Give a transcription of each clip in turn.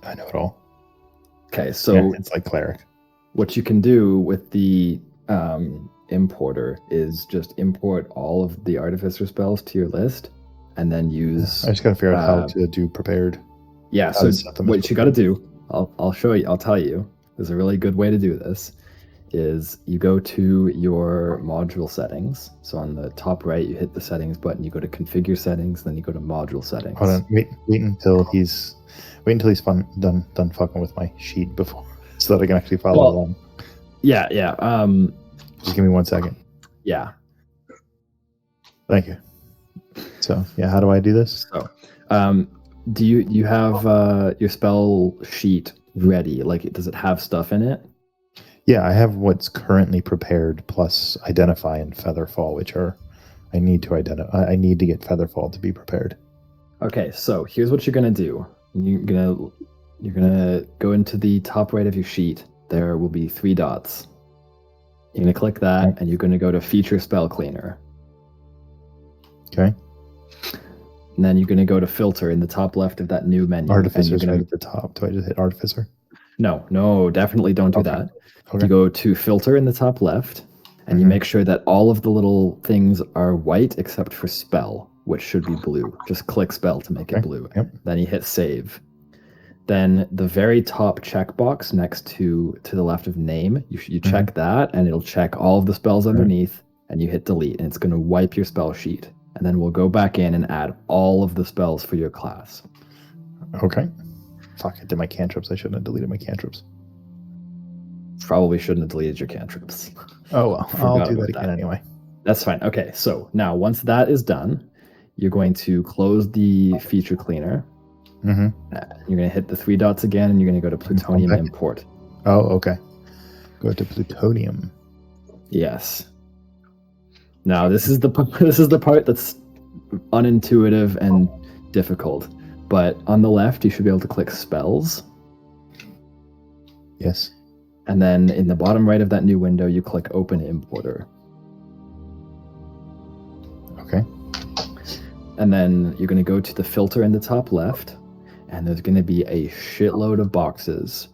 I know it all. Okay, so it's like cleric. What you can do with the importer is just import all of the artificer spells to your list, and then use. I just gotta figure out how to do prepared. Yeah. So what you got to do, I'll show you. I'll tell you. There's a really good way to do this. Is you go to your module settings. So on the top right, you hit the settings button. You go to configure settings, then you go to module settings. Hold on. Wait until he's done fucking with my sheet before, so that I can actually follow along. Yeah. Just give me 1 second. Yeah. Thank you. So yeah, how do I do this? So, do you have your spell sheet ready? Like, does it have stuff in it? Yeah, I have what's currently prepared plus identify and featherfall, which are I need to identify. I need to get featherfall to be prepared. Okay, so here's what you're gonna do. You're gonna go into the top right of your sheet. There will be 3 dots. You're gonna click that, and you're gonna go to Feature Spell Cleaner. Okay. And then you're gonna go to Filter in the top left of that new menu. Artificer's right at the top. Do I just hit Artificer? No, definitely don't do that. Okay. You go to Filter in the top left, and you make sure that all of the little things are white except for Spell, which should be blue. Just click Spell to make it blue. Yep. Then you hit Save. Then the very top checkbox next to the left of Name, you check that, and it'll check all of the spells underneath, and you hit Delete, and it's going to wipe your spell sheet. And then we'll go back in and add all of the spells for your class. Okay. Fuck, I did my cantrips. I shouldn't have deleted my cantrips. Probably shouldn't have deleted your cantrips. Oh, well. I'll do that again anyway. That's fine. Okay, so now once that is done, you're going to close the feature cleaner. Mm-hmm. You're going to hit the 3 dots again, and you're going to go to Plutonium Import. Oh, okay. Go to Plutonium. Yes. Now, this is the part that's unintuitive and difficult. But on the left, you should be able to click Spells. Yes. And then in the bottom right of that new window, you click Open Importer. Okay. And then you're going to go to the filter in the top left, and there's going to be a shitload of boxes.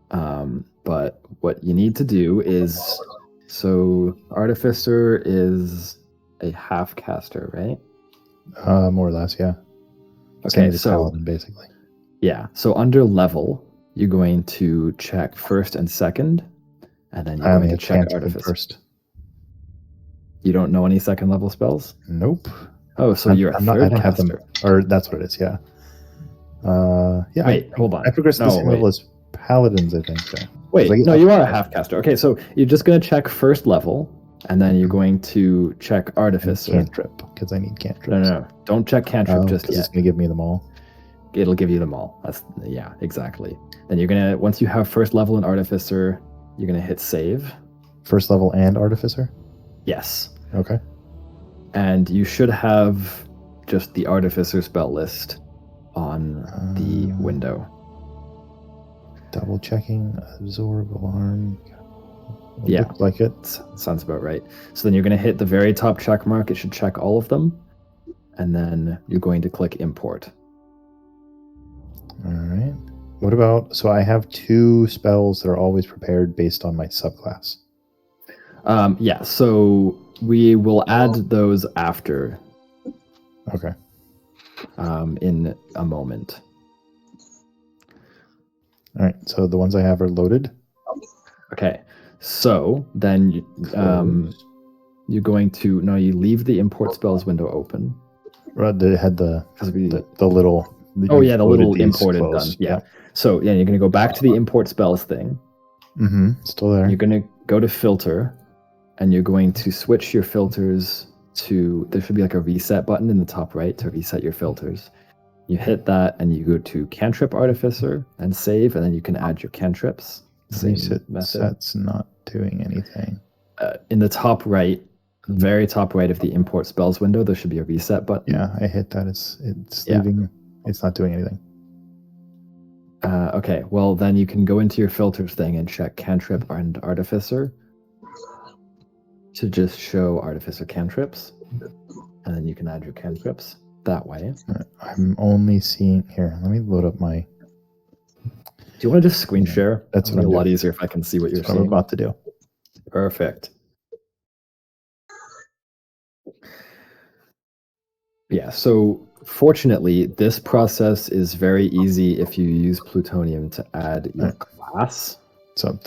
But what you need to do is, so Artificer is a half caster, right? More or less, yeah. Okay, so paladin, basically. Yeah, so under level, you're going to check first and second, and then you're going to check Artificer first. You don't know any second level spells? Nope. Oh, so you're a third caster. Have them, or that's what it is, yeah. Yeah. Wait, hold on. I progressed the same level as paladins, I think. So. Wait, no, you are a half caster. Okay, so you're just going to check first level, and then you're going to check Artificer. Cantrip, because I need cantrips. No. Don't check cantrip just yet. It's going to give me them all. It'll give you them all. Yeah, exactly. Then you're going to, once you have first level in Artificer, you're going to hit save. First level and Artificer? Yes. Okay. And you should have just the Artificer spell list on the window. Double checking, absorb, alarm. Yeah. Looks like it. Sounds about right. So then you're going to hit the very top check mark. It should check all of them. And then you're going to click import. All right. What about, so I have 2 spells that are always prepared based on my subclass. Yeah, so we will add those after. Okay. In a moment. All right, so the ones I have are loaded. Okay, so then you're going to, no, you leave the import spells window open. Right, they had the little... the little imported done. Yeah. So yeah, you're going to go back to the import spells thing. Mm-hmm, still there. You're going to go to filter, and you're going to switch your filters to, there should be like a reset button in the top right to reset your filters. You hit that, and you go to Cantrip Artificer and save, and then you can add your cantrips. Reset's not doing anything. In the top right, very top right of the import spells window, there should be a reset button. Yeah, I hit that. It's leaving. It's not doing anything. Okay, well then you can go into your filters thing and check Cantrip and Artificer to just show Artificer cantrips, and then you can add your cantrips that way. I'm only seeing here. Let me load up my Do you want to just screen share? That's It'll what be I'm a lot doing. easier if I can see what you're That's what I'm seeing. about to do. Perfect. Yeah, so fortunately, this process is very easy if you use plutonium to add your class. So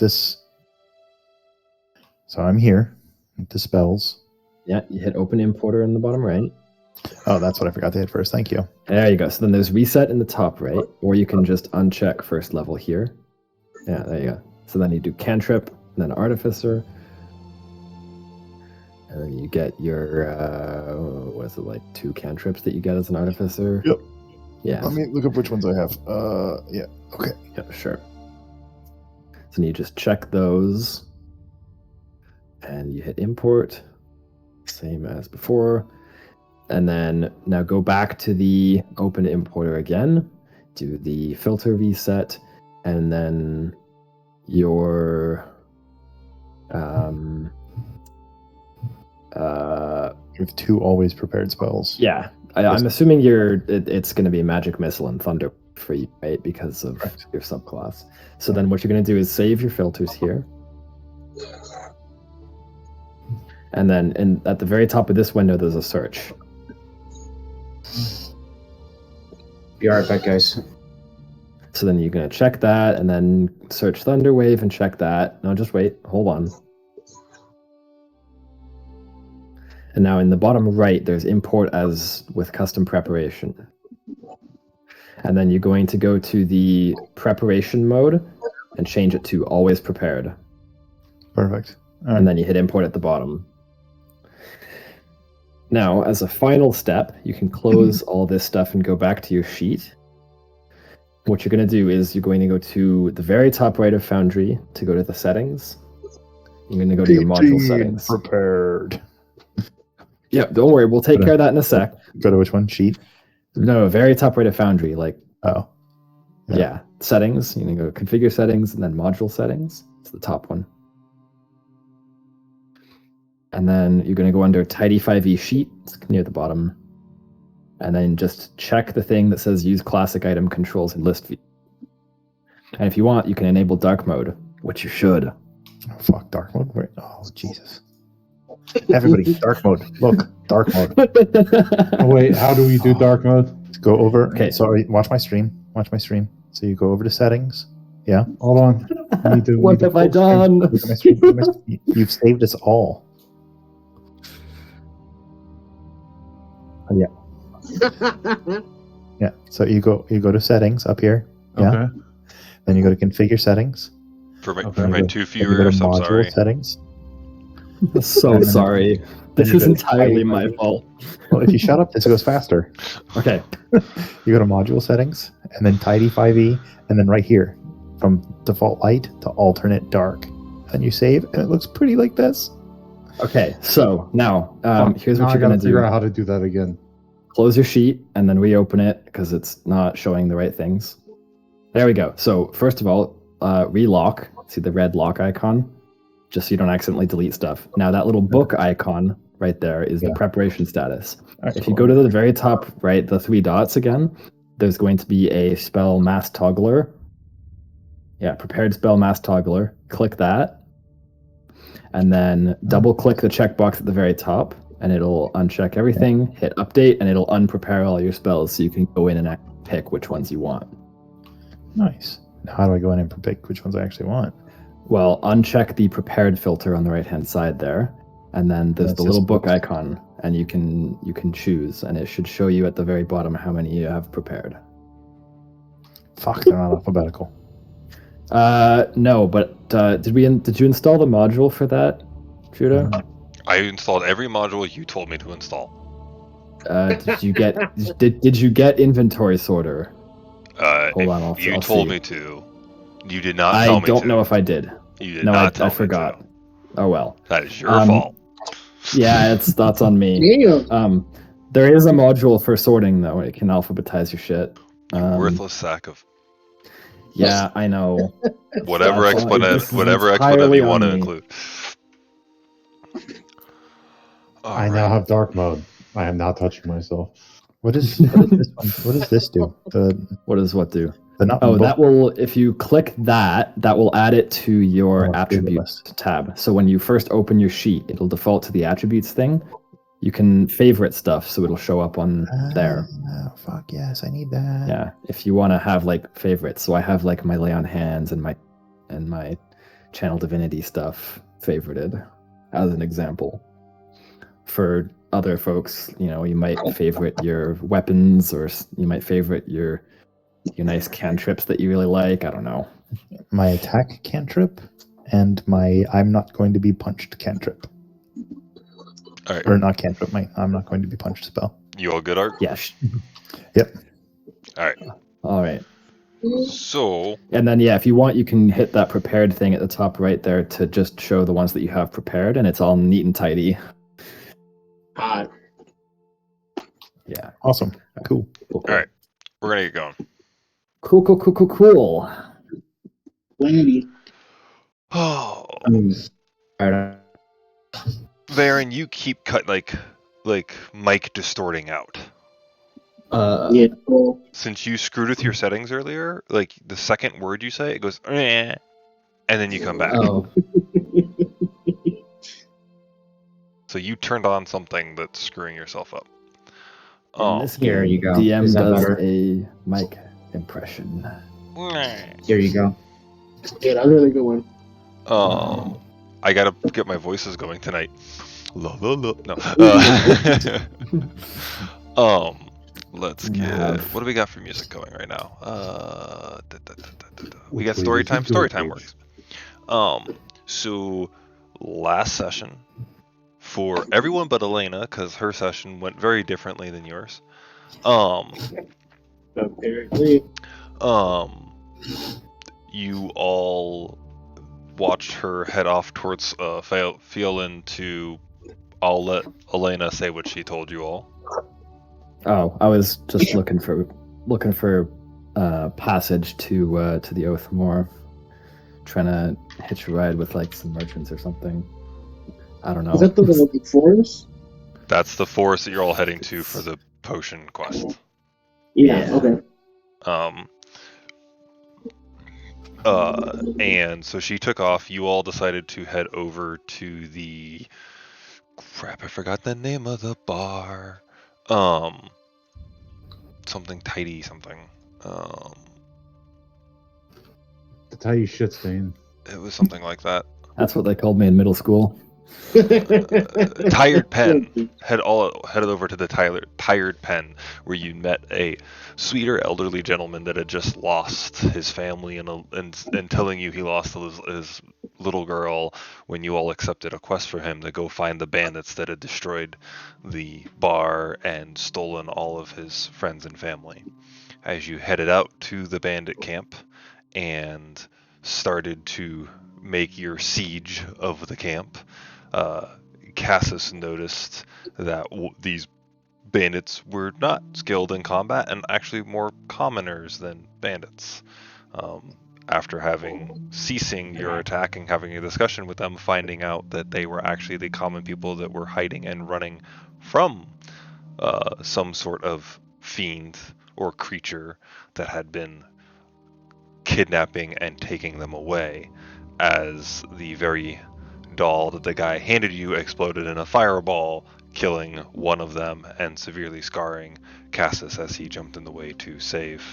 I'm here with the spells. Yeah, you hit open importer in the bottom right. Oh, that's what I forgot to hit first. Thank you. There you go. So then there's reset in the top right, or you can just uncheck first level here. Yeah, there you go. So then you do cantrip, and then artificer. And then you get your, what is it, like 2 cantrips that you get as an artificer? Yep. Yeah. Let me look up which ones I have. Yeah. Okay. Yeah, sure. So then you just check those, and you hit import, same as before. And then now go back to the open importer again, do the filter reset, and then your You have 2 always prepared spells. yeah. I'm assuming it's going to be magic missile and thunder for you, right? Because of your subclass. So then what you're going to do is save your filters here. And then at the very top of this window, there's a search. Be right back, guys. So then you're going to check that and then search Thunderwave and check that. No, just wait. Hold on. And now in the bottom right, there's import as with custom preparation. And then you're going to go to the preparation mode and change it to always prepared. Perfect. All right. And then you hit import at the bottom. Now, as a final step, you can close all this stuff and go back to your sheet. What you're going to do is you're going to go to the very top right of Foundry to go to the settings. You're going to go to your module settings. Prepared. Yeah, don't worry. We'll take care of that in a sec. Go to which one? Sheet? No, very top right of Foundry. Like, oh. Yeah. Settings. You're going to go configure settings and then module settings. It's the top one. And then you're going to go under Tidy 5e sheet. It's near the bottom. And then just check the thing that says use classic item controls in list view. And if you want, you can enable dark mode, which you should. Oh, fuck, dark mode? Where? Oh, Jesus. Everybody, dark mode. Look, dark mode. Oh, wait, how do we do dark mode? Go over. Okay. Sorry, watch my stream. Watch my stream. So you go over to settings. Yeah. Hold on. What have I done? Look at my stream. Look at my stream. You've saved us all. Yeah. Yeah. So you go to settings up here. Yeah. Okay. Then you go to configure settings. For my, Okay. for my Then 2 you go to viewers, I'm module sorry. settings. So sorry. This you is go to entirely Tidy my 5e. fault. Well, if you shut up, this goes faster. Okay. You go to module settings and then Tidy 5e, and then right here from default light to alternate dark. And you save, and it looks pretty like this. Okay. So now, here's Now what I you're gotta going to figure do. out how to do that again. Close your sheet and then reopen it because it's not showing the right things. There we go. So first of all, relock. See the red lock icon? Just so you don't accidentally delete stuff. Now that little book icon right there is the preparation status. If you go to the very top right, the 3 dots again, there's going to be a spell mass toggler. Yeah, prepared spell mass toggler. Click that. And then double click the checkbox at the very top, and it'll uncheck everything, hit update, and it'll unprepare all your spells so you can go in and pick which ones you want. Nice. Now how do I go in and pick which ones I actually want? Well, uncheck the prepared filter on the right-hand side there, and then there's That's the little just book books. icon, and you can choose, and it should show you at the very bottom how many you have prepared. Fuck, they're not alphabetical. No, but did you install the module for that, Judah? I installed every module you told me to install. Did you get did you get inventory sorter? Hold on, I'll You I'll told see. me to. You did not tell I me don't to. know if I did. You did No, not tell I me forgot. to. Oh well. That is your Um, fault. Yeah, that's on me. Damn. There is a module for sorting though. It can alphabetize your shit. You worthless sack of Yeah, I know. whatever That's fine. This exponent, is whatever entirely exponent you want on to me. include. I now have dark mode. I am not touching myself. What is this one? What does this do? The What does what do? But not Oh, both. that will, if you click that will add it to your Oh, attributes tab. So when you first open your sheet, it'll default to the attributes thing. You can favorite stuff, so it'll show up on there. Oh, fuck yes, I need that. Yeah, if you want to have like favorites. So I have like my lay on hands and my channel divinity stuff favorited as an example. For other folks, you might favorite your weapons, or you might favorite your nice cantrips that you really like. I don't know. My attack cantrip and my I'm not going to be punched cantrip. All right. Or not cantrip, my I'm not going to be punched spell. You all good, Art? Yeah. Yep. All right. So, And then, if you want, you can hit that prepared thing at the top right there to just show the ones that you have prepared, and it's all neat and tidy. Yeah. Awesome. Cool. all right, we're gonna get going. Cool. Lady. Oh, Alright. Varen, you keep cut like mic distorting out. Yeah. Well, Since you screwed with your settings earlier, like the second word you say, it goes, "Eh," and then you come back. Oh, So you turned on something that's screwing yourself up. in Oh, this Here game, you go. DM Is that does better? a mic impression. Here you go. yeah, that's a really good one. I gotta get my voices going tonight. La la la. No. Let's get. Nav. What do we got for music going right now? We got Wait, story did time. you do Story it, time Paige? works. So last session for everyone but Elena, because her session went very differently than yours. Apparently. You all watched her head off towards Phelan to. I'll let Elena say what she told you all. Oh, I was just looking for passage to the Oathmore, trying to hitch a ride with like some merchants or something. I don't know. Is that the one with the forest? That's the forest that you're all heading to for the potion quest. Yeah. Yeah. Okay. And so she took off. You all decided to head over to the crap. I forgot the name of the bar. Something tidy, something. To tell you shit stain. It was something like that. That's what they called me in middle school. Tired Pen. Headed over to the Tired Pen, where you met a sweeter elderly gentleman that had just lost his family, and telling you he lost his little girl when you all accepted a quest for him to go find the bandits that had destroyed the bar and stolen all of his friends and family. As you headed out to the bandit camp and started to make your siege of the camp, Cassus noticed that these bandits were not skilled in combat and actually more commoners than bandits. After ceasing your attack and having a discussion with them, finding out that they were actually the common people that were hiding and running from some sort of fiend or creature that had been kidnapping and taking them away, as the very doll that the guy handed you exploded in a fireball, killing one of them and severely scarring Cassus as he jumped in the way to save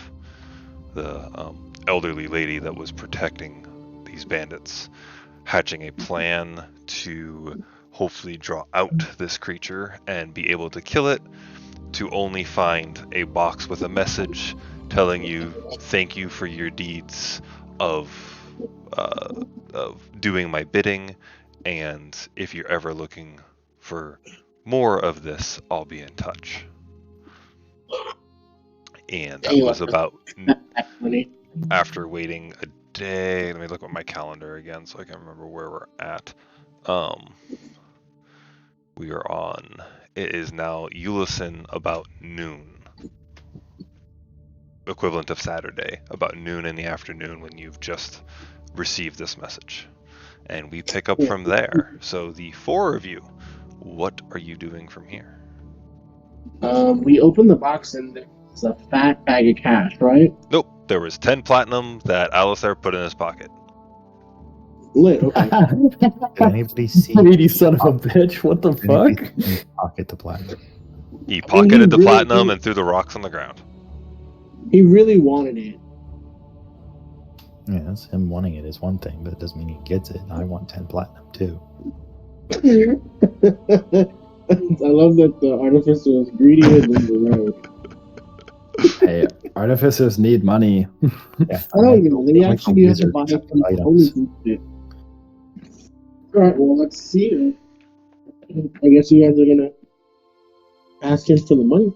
the elderly lady that was protecting these bandits, hatching a plan to hopefully draw out this creature and be able to kill it, to only find a box with a message telling you thank you for your deeds of doing my bidding, and if you're ever looking for more of this, I'll be in touch. And that was about, after waiting a day. Let me look at my calendar again so I can remember where we're at. We are on, it is now Ulyssin about noon. Equivalent of Saturday, about noon in the afternoon, when you've just received this message. And we pick up from there. So the four of you, what are you doing from here? We open the box and there's a fat bag of cash, right? Nope. There was 10 platinum that Alistair put in his pocket. Lit. Okay. Did anybody see? Greedy son of a bitch. What the Did anybody fuck? see him pocket the platinum? He pocketed the really- platinum and threw the rocks on the ground. He really wanted it. Yes, him wanting it is one thing, but it doesn't mean he gets it. I want 10 platinum too. I love that the artificer is greedier than the rogue. Hey, artificers need money. Yeah, I don't know. They Michael actually have to Wizard buy accepted items. components and shit. Alright, well, let's see. I guess you guys are gonna ask him for the money.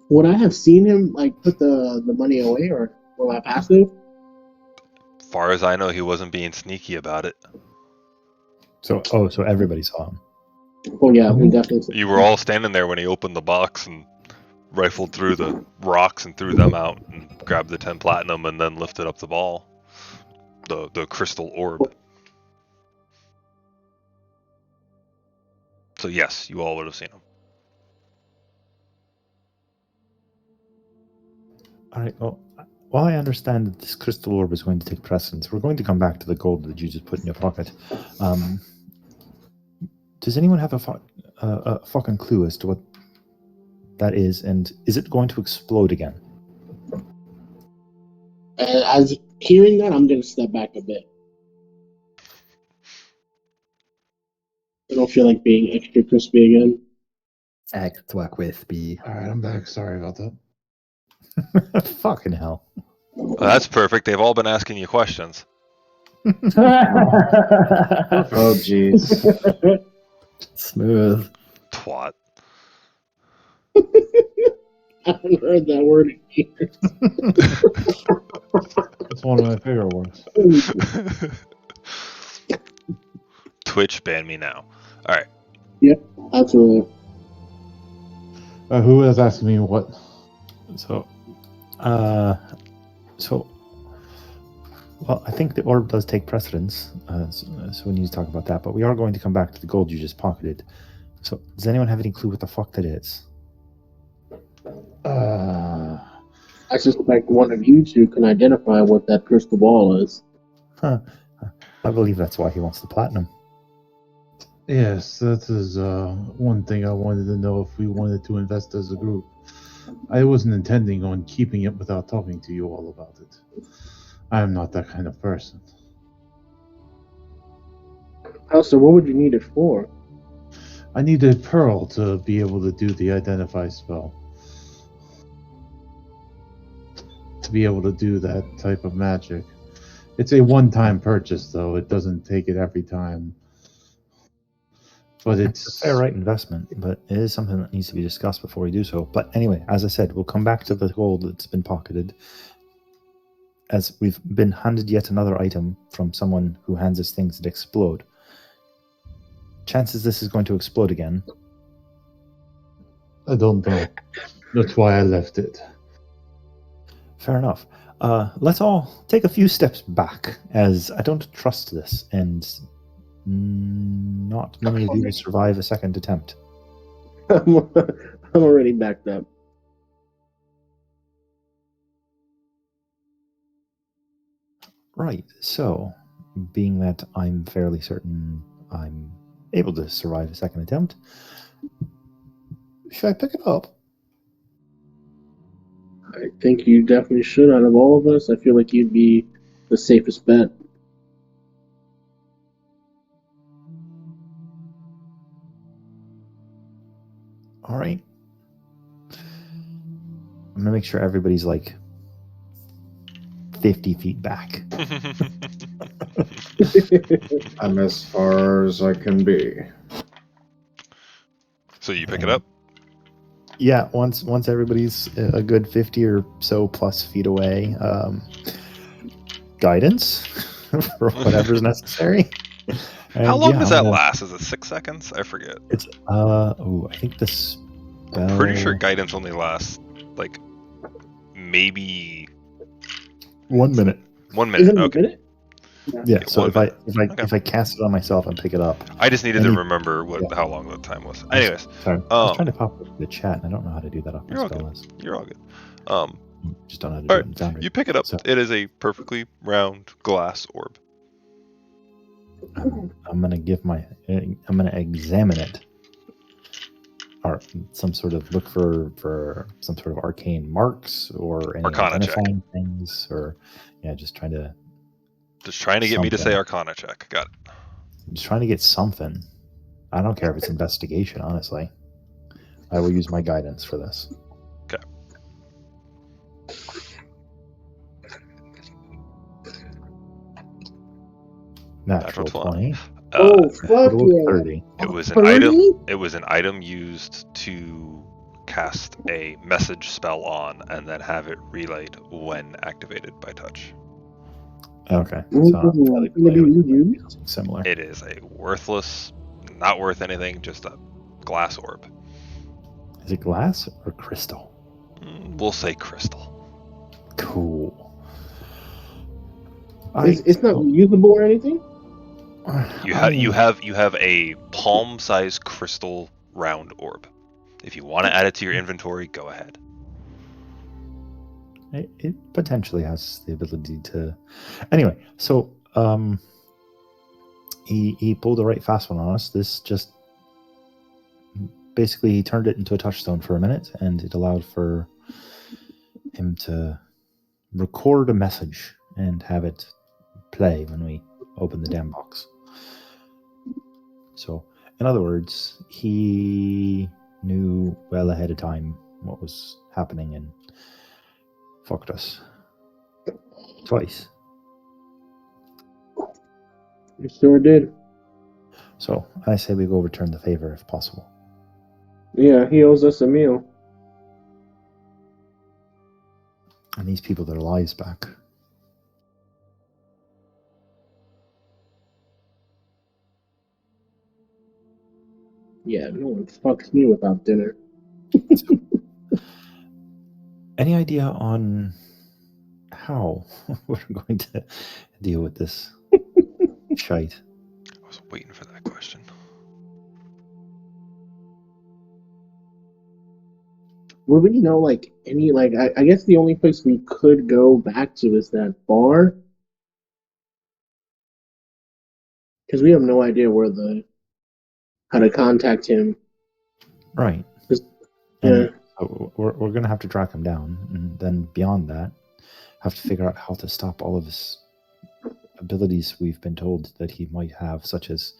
Would I have seen him like put the money away, or will I passive? Far as I know, he wasn't being sneaky about it. So everybody saw him. Oh yeah, we definitely. You were all standing there when he opened the box and rifled through the rocks and threw them out and grabbed the 10 platinum and then lifted up the ball. The crystal orb. So yes, you all would have seen him. All right. Well, while I understand that this crystal orb is going to take precedence, we're going to come back to the gold that you just put in your pocket. Does anyone have a fucking clue as to what that is, and is it going to explode again? As hearing that, I'm gonna step back a bit. I don't feel like being extra crispy again. Act like with B. All right, I'm back. Sorry about that. Fucking hell. Well, that's perfect. They've all been asking you questions. Oh, jeez. Smooth. Twat. I haven't heard that word in years. It's one of my favorite words. Twitch ban me now. All right. Absolutely. Who was asking me what? So, well, I think the orb does take precedence, so we need to talk about that. But we are going to come back to the gold you just pocketed. So, does anyone have any clue what the fuck that is? I suspect one of you two can identify what that crystal ball is. Huh. I believe that's why he wants the platinum. Yes, that is one thing I wanted to know if we wanted to invest as a group. I wasn't intending on keeping it without talking to you all about it. I am not that kind of person. Also, what would you need it for? I needed Pearl to be able to do the identify spell. To be able to do that type of magic. It's a one-time purchase, though. It doesn't take it every time. But It's it's a fair right investment, but it is something that needs to be discussed before we do so. But anyway, as I said, we'll come back to the gold that's been pocketed. As we've been handed yet another item from someone who hands us things that explode. Chances this is going to explode again. I don't know. That's why I left it. Fair enough. Let's all take a few steps back, as I don't trust this, and not many of you will survive a second attempt. I'm already backed up. Right, so, being that I'm fairly certain I'm able to survive a second attempt, should I pick it up? I think you definitely should. Out of all of us, I feel like you'd be the safest bet. All right. I'm going to make sure everybody's like 50 feet back. I'm as far as I can be. So you pick it up? Yeah, once everybody's a good 50 or so plus feet away, guidance for whatever's necessary. And How long yeah, does I'm that gonna- last? Is it 6 seconds? I forget. It's I think this. I'm pretty sure guidance only lasts like maybe 1 minute. 1 Is minute. it a Okay. minute? Yeah. Yeah, So 1 if I minute. Okay. if I cast it on myself and pick it up, I just needed to Any- remember yeah. how long the time was. I was- Anyways, sorry, I was trying to pop the chat, and I don't know how to do that off my you're all spell good. list. You're all good. Just don't know how to All do right, it in Foundry. you pick it up. So It is a perfectly round glass orb. I'm gonna examine it, or some sort of look for some sort of arcane marks or any Arcana check. identifying things, or just trying to get me to say Something. Arcana check. Got it. just trying to get something. I don't care if it's investigation. Honestly, I will use my guidance for this. Okay. Natural 20. Oh, fuck Total of yeah. 30. It was an 30? item. It was an item used to cast a message spell on, and then have it relayed when activated by touch. Okay, Ooh, so I'm fairly gonna be familiar with reused? something similar. It is a worthless, not worth anything, just a glass orb. Is it glass or crystal? We'll say crystal. Cool. It's not reusable or anything? You have a palm-sized crystal round orb. If you want to add it to your inventory, go ahead. It potentially has the ability to. Anyway, so he pulled the right fast one on us. This just basically he turned it into a touchstone for a minute, and it allowed for him to record a message and have it play when we open the damn box. So, in other words, he knew well ahead of time what was happening and fucked us twice. You sure did. So I say we go return the favor if possible. Yeah, he owes us a meal. And these people their lives back. Yeah, no one fucks me without dinner. Any idea on how we're going to deal with this shite? I was waiting for that question. Would we know, like, any, like, I guess the only place we could go back to is that bar? Because we have no idea how to contact him. Right. Just- And yeah. so we're going to have to track him down. And then beyond that, have to figure out how to stop all of his abilities we've been told that he might have, such as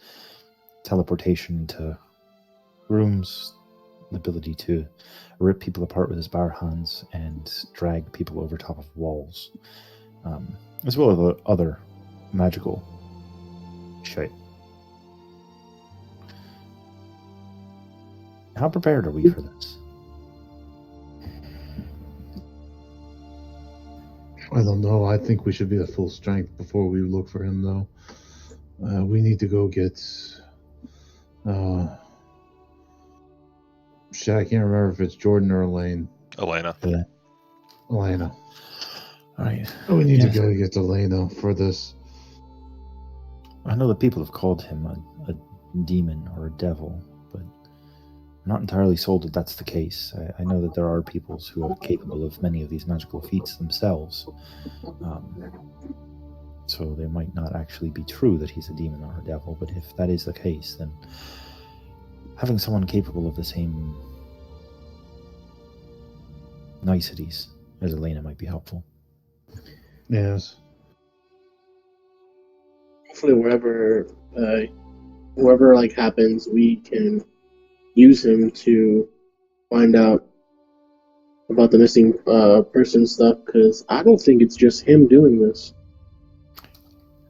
teleportation to rooms, the ability to rip people apart with his bare hands and drag people over top of walls, as well as other magical shit. How prepared are we for this? I don't know. I think we should be at full strength before we look for him, though. We need to go get. Shit, I can't remember if it's Jordan or Elaine. Elena. Elena. All right. We need to Yes. go get Elena for this. I know that people have called him a demon or a devil, but I'm not entirely sold that that's the case. I know that there are peoples who are capable of many of these magical feats themselves. So they might not actually be true that he's a demon or a devil, but if that is the case, then having someone capable of the same niceties as Elena might be helpful. Yes. Hopefully, wherever like happens, we can use him to find out about the missing person stuff. Because I don't think it's just him doing this.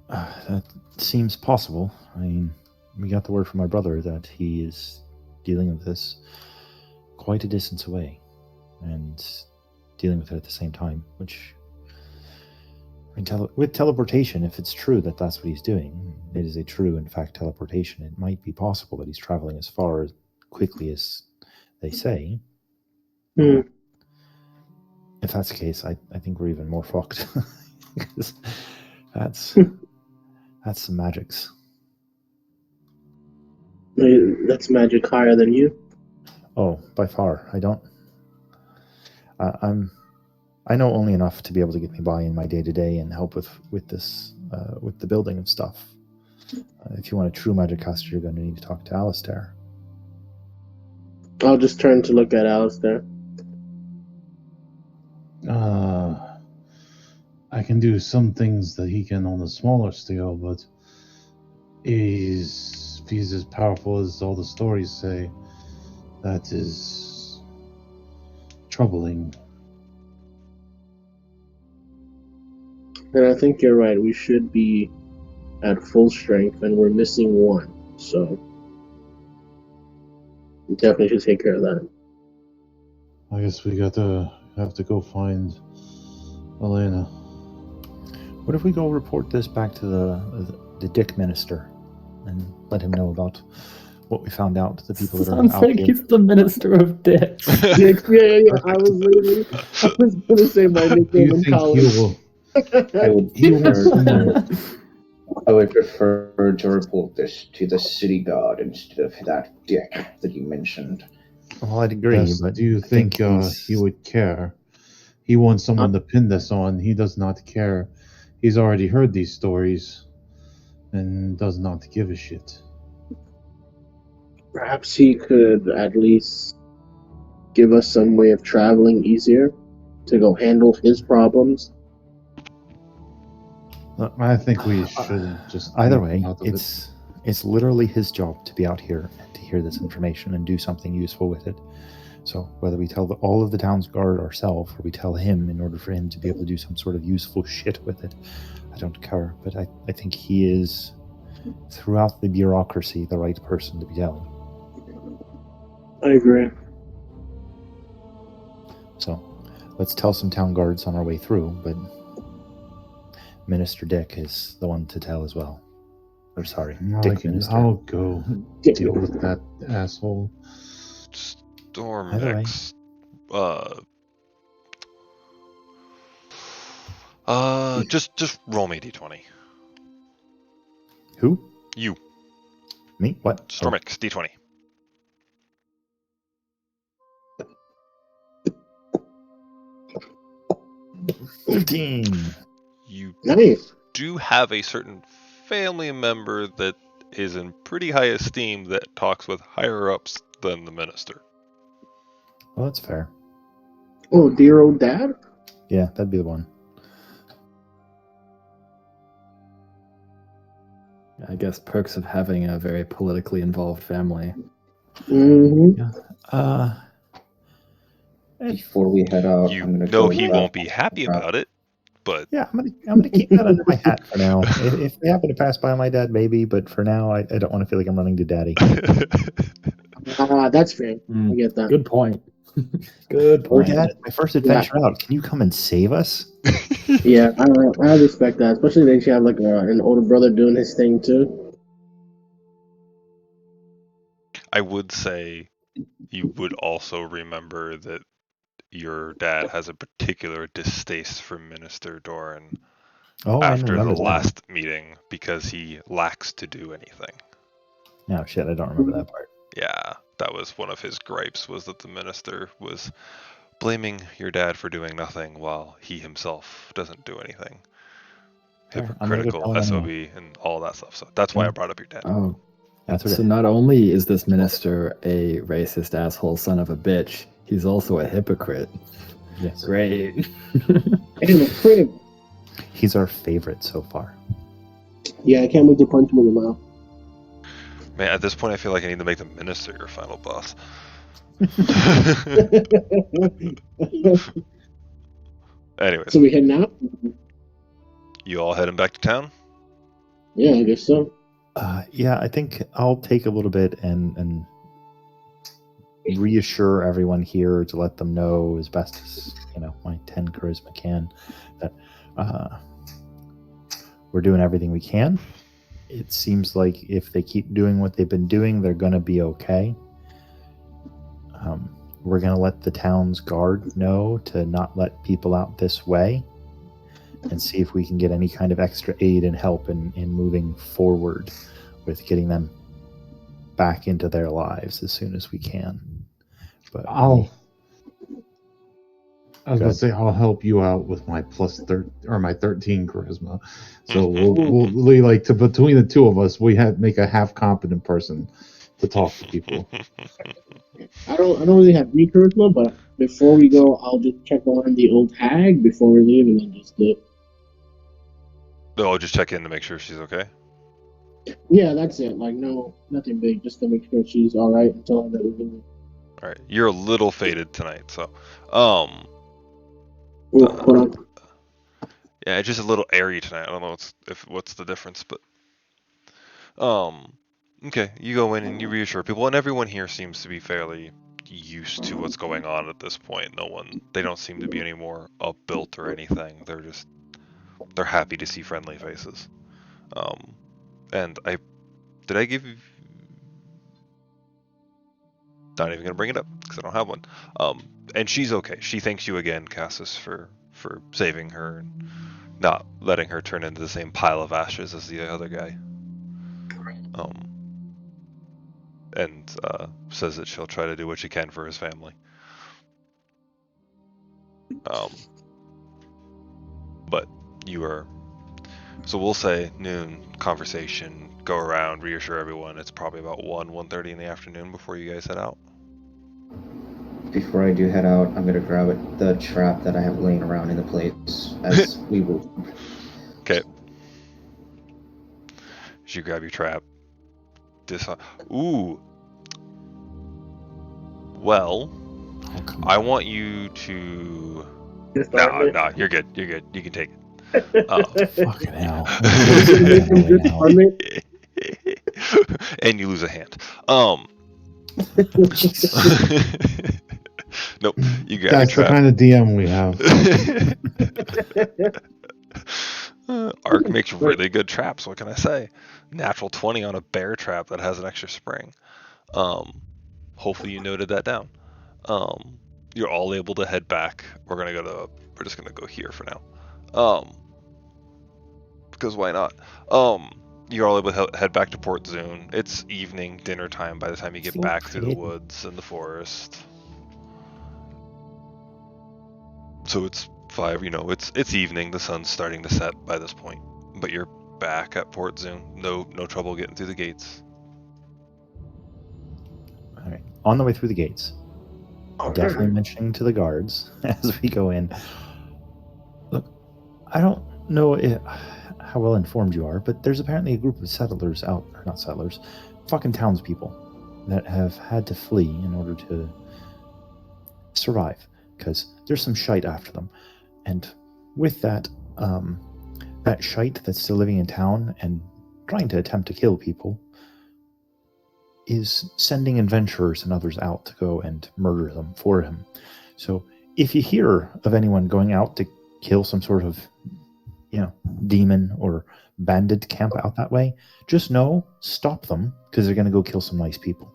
That seems possible. I mean, we got the word from my brother that he is dealing with this quite a distance away and dealing with it at the same time, which, I mean, with teleportation, if it's true that that's what he's doing, it is a true, in fact, teleportation. It might be possible that he's traveling as far as quickly as they say. Hmm. If that's the case, I think we're even more fucked. 'Cause that's some magics. That's magic higher than you. Oh, by far. I don't. I know only enough to be able to get me by in my day to day and help with this with the building of stuff. If you want a true magic caster, you're going to need to talk to Alistair. I'll just turn to look at Alistair. I can do some things that he can on a smaller scale, but if he's as powerful as all the stories say, that is troubling. And I think you're right. We should be at full strength, and we're missing one. So we definitely should take care of that. I guess we have to go find Elena. What if we go report this back to the Dick Minister and let him know about what we found out? The people that are Sounds out like here. he's the minister of dicks. Yeah. I was gonna say my Do nickname you in think college. he will? I would He will prefer, I would prefer to report this to the city guard instead of that dick that you mentioned. Well, I'd agree, Yes, but do you I think he's- he would care? He wants someone to pin this on. He does not care. He's already heard these stories and does not give a shit. Perhaps he could at least give us some way of traveling easier to go handle his problems. I think we should just Either make way, him out of it. it's literally his job to be out here and to hear this information and do something useful with it. So whether we tell all of the town's guard ourselves, or we tell him in order for him to be able to do some sort of useful shit with it, I don't care. But I think he is, throughout the bureaucracy, the right person to be telling. I agree. So let's tell some town guards on our way through, but Minister Dick is the one to tell as well. Or sorry, Dick Minister. I'll go deal with that asshole. Storm Either way. X. Just roll me d20. Who? You. Me? What? Storm X d20. Oh, 15. You Nice. do have a certain family member that is in pretty high esteem that talks with higher ups than the minister. Well, that's fair. Oh, dear old dad? Yeah, that'd be the one. I guess perks of having a very politically involved family. Mm-hmm. Before we head out, You I'm gonna know go he grab- won't be happy about it, but Yeah, I'm gonna keep that under my hat for now. If they happen to pass by my dad, maybe. But for now, I don't want to feel like I'm running to daddy. That's fair. I get that. Good point. Good Or point. dad, my first adventure out. Can you come and save us? Yeah, I respect that. Especially that you have like an older brother doing his thing too. I would say you would also remember that your dad has a particular distaste for Minister Doran Oh, I after the remember that. last meeting because he lacks to do anything. No shit, I don't remember that part. Yeah, that was one of his gripes, was that the minister was blaming your dad for doing nothing while he himself doesn't do anything. Fair. I'm gonna go Hypocritical tell him SOB anyway. and all that stuff. So that's why Yeah. I brought up your dad. Oh, That's okay. so not only is this minister a racist asshole son of a bitch, he's also a hypocrite. Yes, Great. And a critic. he's our favorite so far. Yeah, I can't wait to punch him in the mouth. Man, at this point I feel like I need to make the minister your final boss. Anyways, So we heading out? you all heading back to town? Yeah, I guess so. Yeah, I think I'll take a little bit and reassure everyone here to let them know as best as my 10 charisma can that we're doing everything we can. It seems like if they keep doing what they've been doing, they're going to be okay. We're going to let the town's guard know to not let people out this way. and see if we can get any kind of extra aid and help in moving forward with getting them back into their lives as soon as we can. But I was Go going to ahead. say I'll help you out with my my 13 charisma. So Mhm. we'll like to between the two of us, we make a half competent person to talk to people. I don't really have any charisma, but before we go, I'll just check on the old hag before we leave, and then just dip. No, I'll just check in to make sure she's okay. Yeah, that's it. Like, no, nothing big, just to make sure she's all right and tell her that we're leaving. All right, you're a little faded tonight, so Oh, hold on. yeah, it's just a little airy tonight. I don't know what's the difference, but okay, you go in and you reassure people, and everyone here seems to be fairly used to what's going on at this point. They don't seem to be any more upbuilt or anything. They're happy to see friendly faces. And did I give you? Not even gonna bring it up because I don't have one. And she's okay. She thanks you again, Cassis, for saving her and not letting her turn into the same pile of ashes as the other guy. And says that she'll try to do what she can for his family. But you are. So we'll say noon conversation. Go around, reassure everyone. It's probably about 1:30 in the afternoon before you guys head out. Before I do head out, I'm gonna grab the trap that I have laying around in the place as we will. Okay. You grab your trap. Ooh. Well, Oh, come I on. want you to. Disarm it. Nah, you're good. You're good. You can take it. Fucking hell. Make him disarm it. And you lose a hand. Nope. You grab That's your the trap. kind of DM we have. Arc makes really good traps. What can I say? Natural 20 on a bear trap that has an extra spring. Hopefully you noted that down. You're all able to head back. We're just gonna go here for now. Because why not? You're all able to head back to Port Zune. It's evening, dinner time by the time you get back through the woods and the forest. So it's 5, it's evening, the sun's starting to set by this point. But you're back at Port Zune. No trouble getting through the gates. All right. On the way through the gates, definitely mentioning to the guards as we go in. Look, I don't know how well informed you are, but there's apparently a group of settlers out, or not settlers, fucking townspeople that have had to flee in order to survive because there's some shite after them. And with that, that shite that's still living in town and trying to attempt to kill people is sending adventurers and others out to go and murder them for him. So if you hear of anyone going out to kill some sort of, demon or bandit camp out that way, just stop them because they're going to go kill some nice people.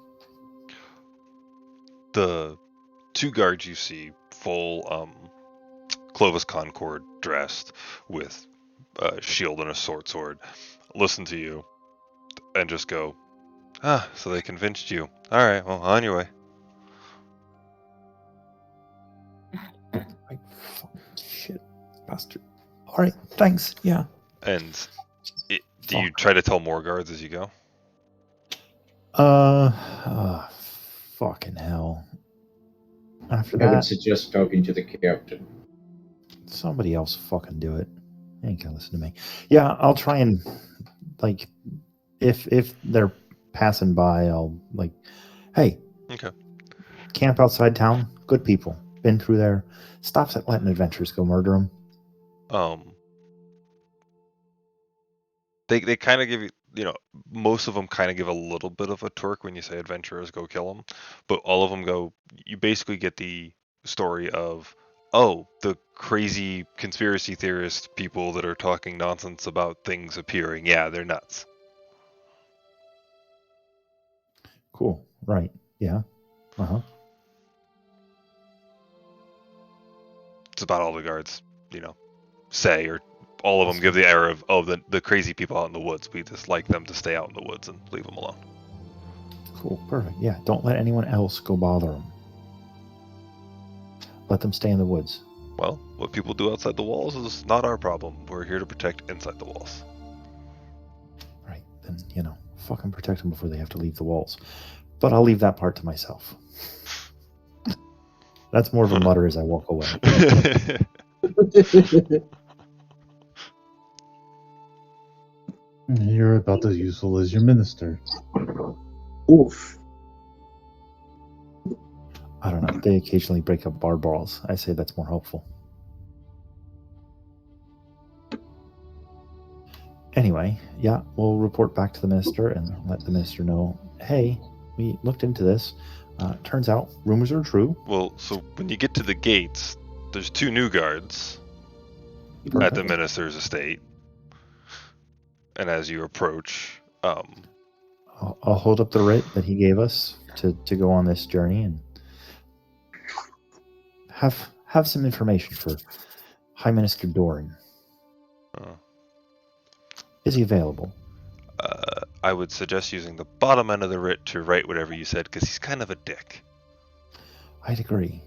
The 2 guards you see, full Clovis Concord dressed with a shield and a short sword, listen to you and just go, so they convinced you. Alright, well, on your way. Like, shit, bastard. All right, thanks. Yeah. And do you try to tell more guards as you go? Fucking hell. After I would that, suggest talking to the captain. somebody else fucking do it. They ain't gonna listen to me. Yeah, I'll try and, like, if they're passing by, I'll, like, hey, Okay. camp outside town, good people, been through there, stop letting adventurers go murder them. They kind of give you, most of them kind of give a little bit of a torque when you say adventurers go kill them, but all of them go, you basically get the story of, the crazy conspiracy theorist people that are talking nonsense about things appearing. Yeah, they're nuts. Cool. Right. Yeah. Uh-huh. It's about all the guards, say or all of them give the air of, oh, the crazy people out in the woods. We just like them to stay out in the woods and leave them alone. Cool, perfect. Yeah, don't let anyone else go bother them. Let them stay in the woods. Well, what people do outside the walls is not our problem. We're here to protect inside the walls. Right, then, fucking protect them before they have to leave the walls. But I'll leave that part to myself. That's more of a mutter as I walk away. You're about as useful as your minister. Oof. I don't know. They occasionally break up bar brawls. I say that's more helpful. Anyway, yeah, we'll report back to the minister and let the minister know, hey, we looked into this. Turns out rumors are true. Well, so when you get to the gates, there's 2 new guards at the minister's estate. And as you approach, I'll hold up the writ that he gave us to go on this journey and have some information for High Minister Doran. Is he available? I would suggest using the bottom end of the writ to write whatever you said, because he's kind of a dick. I'd agree.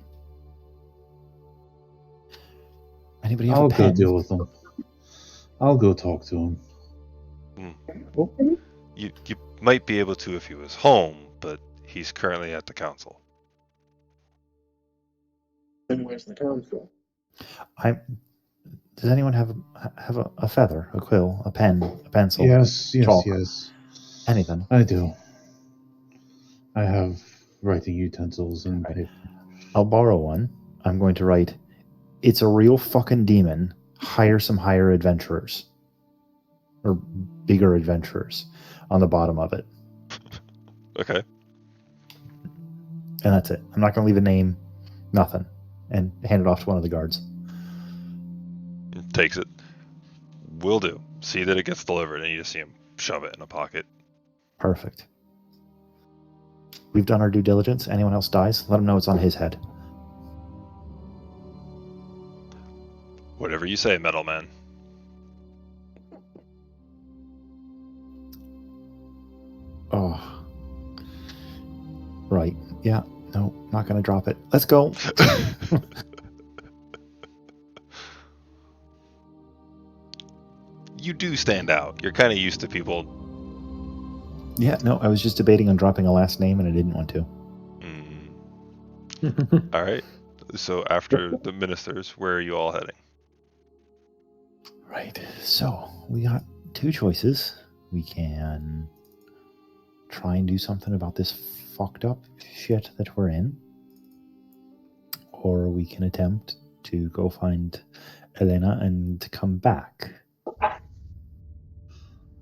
Anybody have I'll a go pen? deal with him. I'll go talk to him. You might be able to if he was home, but he's currently at the council. And where's the council? Does anyone have a feather, a quill, a pen, a pencil? Yes, chalk? yes. Anything? I do. I have writing utensils and Right. paper. I'll borrow one. I'm going to write, "It's a real fucking demon. Hire some higher adventurers." Or bigger adventurers on the bottom of it. Okay. And that's it. I'm not going to leave a name, nothing. And hand it off to one of the guards. Takes it. Will do. See that it gets delivered, and you just see him shove it in a pocket. Perfect. We've done our due diligence. Anyone else dies, let him know it's on his head. Whatever you say, Metal Man. Oh. Right. Yeah. No, not going to drop it. Let's go. You do stand out. You're kind of used to people. Yeah, no, I was just debating on dropping a last name and I didn't want to. All right. So after the ministers, where are you all heading? Right. So we got 2 choices. We can try and do something about this fucked up shit that we're in, or we can attempt to go find Elena and come back.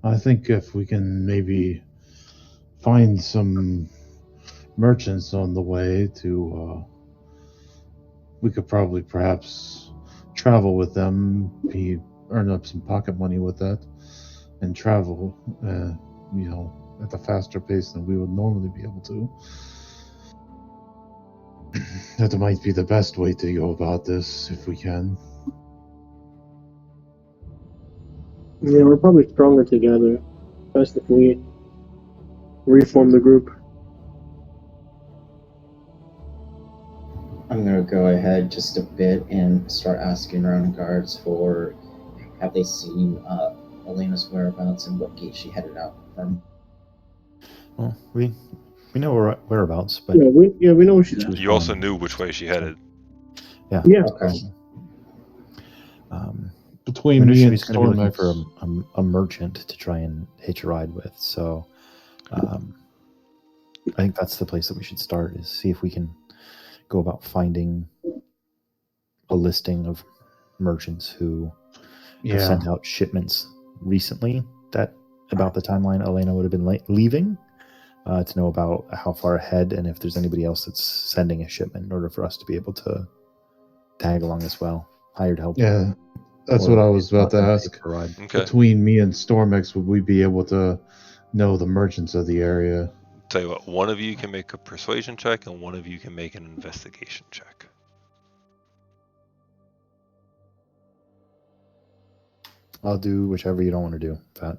I think if we can maybe find some merchants on the way to, we could probably perhaps travel with them, earn up some pocket money with that, and travel, at a faster pace than we would normally be able to. That might be the best way to go about this, if we can. Yeah, we're probably stronger together. Best if we reform the group. I'm gonna go ahead just a bit and start asking around guards for have they seen Elena's whereabouts and what gate she headed out from. Well, we know her whereabouts, but Yeah, we know what she's at. You also knew which way she headed. yeah. Yeah. Okay. Between We knew me she and was going to be looking Stormex, for a merchant to try and hitch a ride with. So I think that's the place that we should start, is see if we can go about finding a listing of merchants who have sent out shipments recently that about the timeline Elena would have been leaving, to know about how far ahead and if there's anybody else that's sending a shipment in order for us to be able to tag along as well. Hired help. Yeah, that's Or what I was about to not ask. take a ride. Okay. Between me and Stormex, would we be able to know the merchants of the area? Tell you what, one of you can make a persuasion check and one of you can make an investigation check. I'll do whichever you don't want to do, Pat.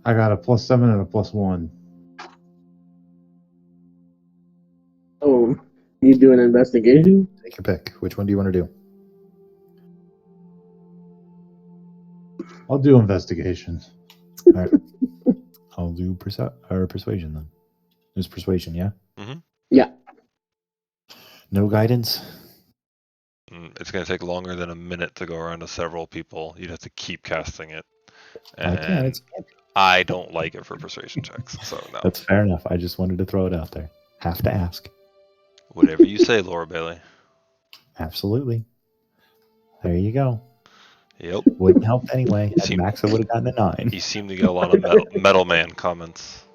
I got a +7 and a +1. Oh, you do an investigation? Take your pick. Which one do you want to do? I'll do investigation. All right. I'll do persuasion then. It was persuasion, yeah? Mm-hmm. Yeah. No guidance? It's going to take longer than a minute to go around to several people. You'd have to keep casting it. I can. And It's I don't like it for persuasion checks, so no. That's fair enough. I just wanted to throw it out there. Have to ask. Whatever you say, Laura Bailey. Absolutely. There you go. Yep. Wouldn't help anyway. At Seem- max, I would have gotten a 9. You seem to get a lot of metal man comments.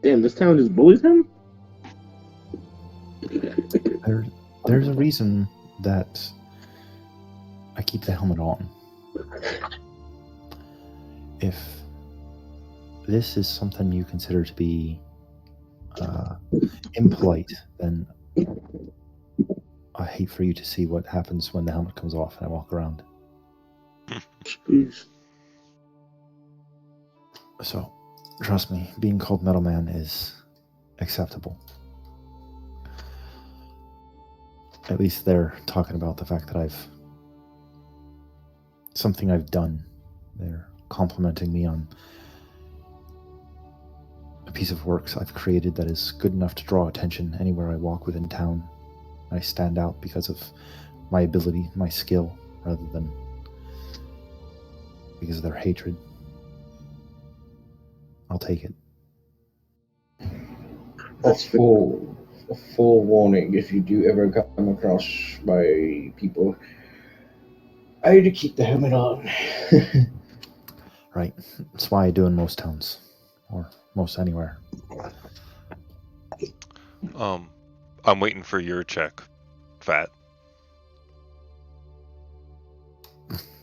Damn, this town just bullies him? There's a reason that I keep the helmet on. If this is something you consider to be impolite, then I hate for you to see what happens when the helmet comes off and I walk around. Jeez. So, trust me, being called Metal Man is acceptable. At least they're talking about the fact that something I've done. They're complimenting me on a piece of works I've created that is good enough to draw attention anywhere I walk within town. I stand out because of my ability, my skill, rather than because of their hatred. I'll take it. A full warning: if you do ever come across my people, I need to keep the helmet on. Right. That's why I do in most towns. Or most anywhere. I'm waiting for your check, Fat.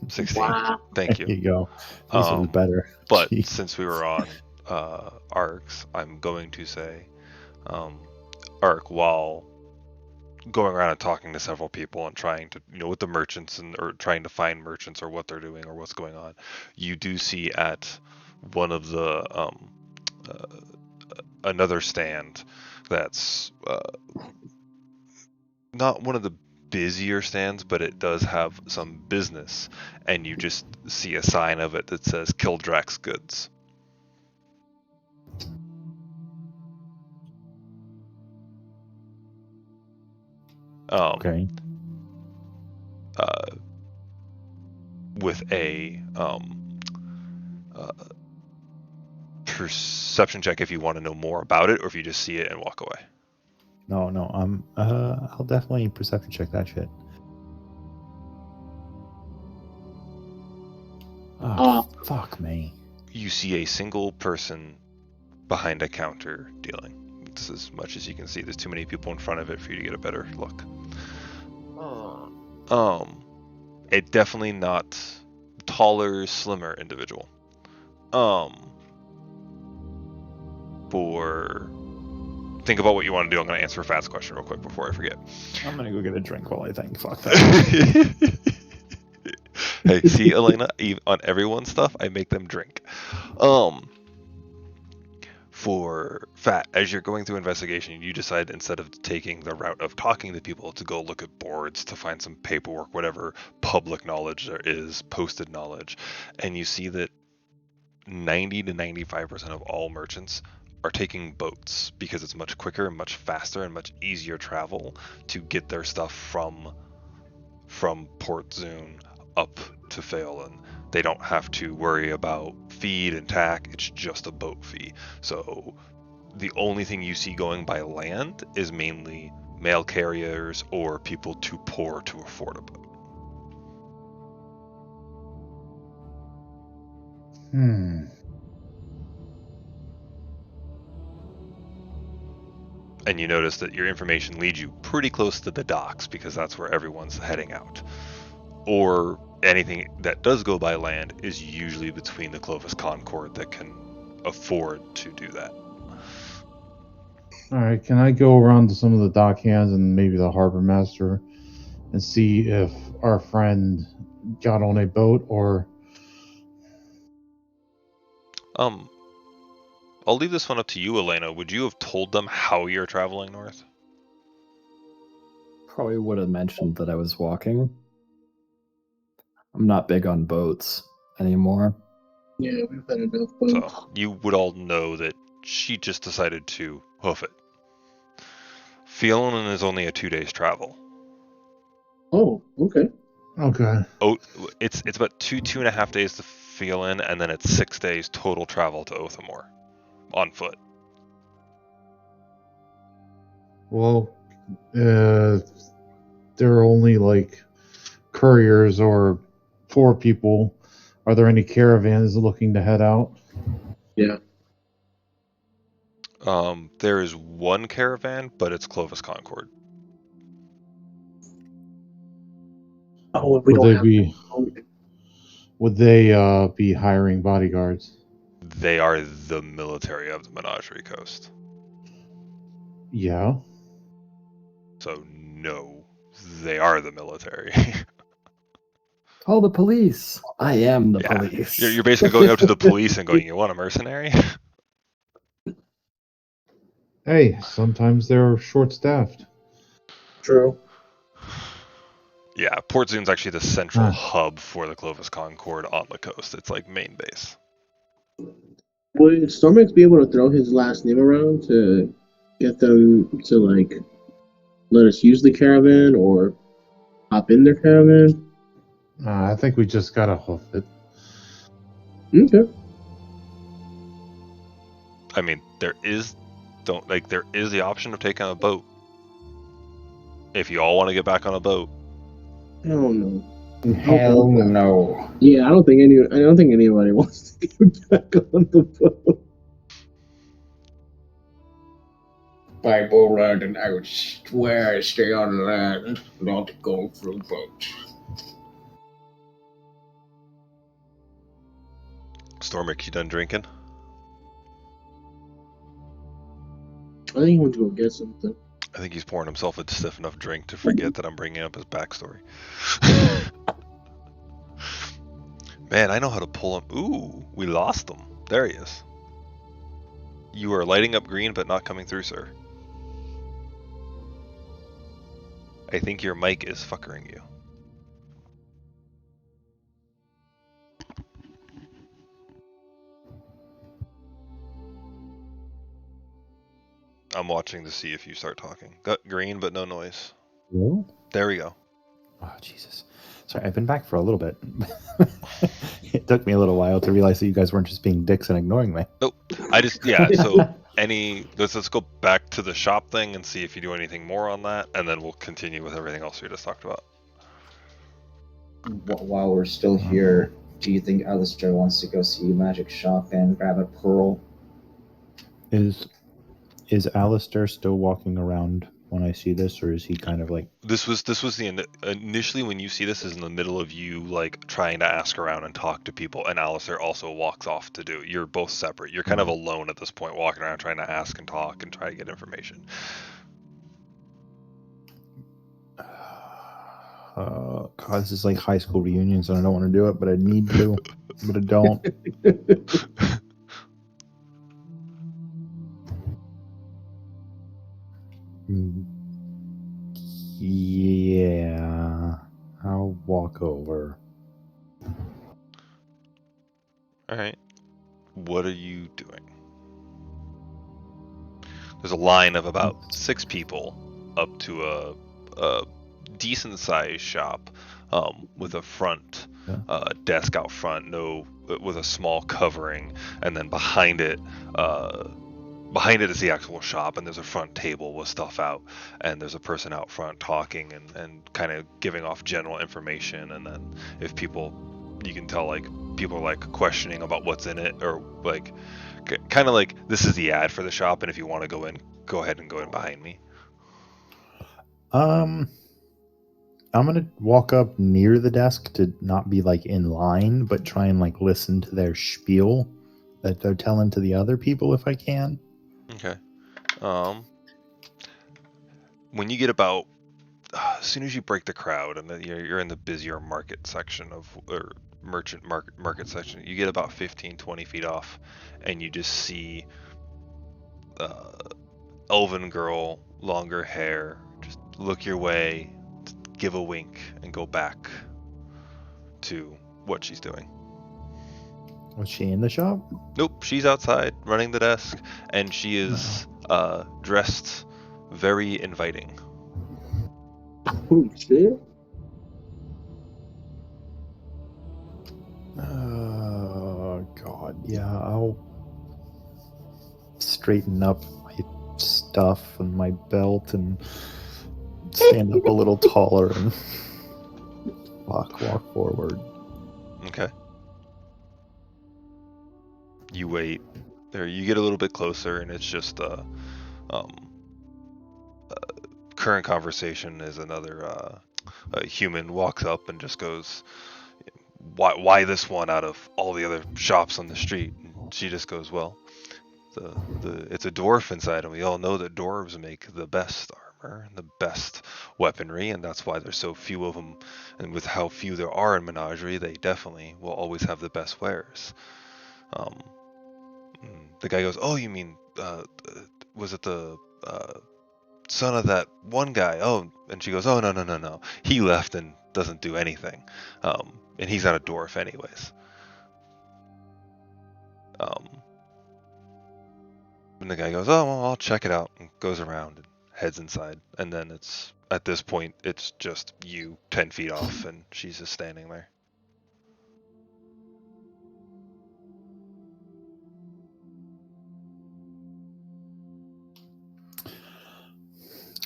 16. Wow. Thank There you. you go. This was better. But Jeez. since we were on arcs, I'm going to say, Arc, while going around and talking to several people and trying to, with the merchants or trying to find merchants or what they're doing or what's going on, you do see at one of the another stand that's not one of the busier stands, but it does have some business, and you just see a sign of it that says Kildrax Goods. Okay. With a perception check if you want to know more about it, or if you just see it and walk away. No, I'll definitely perception check that shit. Oh, fuck me. You see a single person behind a counter dealing. It's as much as you can see. There's too many people in front of it for you to get a better look. It definitely not taller, slimmer individual. Think about what you want to do. I'm going to answer Fat's question real quick before I forget. I'm gonna go get a drink while I think. Fuck that. Hey, see, Elena, on everyone's stuff, I make them drink. For Fat, as you're going through investigation, you decide instead of taking the route of talking to people to go look at boards, to find some paperwork, whatever public knowledge there is, posted knowledge, and you see that 90 to 95% of all merchants are taking boats because it's much quicker and much faster and much easier travel to get their stuff from Port Zune up to Phelan. They don't have to worry about feed and tack, it's just a boat fee. So the only thing you see going by land is mainly mail carriers or people too poor to afford a boat. And you notice that your information leads you pretty close to the docks because that's where everyone's heading out. Or anything that does go by land is usually between the Clovis Concord that can afford to do that. All right, can I go around to some of the dock hands and maybe the harbor master and see if our friend got on a boat or... I'll leave this one up to you, Elena. Would you have told them how you're traveling north? Probably would have mentioned that I was walking. I'm not big on boats anymore. Yeah, we've had enough boats. So you would all know that she just decided to hoof it. Phelan is only a 2 days travel. Oh, okay. Okay. Oh, it's about 2.5 days to Phelan, and then it's 6 days total travel to Othamore on foot. Well, there are only like couriers or 4 people. Are there any caravans looking to head out? Yeah. There is one caravan, but it's Clovis Concord. Oh, we Would don't they have be? boat. Would they be hiring bodyguards? They are the military of the Menagerie Coast. Yeah. So no, they are the military. Call the police. I am the Yeah. police. You're basically going up to the police and going, "You want a mercenary?" Hey, sometimes they're short-staffed. True. Yeah, Port Zune's actually the central Huh. hub for the Clovis Concord on the coast. It's like main base. Would Stormix be able to throw his last name around to get them to like let us use the caravan or hop in their caravan? I think we just gotta hoof it. Okay. I mean, there is the option of taking a boat. If you all want to get back on a boat. Hell no. Hell no. Yeah, I don't think anybody wants to get back on the boat. Bible land, and I would swear I stay on land, not go through boats. Stormic, you done drinking? I think he went to go get something. I think he's pouring himself a stiff enough drink to forget that I'm bringing up his backstory. Man, I know how to pull him. Ooh, we lost him. There he is. You are lighting up green, but not coming through, sir. I think your mic is fuckering you. I'm watching to see if you start talking. Got green, but no noise. Hello? There we go. Oh, Jesus. Sorry, I've been back for a little bit. It took me a little while to realize that you guys weren't just being dicks and ignoring me. Nope. So let's go back to the shop thing and see if you do anything more on that, and then we'll continue with everything else we just talked about. While we're still here, do you think Alistair wants to go see Magic Shop and grab a pearl? Is Alistair still walking around when I see this, or is he kind of like... This was initially when you see this is in the middle of you like trying to ask around and talk to people, and Alistair also walks off to do. You're both separate. You're kind of alone at this point, walking around trying to ask and talk and try to get information. God, this is like high school reunions, and I don't want to do it, but I need to, but I don't. Yeah, I'll walk over. All right. What are you doing? There's a line of about 6 people up to a decent sized shop with a front desk out front, with a small covering, and then behind it is the actual shop, and there's a front table with stuff out, and there's a person out front talking and kind of giving off general information, and then if people, you can tell like people are like questioning about what's in it, or like kind of like this is the ad for the shop, and if you want to go in, go ahead and go in behind me. I'm gonna walk up near the desk to not be like in line, but try and like listen to their spiel that they're telling to the other people if I can. Okay. when you get about as soon as you break the crowd and then you're in the busier market section or merchant market section, you get about 15-20 feet off, and you just see elven girl, longer hair, just look your way, give a wink, and go back to what she's doing. Was she in the shop? Nope, she's outside running the desk, and she is dressed very inviting. Oh shit! Oh God, yeah. I'll straighten up my stuff and my belt and stand up a little taller and walk forward. Okay. You wait. There, you get a little bit closer, and it's just current conversation is another a human walks up and just goes, why this one out of all the other shops on the street? And she just goes, well, it's a dwarf inside, and we all know that dwarves make the best armor and the best weaponry, and that's why there's so few of them. And with how few there are in Menagerie, they definitely will always have the best wares. The guy goes, oh, you mean was it the son of that one guy? Oh, and she goes, oh, no, he left and doesn't do anything, and he's not a dwarf anyways. And the guy goes, oh, well, I'll check it out, and goes around and heads inside. And then it's, at this point, it's just you 10 feet off, and she's just standing there.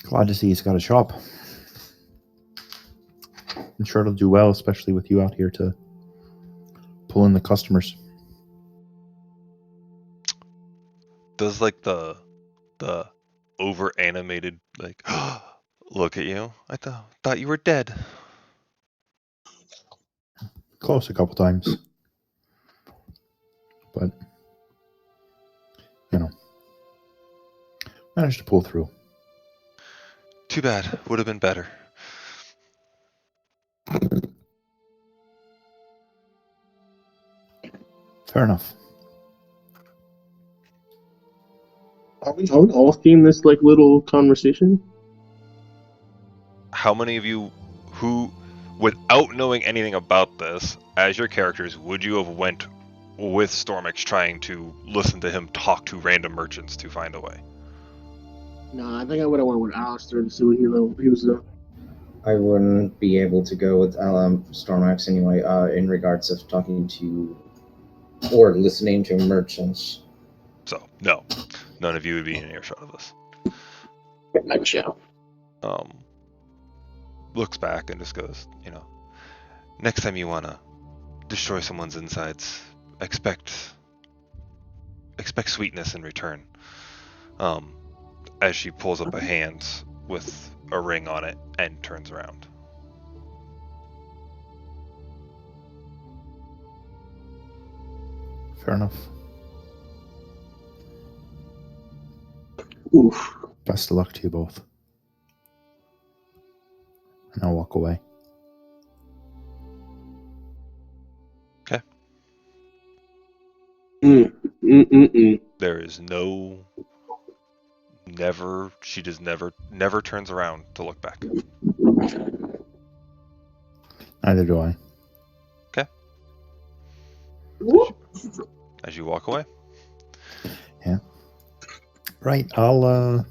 Glad to see he's got a shop. I'm sure it'll do well, especially with you out here to pull in the customers. Does like the over animated like look at you? I thought you were dead. Close a couple times. But, managed to pull through. Too bad. Would have been better. Fair enough. Are we all seeing this like little conversation? How many of you who, without knowing anything about this, as your characters, would you have went with Stormix trying to listen to him talk to random merchants to find a way? Nah, I think I would have went with Alistair to see what he was doing. I wouldn't be able to go with Stormax anyway, in regards of talking to or listening to merchants. So, no. None of you would be in earshot of this. Gotcha. Looks back and just goes, next time you want to destroy someone's insides, expect sweetness in return. As she pulls up a hand with a ring on it and turns around. Fair enough. Oof. Best of luck to you both. And I'll walk away. Okay. There is she just never turns around to look back. Neither do I. Okay. As you walk away. Yeah. Right. I'm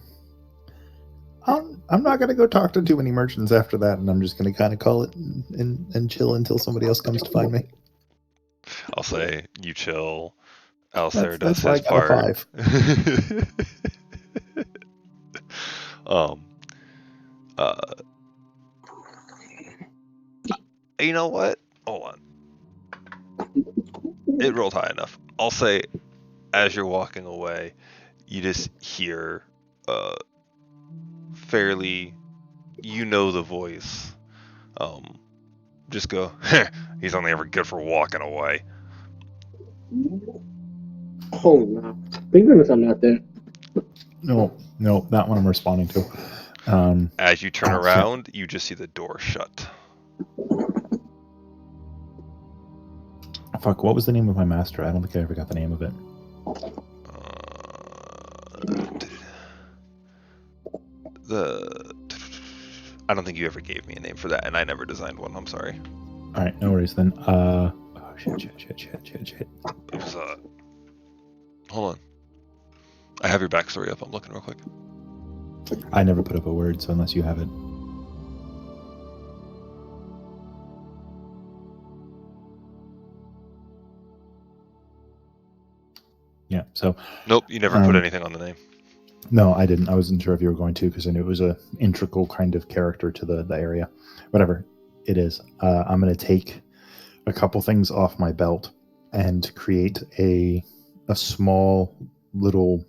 not gonna go talk to too many merchants after that, and I'm just gonna kind of call it and chill until somebody else comes to find me. I'll say you chill. Alistair does that's his why I got part. a 5. You know what? Hold on. It rolled high enough. I'll say, as you're walking away, you just hear fairly, the voice. Just go, he's only ever good for walking away. Oh no! Thank goodness I'm not there. No, that one I'm responding to. As you turn so- around, you just see the door shut. Fuck, what was the name of my master? I don't think I ever got the name of it. I don't think you ever gave me a name for that, and I never designed one. I'm sorry. All right, no worries then. Oh shit. It was hold on. I have your backstory up. I'm looking real quick. I never put up a word, so unless you have it. Yeah, so Nope, you never put anything on the name. no, I didn't. I wasn't sure if you were going to because I knew it was a integral kind of character to the area. Whatever it is, I'm going to take a couple things off my belt and create a small little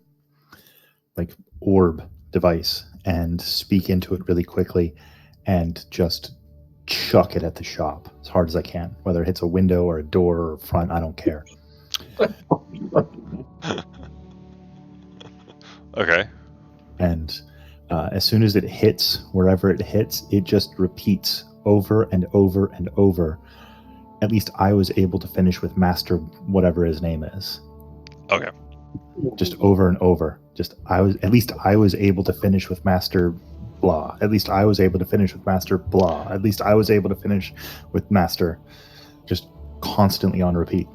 like orb device and speak into it really quickly and just chuck it at the shop as hard as I can. Whether it hits a window or a door or front, I don't care. Okay. And as soon as it hits wherever it hits, it just repeats over and over and over. At least I was able to finish with Master whatever his name is. Okay. Just over and over. I was able to finish with Master blah. At least I was able to finish with Master blah. At least I was able to finish with Master. Just constantly on repeat.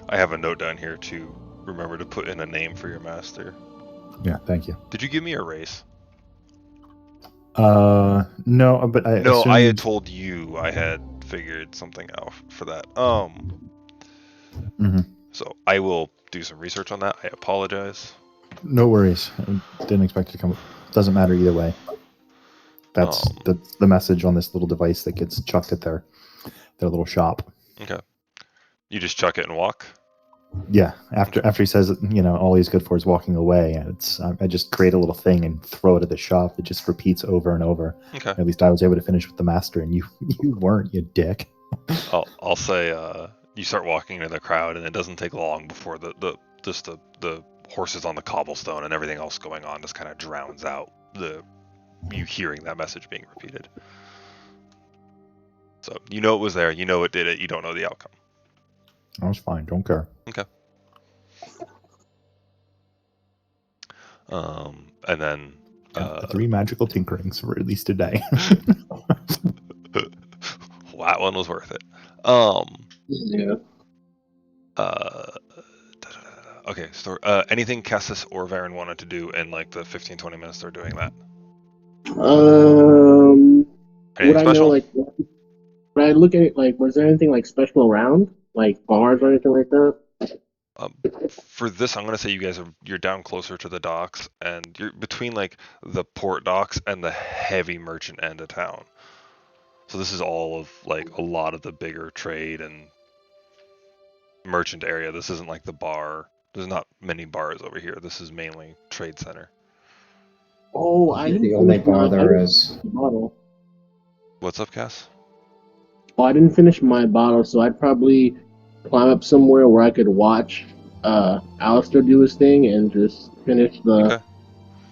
I have a note down here to remember to put in a name for your master. Yeah, thank you. Did you give me a race? No, but I No, assumed... I had told you I had figured something out for that. Mhm. So I will do some research on that. I apologize. No worries. I didn't expect it to come. Doesn't matter either way. That's the message on this little device that gets chucked at their little shop. Okay. You just chuck it and walk? Yeah. After he says, all he's good for is walking away. And I just create a little thing and throw it at the shop. It just repeats over and over. Okay. At least I was able to finish with the master, and you weren't, you dick. I'll say you start walking in the crowd, and it doesn't take long before the horses on the cobblestone and everything else going on just kind of drowns out you hearing that message being repeated. So you know it was there, you know it did it, you don't know the outcome. I was fine. Don't care. Okay. And then The 3 magical tinkerings for at least a day. that one was worth it. Yeah. Okay, so anything Cassis or Varen wanted to do in like the 15-20 minutes they're doing that? Anything Would I know special? would I look at it was there anything special around? Like bars or anything like that? For this, I'm gonna say you're down closer to the docks, and you're between like the port docks and the heavy merchant end of town. So this is all of like a lot of the bigger trade and merchant area. This isn't like the bar. There's not many bars over here. This is mainly trade center. Oh, I didn't The only finish bar my- I there didn't is. finish my bottle. What's up, Cass? Oh, I didn't finish my bottle, so I'd probably climb up somewhere where I could watch Alistair do his thing and just finish the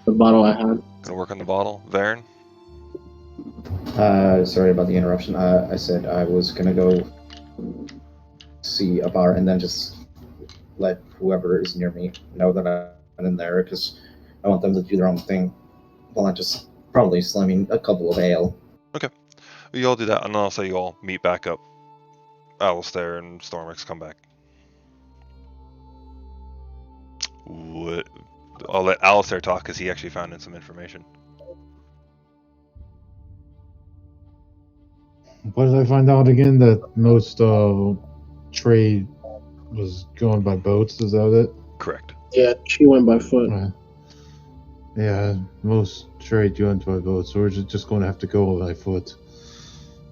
bottle I had. Gonna work on the bottle, Varen. Sorry about the interruption. I said I was gonna go see a bar and then just let whoever is near me know that I'm in there because I want them to do their own thing while I'm just probably slamming a couple of ale. You all do that, and then I'll say you all meet back up. Alistair and Stormix come back. I'll let Alistair talk because he actually found in some information. What did I find out again? That most trade was going by boats. Is that it? Correct. Yeah, she went by foot. Yeah, most trade going by boats. So we're just going to have to go by foot.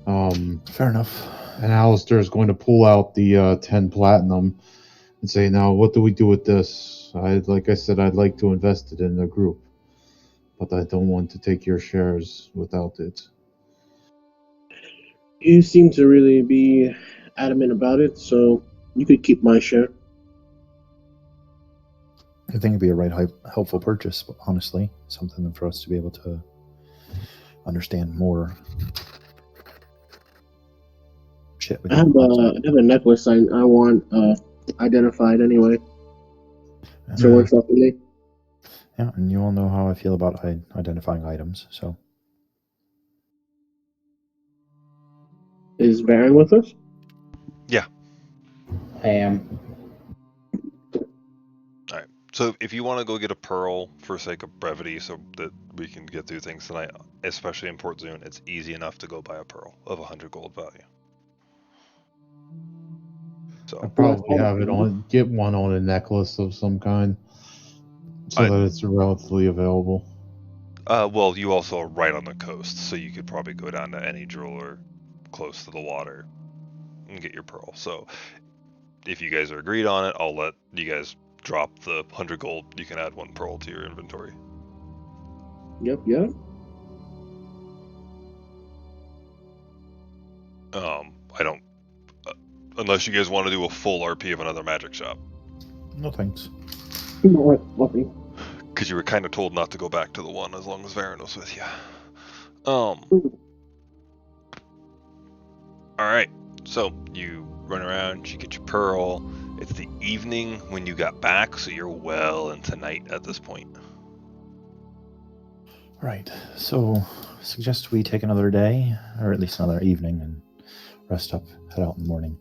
Fair enough. And Alistair is going to pull out the 10 platinum and say, "Now, what do we do with this? Like I said, I'd like to invest it in the group, but I don't want to take your shares without it." You seem to really be adamant about it, so you could keep my share. I think it'd be a helpful purchase, honestly. Something for us to be able to understand more. Shit, we I have don't. a necklace I want identified anyway. So it works out for me. Yeah, and you all know how I feel about identifying items, so. Is Baron with us? I am. So if you want to go get a pearl for sake of brevity, so that we can get through things tonight, especially in Port Zune, it's easy enough to go buy a pearl of 100 gold value. I So probably have it on. Get one on a necklace of some kind, so that it's relatively available. well, you also are right on the coast, so you could probably go down to any jeweler close to the water and get your pearl. So if you guys are agreed on it, I'll let you guys drop the 100 gold. You can add one pearl to your inventory. Yep. I don't, unless you guys want to do a full RP of another magic shop. No thanks. Nothing. Because you were kind of told not to go back to the one as long as Varen was with you. Alright, so you run around, you get your pearl. It's the evening when you got back, so you're well into night at this point. Right, so suggest we take another day, or at least another evening, and rest up, head out in the morning.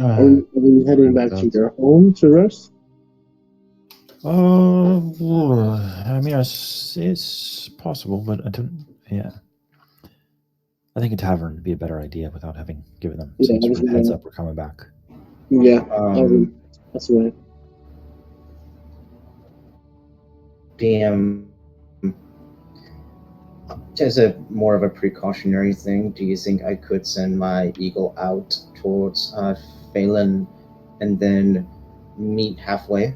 Are we heading back to your home to rest? I mean, it's possible, but I don't. Yeah, I think a tavern would be a better idea without having given them some sort of heads up we're coming back. Yeah, that's right. DM, as a more of a precautionary thing, do you think I could send my eagle out towards Phelan and then meet halfway?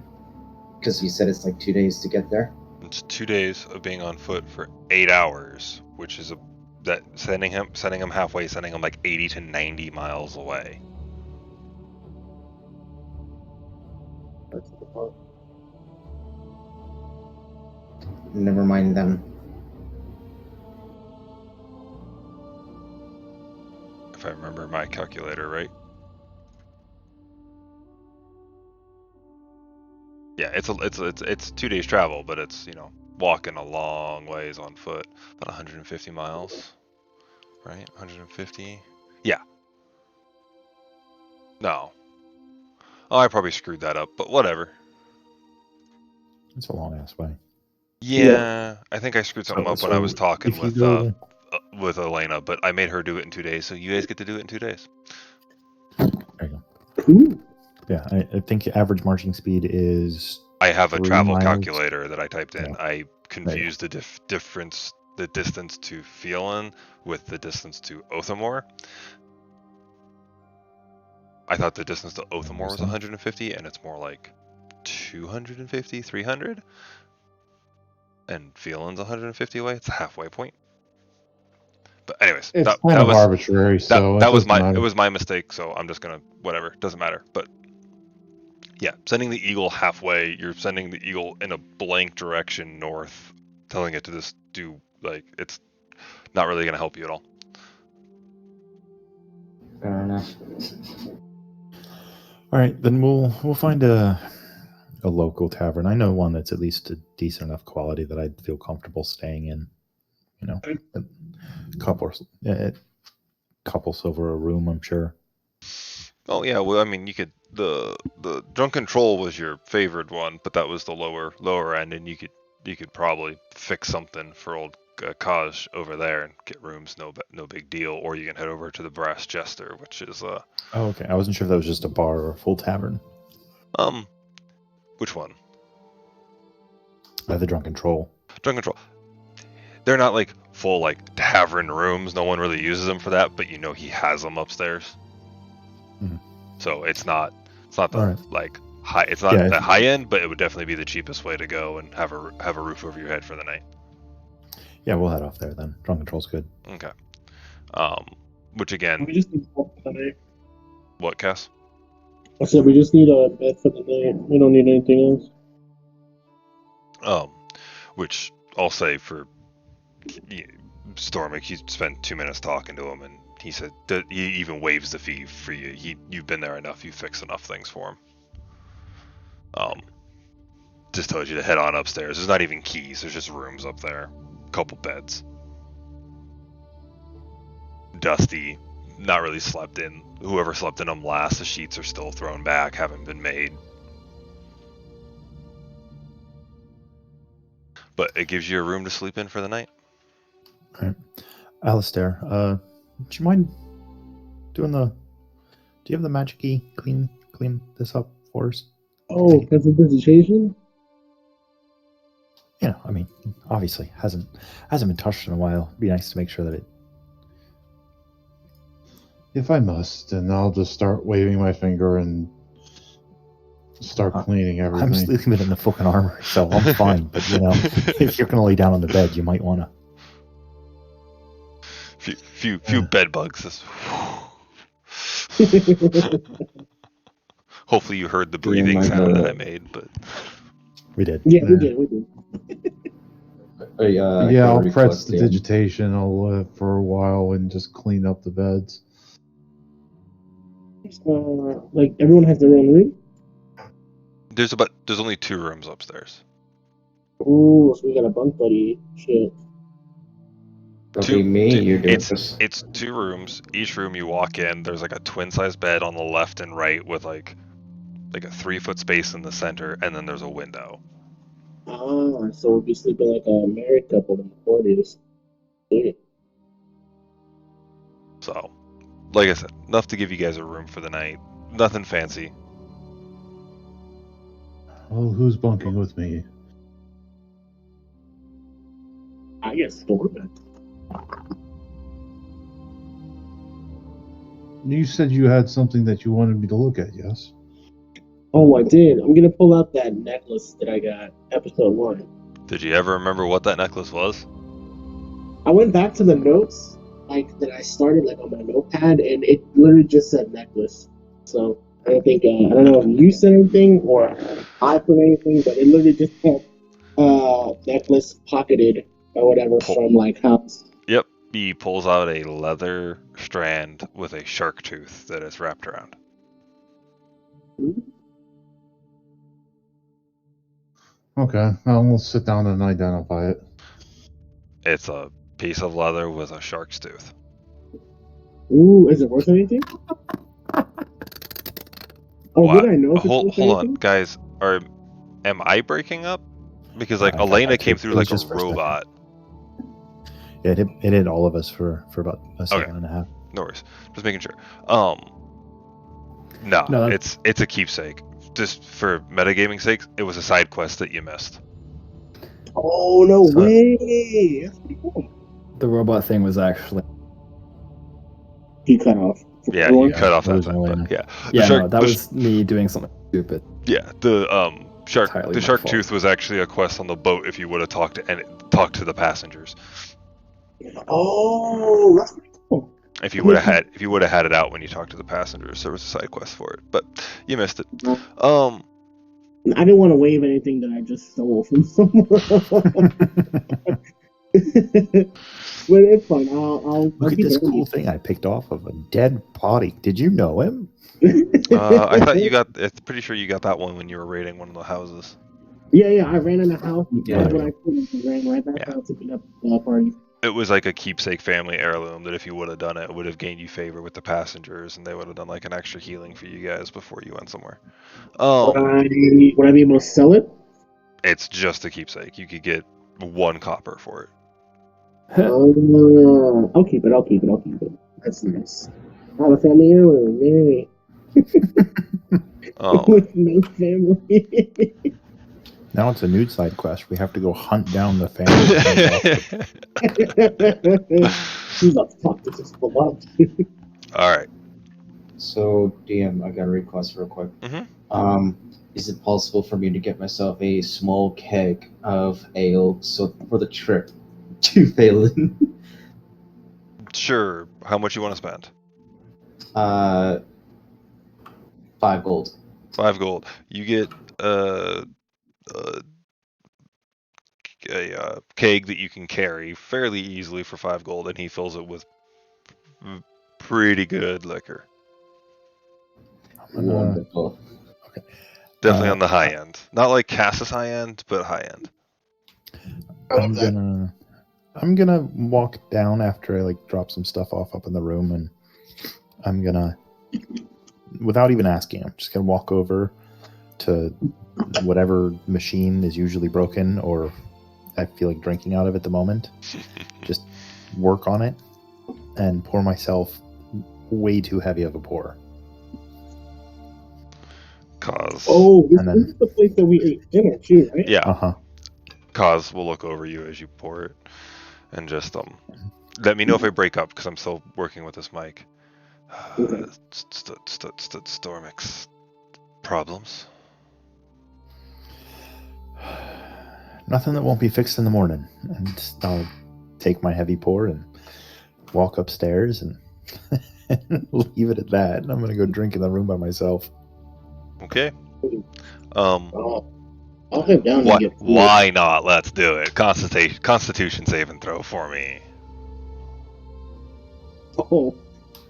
Because you said it's like 2 days to get there. It's 2 days of being on foot for 8 hours, which is sending him halfway, sending him like 80 to 90 miles away. Never mind then. If I remember my calculator right. Yeah, it's 2 days travel, but it's, walking a long ways on foot, about 150 miles, right? 150. Yeah. No. Oh, I probably screwed that up, but whatever. It's a long ass way. Yeah, I think I screwed something up when I was talking if you with Elena, but I made her do it in 2 days, so you guys get to do it in 2 days. There you go. Ooh. Yeah, I think average marching speed is. I have a 3 travel miles. calculator that I typed in. Yeah. I confused the difference, the distance to Phelan with the distance to Othamore. I thought the distance to Othamore was 150, and it's more like 250, 300. And Phelan's 150 away. It's a halfway point. But anyways, It's that kind of was arbitrary. So that was matter. it was my mistake. So I'm just gonna whatever. Doesn't matter. But yeah, sending the eagle halfway, you're sending the eagle in a blank direction north, telling it to just do it's not really gonna help you at all. Fair enough. All right, then we'll find a local tavern. I know one that's at least a decent enough quality that I'd feel comfortable staying in. A couple silver a room, I'm sure. Oh yeah, well I mean you could the Drunken Troll was your favorite one, but that was the lower end, and you could probably fix something for old Kaj over there and get rooms, no big deal. Or you can head over to the Brass Jester, which is Oh, okay. I wasn't sure if that was just a bar or a full tavern. Which one? The Drunken Troll. Drunken Troll. They're not like full like tavern rooms. No one really uses them for that, but he has them upstairs. Mm-hmm. So it's not the like high. It's not the high end, but it would definitely be the cheapest way to go and have a roof over your head for the night. Yeah, we'll head off there then. Drunken Troll's good. Okay. Which again? We just need to tonight. What, Cass? I said we just need a bed for the night. We don't need anything else. Which I'll say for Stormick, he spent 2 minutes talking to him, and he said that he even waives the fee for you. You've been there enough. You fixed enough things for him. Just told you to head on upstairs. There's not even keys. There's just rooms up there. Couple beds. Dusty. Not really slept in. Whoever slept in them last, the sheets are still thrown back, haven't been made. But it gives you a room to sleep in for the night. Right. Alistair, do you mind doing the... Do you have the magic key? Clean this up for us? Oh, because of visitation? You know, I mean, obviously hasn't been touched in a while. It'd be nice to make sure that it... If I must, then I'll just start waving my finger and start cleaning everything. I'm sleeping in the fucking armor, so I'm fine. But, you know, if you're going to lay down on the bed, you might want to... Few bed bugs. Hopefully you heard the breathing sound that I made, but... We did. Yeah, we did. Yeah, I'll press the digitation. I'll live for a while and just clean up the beds. Like everyone has their own room. There's only 2 rooms upstairs. Ooh, so we got a bunk buddy. Shit. It's 2 rooms. Each room you walk in, there's like a twin-size bed on the left and right with like a 3-foot space in the center, and then there's a window. Ah, so we'll be sleeping like a married couple in the 40s. Yeah. So, like I said, enough to give you guys a room for the night. Nothing fancy. Well, who's bunking with me? I guess Stormick. You said you had something that you wanted me to look at, yes? Oh, I did. I'm gonna pull out that necklace that I got, episode 1. Did you ever remember what that necklace was? I went back to the notes, like that I started like on my notepad, and it literally just said necklace. So I don't think I don't know if you said anything or I put anything, but it literally just said necklace pocketed or whatever from like house. Yep. He pulls out a leather strand with a shark tooth that is wrapped around. Okay, I'll sit down and identify it. It's a piece of leather with a shark's tooth. Ooh, is it worth anything? Oh, did I know? Hold on, guys. Am I breaking up? Because like Elena came through like a robot. Yeah, it hit all of us for about a second and a half. No worries. Just making sure. No, it's a keepsake. Just for metagaming sake, it was a side quest that you missed. Oh, no way! That's pretty cool. The robot thing was actually... You cut off. Yeah, you cut off that thing. But yeah, that was me doing something stupid. Yeah, the shark tooth was actually a quest on the boat. If you would have talked to the passengers. Oh, that's pretty cool. If you would have had it out when you talked to the passengers, there was a side quest for it, but you missed it. I didn't want to wave anything that I just stole from someone. But it's fine. I'll look at this cool thing I picked off of a dead body. Did you know him? I thought you got. I'm pretty sure you got that one when you were raiding one of the houses. Yeah. I ran in the house. Yeah. When I ran right back out to pick up the party. It was like a keepsake family heirloom that if you would have done it, would have gained you favor with the passengers, and they would have done like an extra healing for you guys before you went somewhere. Would I be able to sell it? It's just a keepsake. You could get 1 copper for it. I'll keep it. That's nice. I have a family heirloom, yay. With no family. Now it's a nude side quest. We have to go hunt down the family. Who the fuck this is beloved? Alright. So, DM, I got a request real quick. Mm-hmm. Is it possible for me to get myself a small keg of ale for the trip to Phelan? Sure. How much you want to spend? 5 gold. 5 gold. You get a keg that you can carry fairly easily for 5 gold, and he fills it with pretty good liquor. I'm gonna- Wonderful. Definitely on the high end. Not like Cass's high end, but high end. I love that. I'm gonna walk down after I like drop some stuff off up in the room, and I'm gonna, without even asking, I'm just gonna walk over to whatever machine is usually broken or I feel like drinking out of at the moment. Just work on it and pour myself way too heavy of a pour. Cause Oh, this, And then- this is the place that we ate dinner too, right? yeah, Uh-huh. Cause will look over you as you pour it, and just let me know if I break up because I'm still working with this mic. Okay. Stormix problems. Nothing that won't be fixed in the morning. And I'll take my heavy pour and walk upstairs and leave it at that. And I'm gonna go drink in the room by myself. Okay. I'll head down Why, and get food. why not? Let's do it. Constitution save and throw for me. Oh,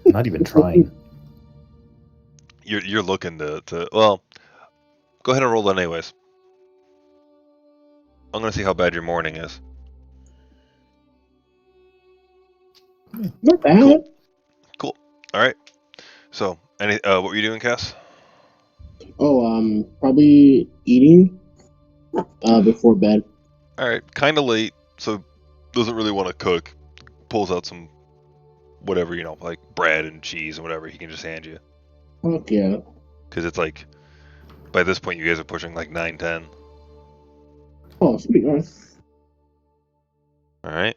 Not even trying. You're looking to well, go ahead and roll that anyways. I'm gonna see how bad your morning is. not bad. Cool. All right. So, what were you doing, Cass? Oh, probably eating before bed. All right. Kind of late, so doesn't really want to cook. Pulls out some whatever, like bread and cheese and whatever he can just hand you. Fuck yeah. Because it's like, by this point, you guys are pushing like 9, 10. Oh, sweet. All right. All right.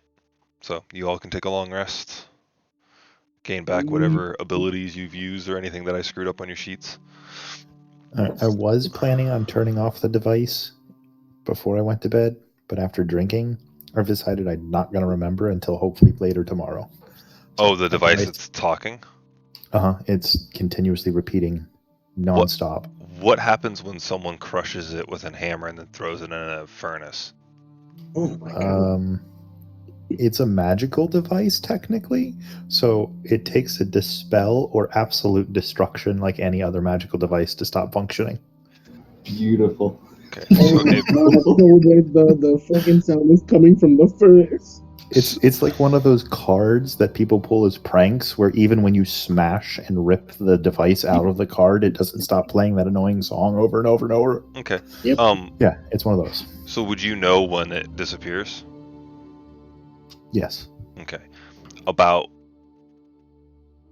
So you all can take a long rest. Gain back whatever abilities you've used or anything that I screwed up on your sheets. I was planning on turning off the device before I went to bed, but after drinking, I've decided I'm not going to remember until hopefully later tomorrow. Oh, the device that's talking? It's continuously repeating nonstop. What happens when someone crushes it with a hammer and then throws it in a furnace? Oh my god. It's a magical device, technically, so it takes a dispel or absolute destruction like any other magical device to stop functioning. Beautiful. Okay. Oh So my god. The fucking sound is coming from the furnace. It's like one of those cards that people pull as pranks where even when you smash and rip the device out of the card, it doesn't stop playing that annoying song over and over and over. okay. Yep. Yeah, it's one of those. So would you know when it disappears? Yes. Okay. About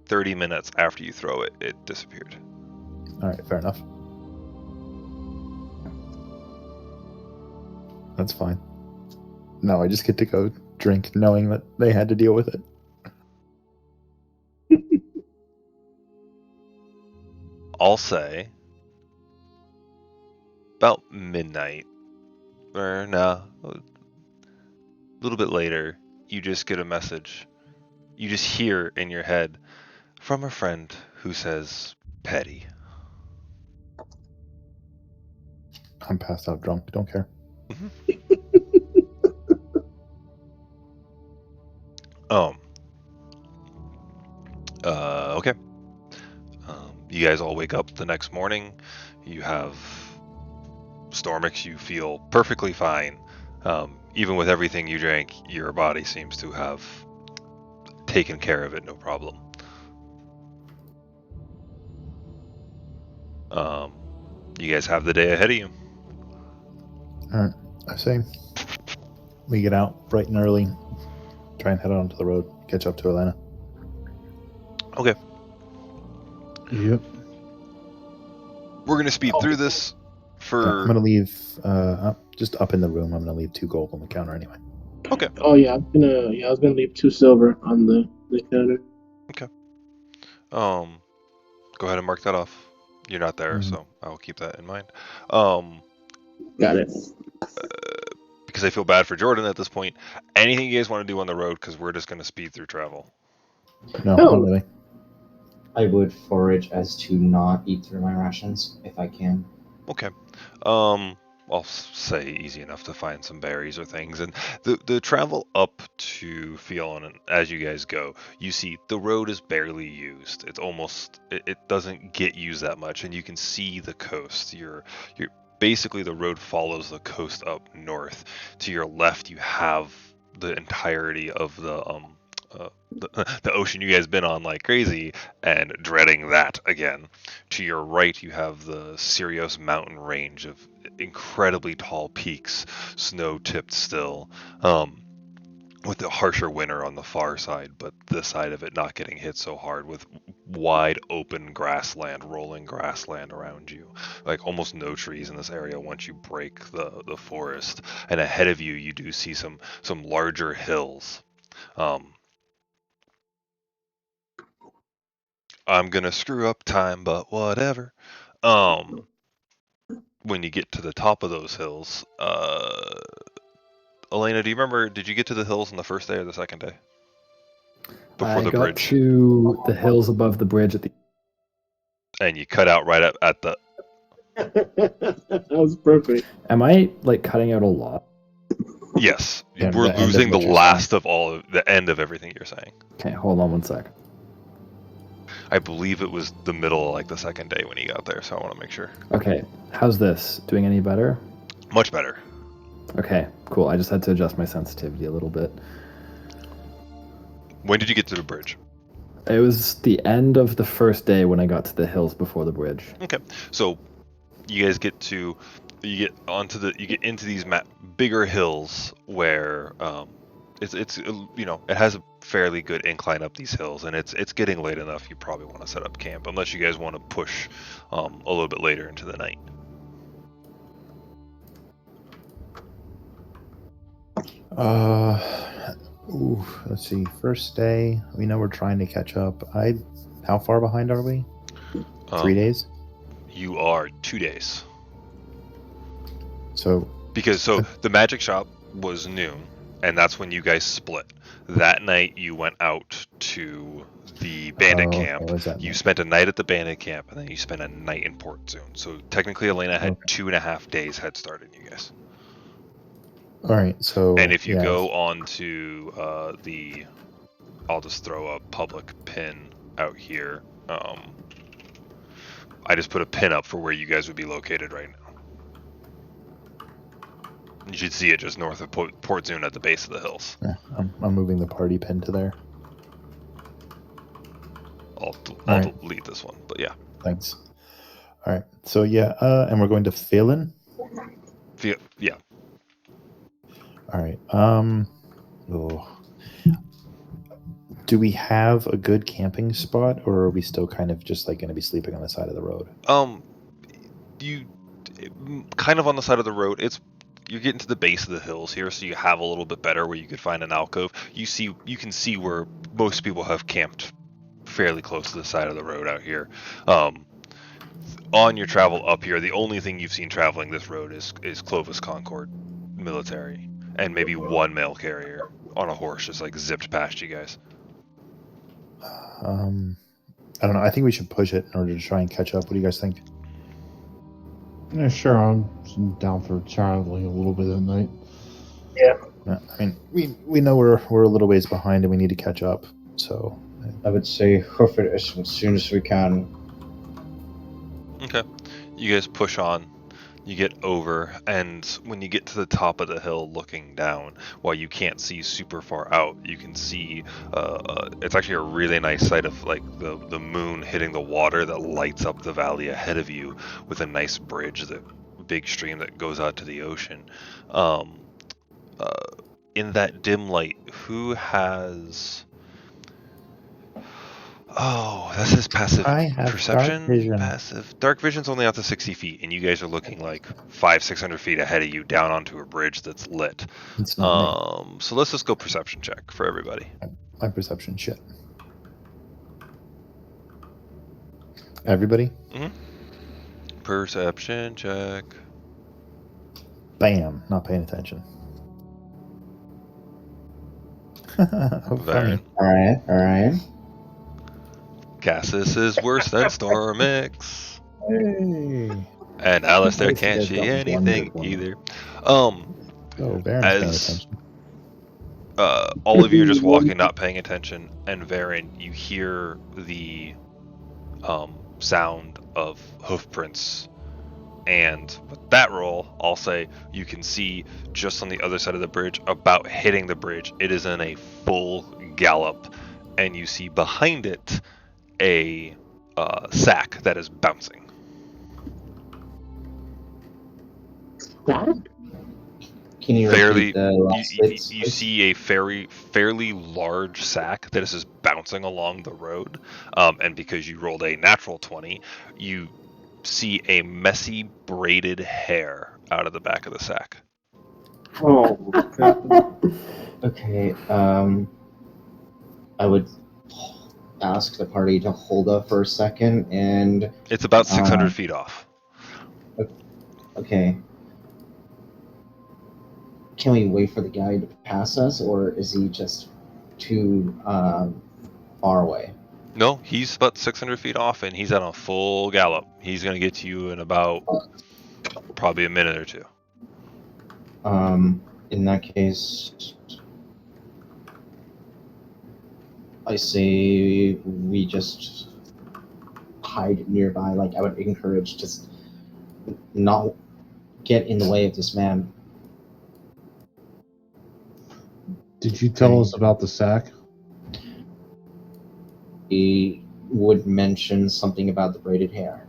30 minutes after you throw it, it disappeared. All right, fair enough. That's fine. No, I just get to go drink knowing that they had to deal with it. I'll say about midnight, or no, a little bit later, you just get a message. You just hear in your head from a friend who says, "Petty." I'm passed out drunk. Don't care. Okay. You guys all wake up the next morning. You have Stormix. You feel perfectly fine. Even with everything you drank, your body seems to have taken care of it, no problem. You guys have the day ahead of you. All right, I say we get out bright and early, try and head on to the road, catch up to Atlanta. Okay. Yep. We're gonna speed through this Yeah, I'm for. gonna leave just up in the room. I'm gonna leave 2 gold on the counter anyway. Okay. Oh yeah, I was gonna leave 2 silver on the counter. Go ahead and mark that off. You're not there, Mhm. so I'll keep that in mind. Got it. Because I feel bad for Jordan at this point. Anything you guys want to do on the road? Because we're just gonna speed through travel. No, Oh. not really. I would forage as to not eat through my rations if I can. Okay. I'll say easy enough to find some berries or things. And the travel up to Fionn, and as you guys go, you see the road is barely used. It's almost it doesn't get used that much, and you can see the coast. You're basically the road follows the coast up north. To your left, you have the entirety of the ocean you guys been on like crazy and dreading that again. To your right, you have the Sirios mountain range of incredibly tall peaks, snow-tipped still, with the harsher winter on the far side, but this side of it not getting hit so hard with wide open grassland, rolling grassland around you. Like almost no trees in this area once you break the forest. And ahead of you, you do see some larger hills. I'm gonna screw up time, but whatever. When you get to the top of those hills, Elena, do you remember? Did you get to the hills on the first day or the second day? Before I the got bridge, to the hills above the bridge at the. and you cut out right at the. That was perfect. Am I like cutting out a lot? Yes, Yeah, we're the end of losing the what you're last of all of the end of everything you're saying. Okay, hold on one sec. I believe it was the middle of like the second day when you got there, so I want to make sure. Okay, how's this? Doing any better? Much better. Okay, cool. I just had to adjust my sensitivity a little bit. When did you get to the bridge? It was the end of the first day when I got to the hills before the bridge. Okay, so you guys get into these bigger hills where it's it has a fairly good incline up these hills, and it's getting late enough. You probably want to set up camp unless you guys want to push a little bit later into the night. Let's see. First day, we know we're trying to catch up. How far behind are we? 3 days. You are 2 days. So Because the magic shop was noon, and that's when you guys split. That night you went out to the bandit camp. what was that You night? spent a night at the bandit camp, and then you spent a night in Port Zone. So technically, Elena had 2.5 days head start in you guys. All right. So And if you yeah, go on to I'll just throw a public pin out here. I just put a pin up for where you guys would be located right now. You should see it just north of Port Zune at the base of the hills. yeah, I'm moving the party pin to there. I'll right. delete this one, but yeah. Thanks. All right. So yeah, and we're going to Phelan. Yeah. All right. Do we have a good camping spot, or are we still kind of just like going to be sleeping on the side of the road? You kind of on the side of the road. You're getting to the base of the hills here, so you have a little bit better where you could find an alcove. You can see where most people have camped fairly close to the side of the road out here. On your travel up here, the only thing you've seen traveling this road is Clovis Concord military, and maybe one mail carrier on a horse just like zipped past you guys. I don't know. I think we should push it in order to try and catch up. What do you guys think? Yeah, sure. I'm down for traveling a little bit at night. Yeah, I mean, we know we're a little ways behind and we need to catch up. So I would say hoof it as soon as we can. Okay. You guys push on. You get over, and when you get to the top of the hill looking down, while you can't see super far out, you can see it's actually a really nice sight of like the moon hitting the water that lights up the valley ahead of you with a nice bridge, the big stream that goes out to the ocean. In that dim light, who has... Oh, that's his passive I have perception. dark vision. Passive dark vision's only out to 60 feet, and you guys are looking like 500-600 feet ahead of you, down onto a bridge that's lit. It's not me. So let's just go perception check for everybody. My perception shit. Everybody? Perception check. Bam! Not paying attention. How funny. Varen. All right. Cassis is worse than Stormix. Hey. And Alistair Nice, you can't guys see got anything wonderful. either. Oh, Varen's paying As attention. all of you are just walking, not paying attention, and Varen, you hear the sound of hoof prints. And with that roll, I'll say you can see just on the other side of the bridge, about hitting the bridge, it is in a full gallop, and you see behind it a sack that is bouncing. That? Can you Fairly, repeat the last bits, you please? see a fairly large sack that is just bouncing along the road, and because you rolled a natural 20, you see a messy braided hair out of the back of the sack. Oh, Okay, I would ask the party to hold up for a second, and It's about 600 feet off. okay. Can we wait for the guy to pass us, or is he just too far away? No, he's about 600 feet off, and he's on a full gallop. He's going to get to you in about probably a minute or two. In that case, I say we just hide nearby. Like, I would encourage just not get in the way of this man. Did you tell us about the sack? He would mention something about the braided hair.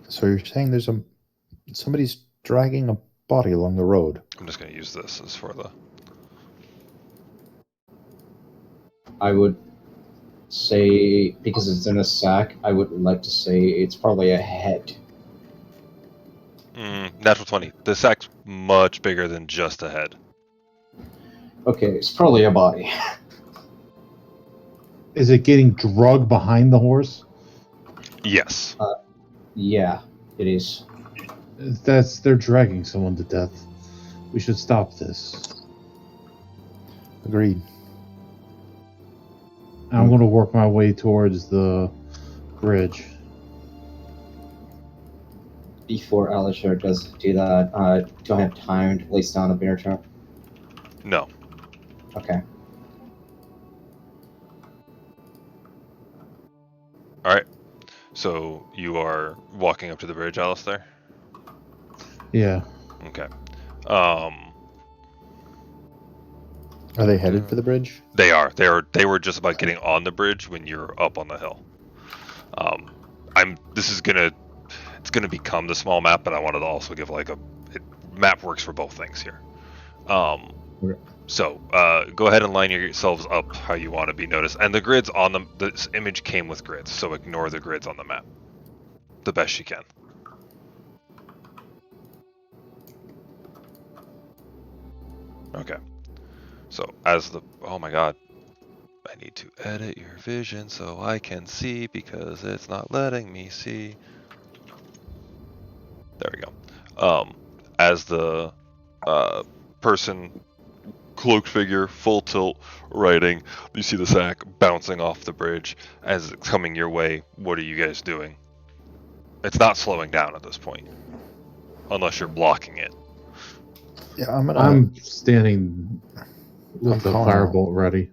So you're saying there's somebody's dragging a body along the road? I'm just going to use this as for the... I would say, because it's in a sack, I would like to say it's probably a head. Natural 20. The sack's much bigger than just a head. Okay, it's probably a body. Is it getting drugged behind the horse? Yes. Yeah, it is. They're dragging someone to death. We should stop this. Agreed. I'm going to work my way towards the bridge. Before Alisher does do that, do I have time to place down a bear trap? No. Okay. Alright. So you are walking up to the bridge, Alistair? Yeah. Okay. Are they headed for the bridge? They are. They were just about getting on the bridge when you're up on the hill. It's gonna become the small map, but I wanted to also give map works for both things here. So go ahead and line yourselves up how you want to be noticed. And the grids on this image came with grids, so ignore the grids on the map the best you can. Okay. So oh my god, I need to edit your vision so I can see because it's not letting me see. There we go. As the person, cloaked figure, full tilt, riding, you see the sack bouncing off the bridge as it's coming your way. What are you guys doing? It's not slowing down at this point, unless you're blocking it. Yeah, I'm standing with the calling out. firebolt ready.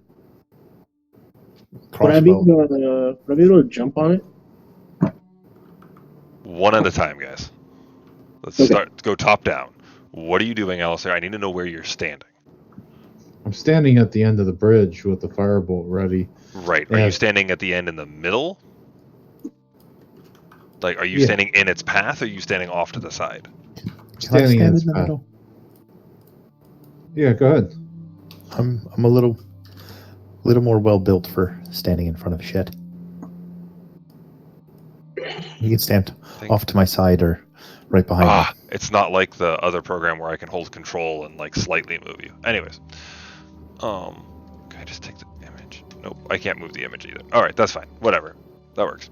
Would I be Crossbow. able to jump on it? One at a time, guys. Let's Okay. go top down. What are you doing, Alistair? I need to know where you're standing. I'm standing at the end of the bridge with the firebolt ready. Right. Are you standing at the end in the middle? Like, are you Yeah. standing in its path, or are you standing off to the side? Can I Standing stand in in its the path. middle? Yeah, go ahead. I'm a little more well built for standing in front of shit. You can stand off to my side or right behind me. It's not like the other program where I can hold control and like slightly move you. Anyways, can I just take the image? Nope, I can't move the image either. All right, that's fine. Whatever, that works.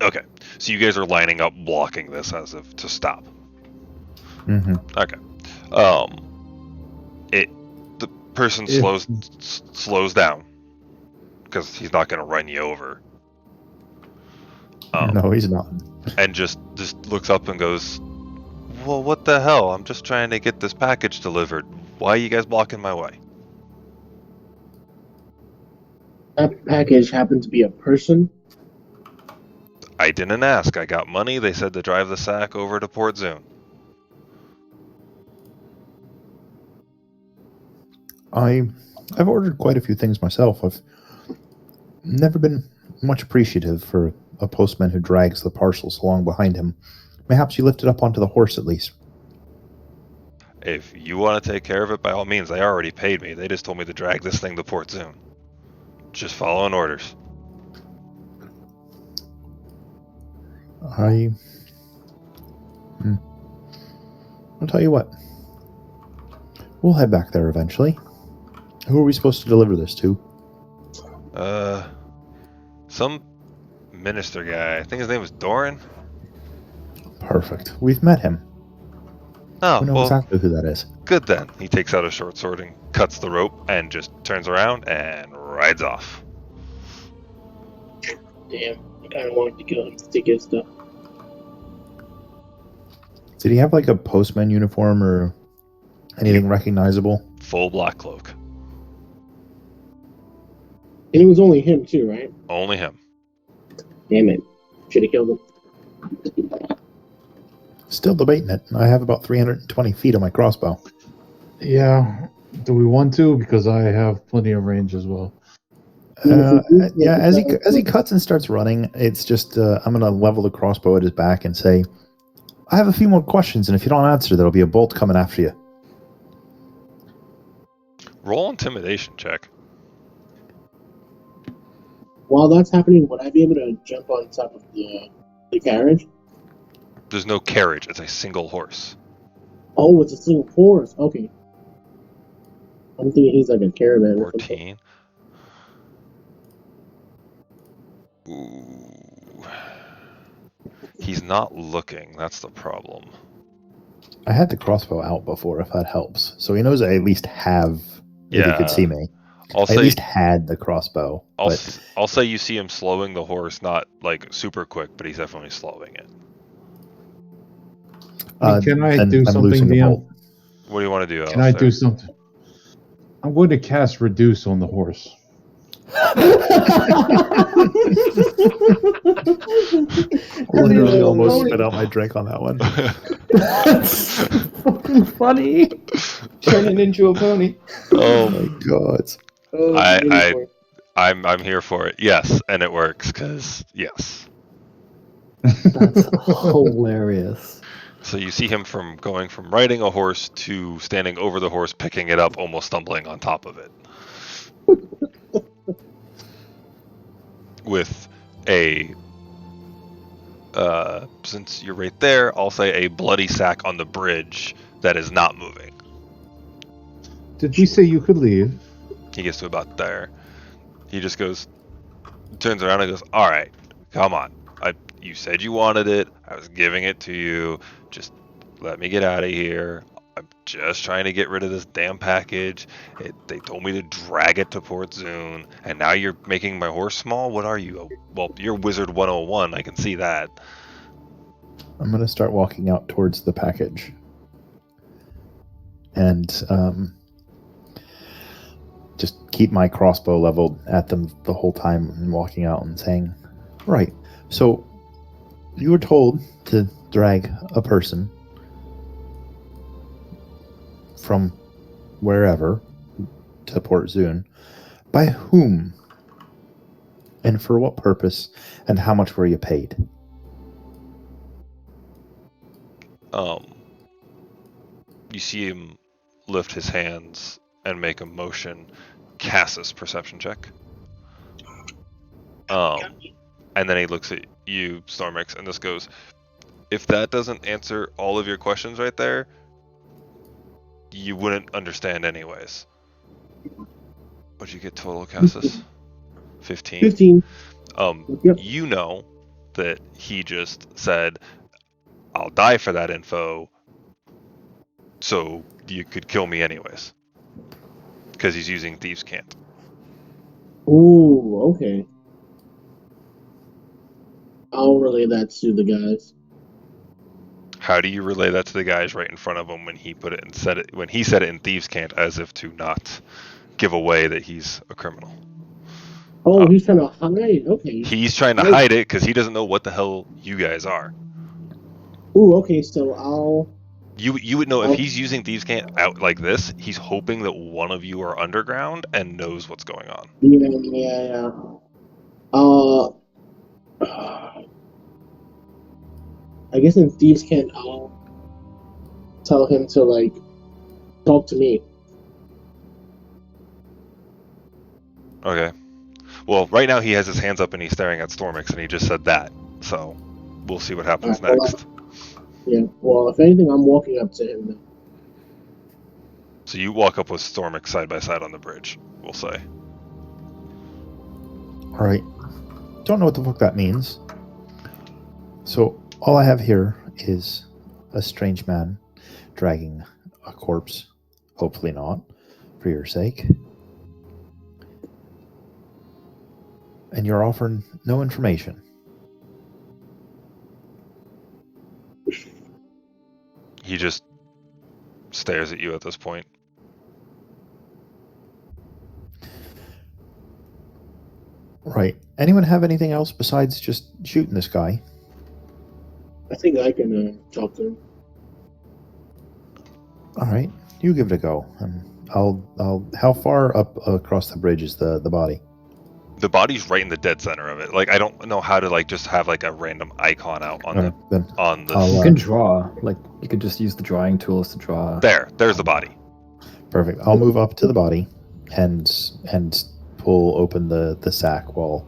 Okay, so you guys are lining up, blocking this as if to stop. Mm-hmm. Okay. person If- slows down because he's not going to run you over. No, he's not. And just looks up and goes, "Well, what the hell? I'm just trying to get this package delivered. Why are you guys blocking my way?" That package happened to be a person. I didn't ask. I got money. They said to drive the sack over to Port Zune. I've ordered quite a few things myself. I've never been much appreciative for a postman who drags the parcels along behind him. Mayhaps you lift it up onto the horse at least. If you want to take care of it, by all means. They already paid me. They just told me to drag this thing to Port Zune. Just following orders. I'll tell you what. We'll head back there eventually. Who are we supposed to deliver this to? Some minister guy. I think his name was Doran. Perfect. We've met him. Oh, We know well, exactly who that is. good then. He takes out a short sword and cuts the rope and just turns around and rides off. Damn, I kind of wanted to kill him to take his stuff. Did he have like a postman uniform or anything recognizable? Full black cloak. And it was only him too, right? Only him. Damn it. Should have killed him. Still debating it. I have about 320 feet on my crossbow. Yeah. Do we want to? Because I have plenty of range as well. Yeah, as he cuts and starts running, it's just I'm gonna level the crossbow at his back and say, "I have a few more questions, and if you don't answer, there'll be a bolt coming after you." Roll intimidation check. While that's happening, would I be able to jump on top of the carriage? There's no carriage. It's a single horse. Oh, it's a single horse. Okay. I'm thinking he's like a caravan or something. 14. Ooh. He's not looking. That's the problem. I had the crossbow out before, if that helps. So he knows I at least have. If he could see me, I'll I at least had the crossbow. I'll say you see him slowing the horse, not like super quick, but he's definitely slowing it. Can I then do I'm something, losing the Liam? bolt. What do you want to do? Can I do something? I'm going to cast Reduce on the horse. Literally almost spit out my drink on that one. That's fucking funny. Turn it into a pony. Oh my god. Oh, I'm here for it. Yes, and it works because yes. That's hilarious. So you see him from going from riding a horse to standing over the horse, picking it up, almost stumbling on top of it. With a, since you're right there, I'll say a bloody sack on the bridge that is not moving. Did we say you could leave? He gets to about there. He just goes, turns around and goes, "All right, come on. You said you wanted it. I was giving it to you. Just let me get out of here. I'm just trying to get rid of this damn package. They told me to drag it to Port Zune, and now you're making my horse small? What are you? Well, you're Wizard 101. I can see that." I'm going to start walking out towards the package. And just keep my crossbow leveled at them the whole time and walking out and saying, "Right, so you were told to drag a person from wherever to Port Zune. By whom? And for what purpose? And how much were you paid?" You see him lift his hands and make a motion. Cast a perception check. And then he looks at you, Stormix, and just goes, "If that doesn't answer all of your questions right there, you wouldn't understand anyways." What'd you get total, Cassis? 15? 15. Yep. You know that he just said, "I'll die for that info, so you could kill me anyways." because he's using Thieves' Cant. Ooh, okay. I'll relay that to the guys. How do you relay that to the guys right in front of him when he put it and said it when he said it in Thieves' Cant as if to not give away that he's a criminal? Oh, he's trying to hide. Okay. He's trying to hide it because he doesn't know what the hell you guys are. Ooh, okay. So I'll. You would know if he's using Thieves' Cant out like this. He's hoping that one of you are underground and knows what's going on. Yeah. I guess in Thieves' Cant, I'll tell him to like talk to me. Okay. Well, right now he has his hands up and he's staring at Stormix, and he just said that. So we'll see what happens Alright, well, next. Yeah. Well, if anything, I'm walking up to him now. So you walk up with Stormix side by side on the bridge, we'll say. All right. Don't know what the fuck that means. So all I have here is a strange man dragging a corpse. Hopefully not, for your sake. And you're offering no information. He just stares at you at this point. Right. Anyone have anything else besides just shooting this guy? I think I can talk to him. All right. You give it a go. I'll. How far up across the bridge is the body? The body's right in the dead center of it. Like, I don't know how to like just have like a random icon out on Okay, then on the. I'll, You can draw. Like you could just use the drawing tools to draw. There's the body. Perfect. I'll move up to the body and pull open the sack while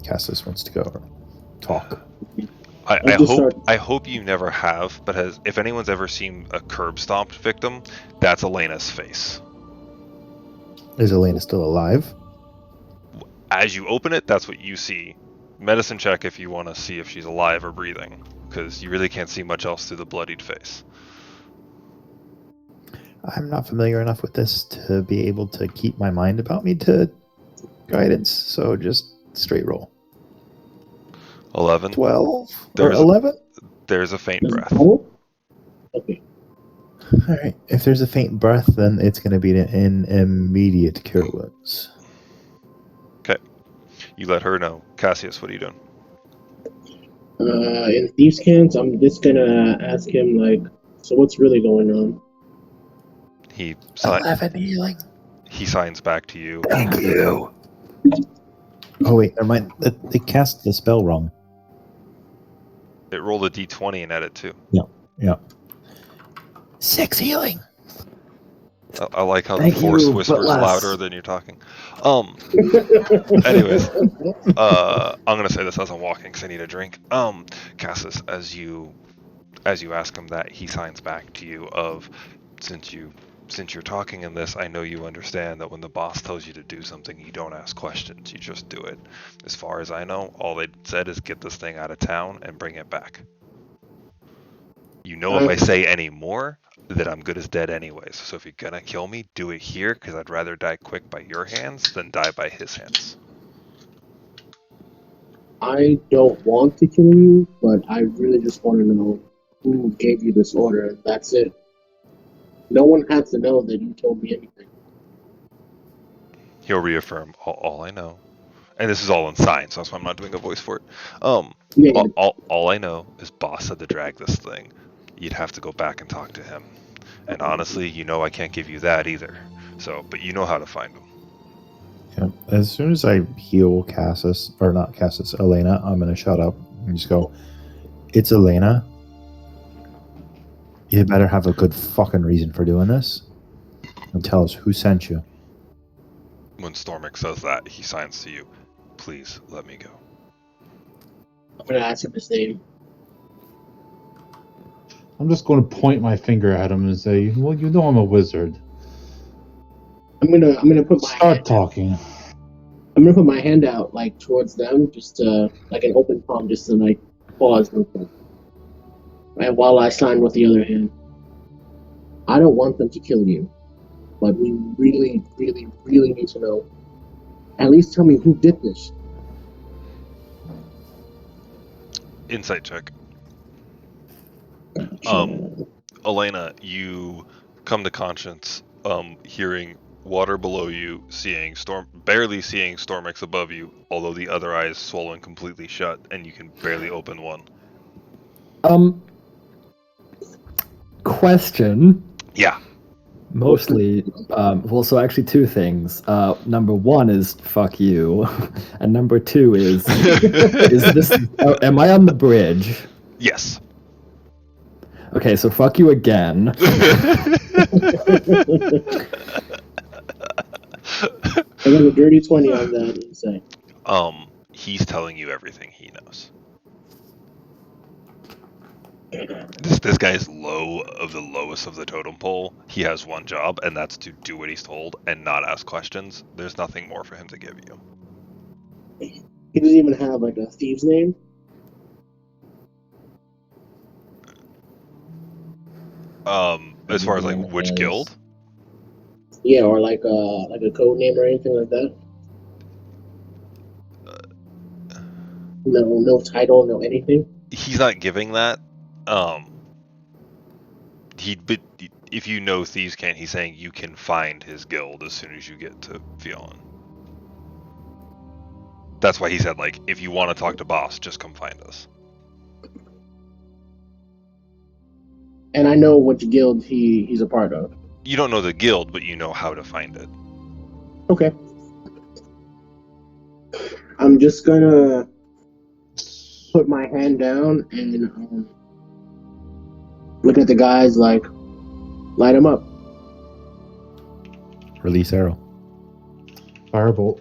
Cassis wants to go talk. I hope you never have, but if anyone's ever seen a curb stomped victim, that's Elena's face. Is Elena still alive? As you open it, that's what you see. Medicine check if you want to see if she's alive or breathing, because you really can't see much else through the bloodied face. I'm not familiar enough with this to be able to keep my mind about me to guidance, so just straight roll. 11. 12 or There's 11? There's a faint breath. Oh? Okay. All right. If there's a faint breath, then it's going to be an immediate cure wounds. Okay. You let her know. Cassius, what are you doing? In Thieves' Cant, I'm just gonna ask him like, so what's really going on? He 11 healing. He signs back to you. Thank you. Oh wait, never mind. They cast the spell wrong. It rolled a d20 and added 2. Yeah. 6 healing. I like how Thank the force you, whispers but less. louder than you're talking. Anyways, I'm gonna say this as I'm walking because I need a drink. Cassis, as you ask him that, he signs back to you of, since you're talking in this, I know you understand that when the boss tells you to do something, you don't ask questions, you just do it. As far as I know, all they said is get this thing out of town and bring it back. You know, if I say any more, that I'm good as dead anyways. So if you're gonna kill me, do it here, because I'd rather die quick by your hands than die by his hands. I don't want to kill you, but I really just want to know who gave you this order. That's it. No one has to know that you told me anything. He'll reaffirm all I know, and this is all in sign, so that's why I'm not doing a voice for it. Yeah. All I know is boss had to drag this thing. You'd have to go back and talk to him. And honestly, you know I can't give you that either. So, but you know how to find him. Yeah. As soon as I heal Cassis, or not Cassis, Elena, I'm going to shut up and just go, it's Elena. You better have a good fucking reason for doing this. And tell us who sent you. When Stormix says that, he signs to you. Please let me go. I'm gonna ask him his name. I'm just going to point my finger at him and say, "Well, you know I'm a wizard. I'm gonna put my Start talking." I'm gonna put my hand out like towards them, just like an open palm, just to like pause real quick. Right while I sign with the other hand. I don't want them to kill you, but we really, really, really need to know. At least tell me who did this. Insight check. Elena, you come to conscience, hearing water below you, barely seeing Stormix above you, although the other eye is swollen completely shut, and you can barely open one. Question. Yeah. Mostly, well, so actually two things. Number one is fuck you, and number two is this? Am I on the bridge? Yes. Okay, so fuck you again. I got a dirty 20 on that insight. He's telling you everything he knows. This guy is low of the lowest of the totem pole. He has one job, and that's to do what he's told and not ask questions. There's nothing more for him to give you. He doesn't even have like a thieves name. As far as like which guild? Yeah, or like a code name or anything like that. No title, no anything. He's not giving that. But if you know Thieves Cant, he's saying you can find his guild as soon as you get to Fionn. That's why he said, like, if you want to talk to boss, just come find us. And I know which guild he's a part of. You don't know the guild, but you know how to find it. Okay. I'm just gonna put my hand down and look at the guys like, light them up. Release arrow. Firebolt.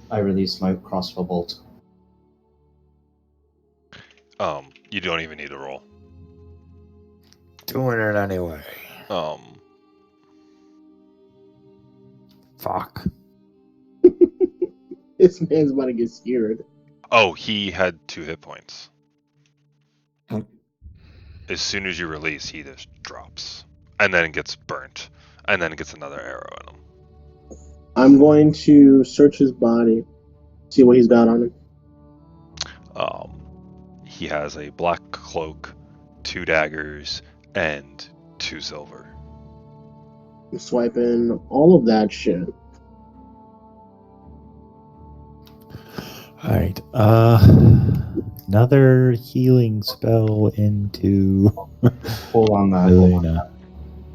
I release my crossbow bolt. You don't even need to roll. Doing it anyway. Fuck. This man's about to get scared. Oh, he had 2 hit points. Hmm. As soon as you release, he just drops. And then gets burnt. And then gets another arrow in him. I'm going to search his body, see what he's got on him. He has a black cloak, 2 daggers, and 2 silver. I'm swiping all of that shit. Alright, another healing spell into Hold on that. Elena.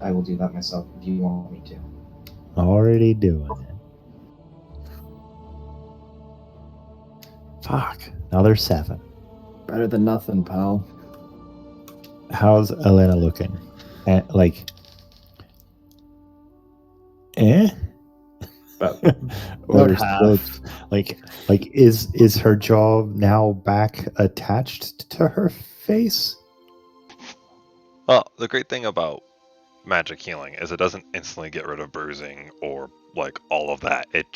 I will do that myself if you want me to. Already doing it. Fuck, another 7. Better than nothing, pal. How's Elena looking? Like, or About half. like is her jaw now back attached to her face? Well, the great thing about magic healing is it doesn't instantly get rid of bruising or like all of that. It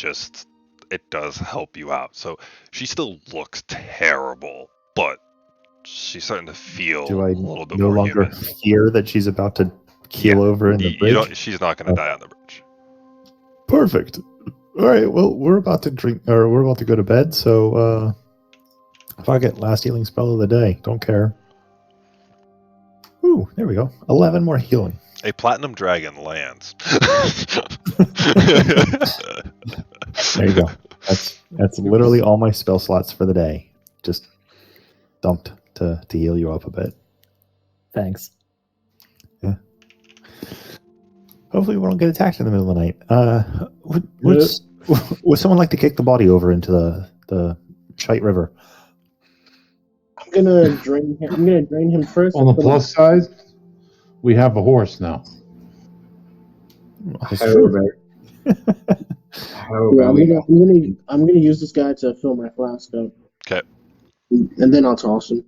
does help you out. So she still looks terrible, but she's starting to feel Do I a little bit no more longer human. fear that she's about to keel over in the bridge? She's not going to die on the bridge. Perfect. All right. Well, we're about to drink, or we're about to go to bed. So, fuck it. Last healing spell of the day. Don't care. Ooh, there we go. 11 more healing. A platinum dragon lands. There you go. That's literally all my spell slots for the day. Just dumped to heal you up a bit. Thanks. Yeah. Hopefully, we don't get attacked in the middle of the night. Would someone like to kick the body over into the Shite River? I'm gonna drain him. I'm gonna drain him first. On the plus side, we have a horse now. That's How true. about- how Yeah, about we- I'm gonna use this guy to fill my flask up. Okay. And then I'll toss him.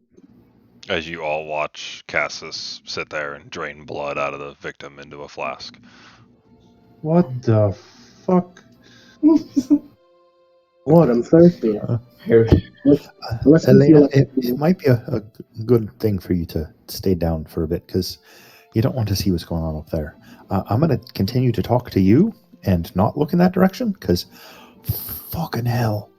As you all watch Cassus sit there and drain blood out of the victim into a flask. What the fuck? What? I'm thirsty. Unless you feel Elena, like it might be a good thing for you to stay down for a bit because you don't want to see what's going on up there. I'm going to continue to talk to you and not look in that direction, because fucking hell.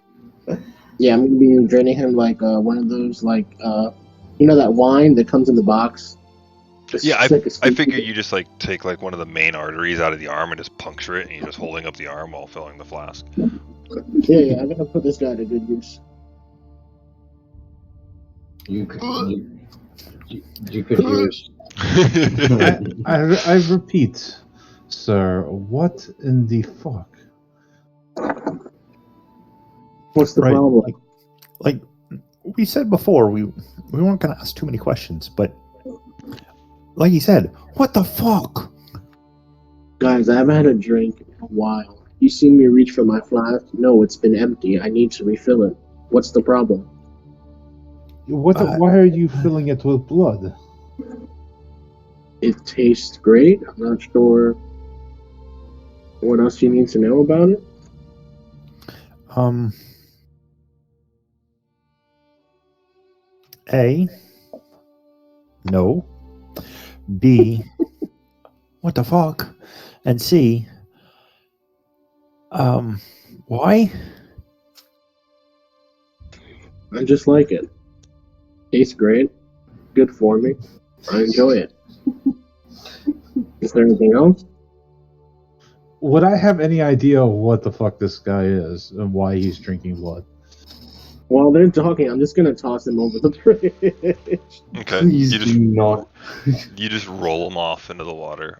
Yeah, I'm gonna be draining him like one of those you know that wine that comes in the box. Yeah, It's like a I scoop. figure you just like take like one of the main arteries out of the arm and just puncture it, and you're just holding up the arm while filling the flask. Yeah, I'm gonna put this guy to good use. You could use. I repeat, sir, what in the fuck? What's the Right. problem? Like we said before, we weren't going to ask too many questions, but like you said, what the fuck? Guys, I haven't had a drink in a while. You see me reach for my flask? No, it's been empty. I need to refill it. What's the problem? Why are you filling it with blood? It tastes great. I'm not sure what else you need to know about it. A, no. B, what the fuck? And C, why? I just like it. Tastes great. Good for me. I enjoy it. Is there anything else? Would I have any idea what the fuck this guy is and why he's drinking blood? While they're talking, I'm just gonna toss him over the bridge. Okay, Please you do just not. you just roll him off into the water.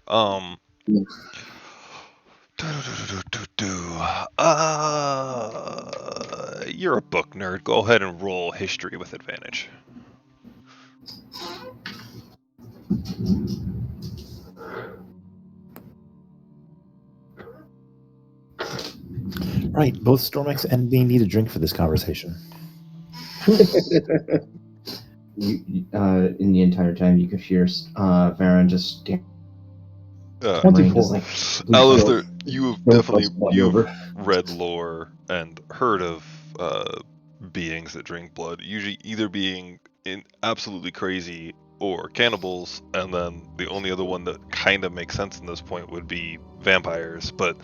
You're a book nerd. Go ahead and roll history with advantage. Right, both Stormix and me need a drink for this conversation. In the entire time, you could hear Varen just Uh, 24. Alistair, you have Don't definitely fuss blood over. read lore and heard of beings that drink blood. Usually, either being absolutely crazy or cannibals, and then the only other one that kind of makes sense in this point would be vampires. But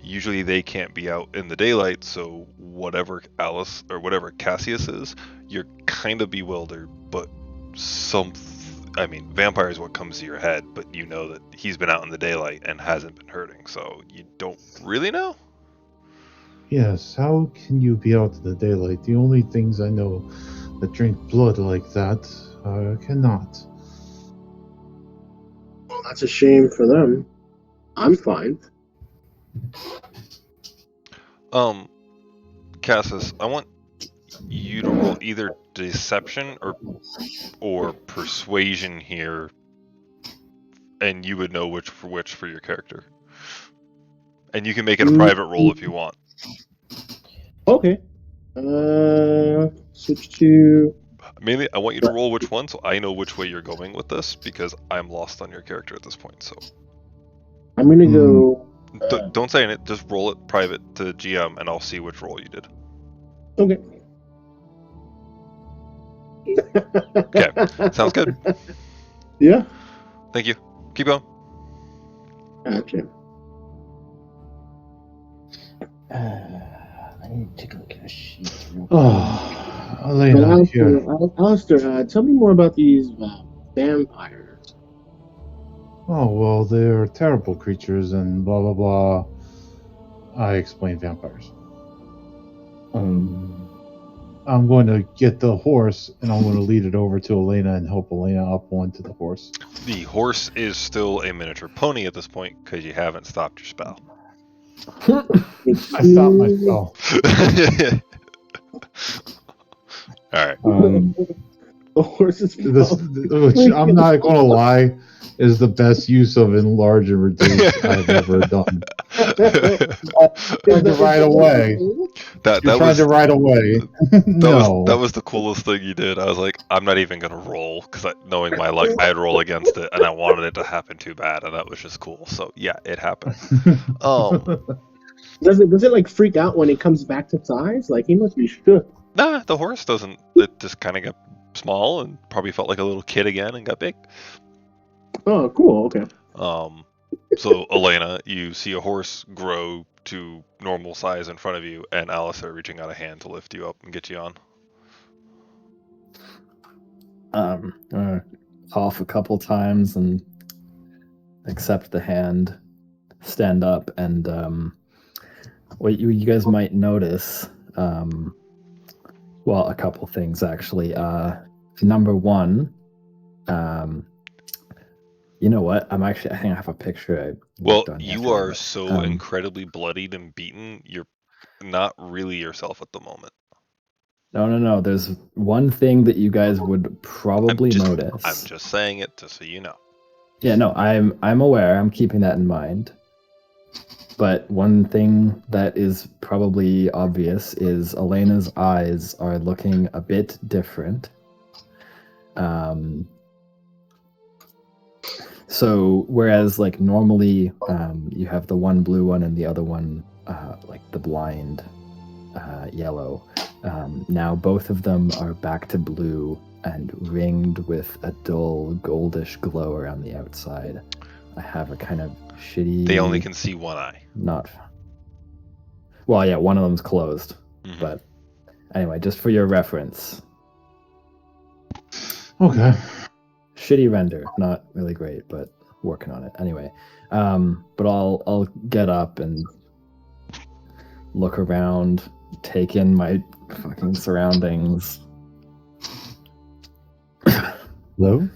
usually, they can't be out in the daylight. So whatever Alice or whatever Cassius is, you're kind of bewildered. But vampire is what comes to your head, but you know that he's been out in the daylight and hasn't been hurting, so you don't really know? Yes, how can you be out in the daylight? The only things I know that drink blood like that cannot. Well, that's a shame for them. I'm fine. Cassis, I want you to roll either deception or persuasion here, and you would know which for your character. And you can make it a private roll if you want. Okay. Switch to. Mainly, I want you to roll which one, so I know which way you're going with this, because I'm lost on your character at this point. So I'm gonna go. don't say it. Just roll it private to GM, and I'll see which roll you did. Okay. Okay, sounds good. Yeah. Thank you. Keep going. Gotcha. I need to take a look at a sheet. Oh, Elena, here. Alistair, tell me more about these vampires. Oh, well, they're terrible creatures and blah, blah, blah. I explained vampires. I'm going to get the horse and I'm going to lead it over to Elena and help Elena up onto the horse. The horse is still a miniature pony at this point because you haven't stopped your spell. I stopped my spell. All right. The horse is. Which I'm not going to lie, is the best use of enlarge and reduce I've ever done. Tried to ride away. That You're trying was to ride away. No. that was the coolest thing you did. I was like, I'm not even gonna roll because knowing my luck, I'd roll against it, and I wanted it to happen too bad, and that was just cool. So yeah, it happened. Does it like freak out when it comes back to size? Like he must be shook. Nah, the horse doesn't. It just kind of got small and probably felt like a little kid again and got big. Oh, cool. Okay. So, Elena, you see a horse grow to normal size in front of you, and Alistair reaching out a hand to lift you up and get you on. Cough a couple times and accept the hand, stand up, and what you guys might notice, well, a couple things actually. Number one, you know what? I think I have a picture I Well, worked on you yesterday, are but, so incredibly bloodied and beaten, you're not really yourself at the moment. No. There's one thing that you guys would probably notice. I'm just saying it just so you know. Yeah, no, I'm aware. I'm keeping that in mind. But one thing that is probably obvious is Elena's eyes are looking a bit different. So whereas like normally you have the one blue one and the other one like the blind yellow, now both of them are back to blue and ringed with a dull goldish glow around the outside. I have a kind of shitty... They only can see one eye. Well, yeah, one of them's closed. Mhm. But anyway, just for your reference. Okay. Shitty render, not really great, but working on it. Anyway, but I'll get up and look around, take in my fucking surroundings. Hello?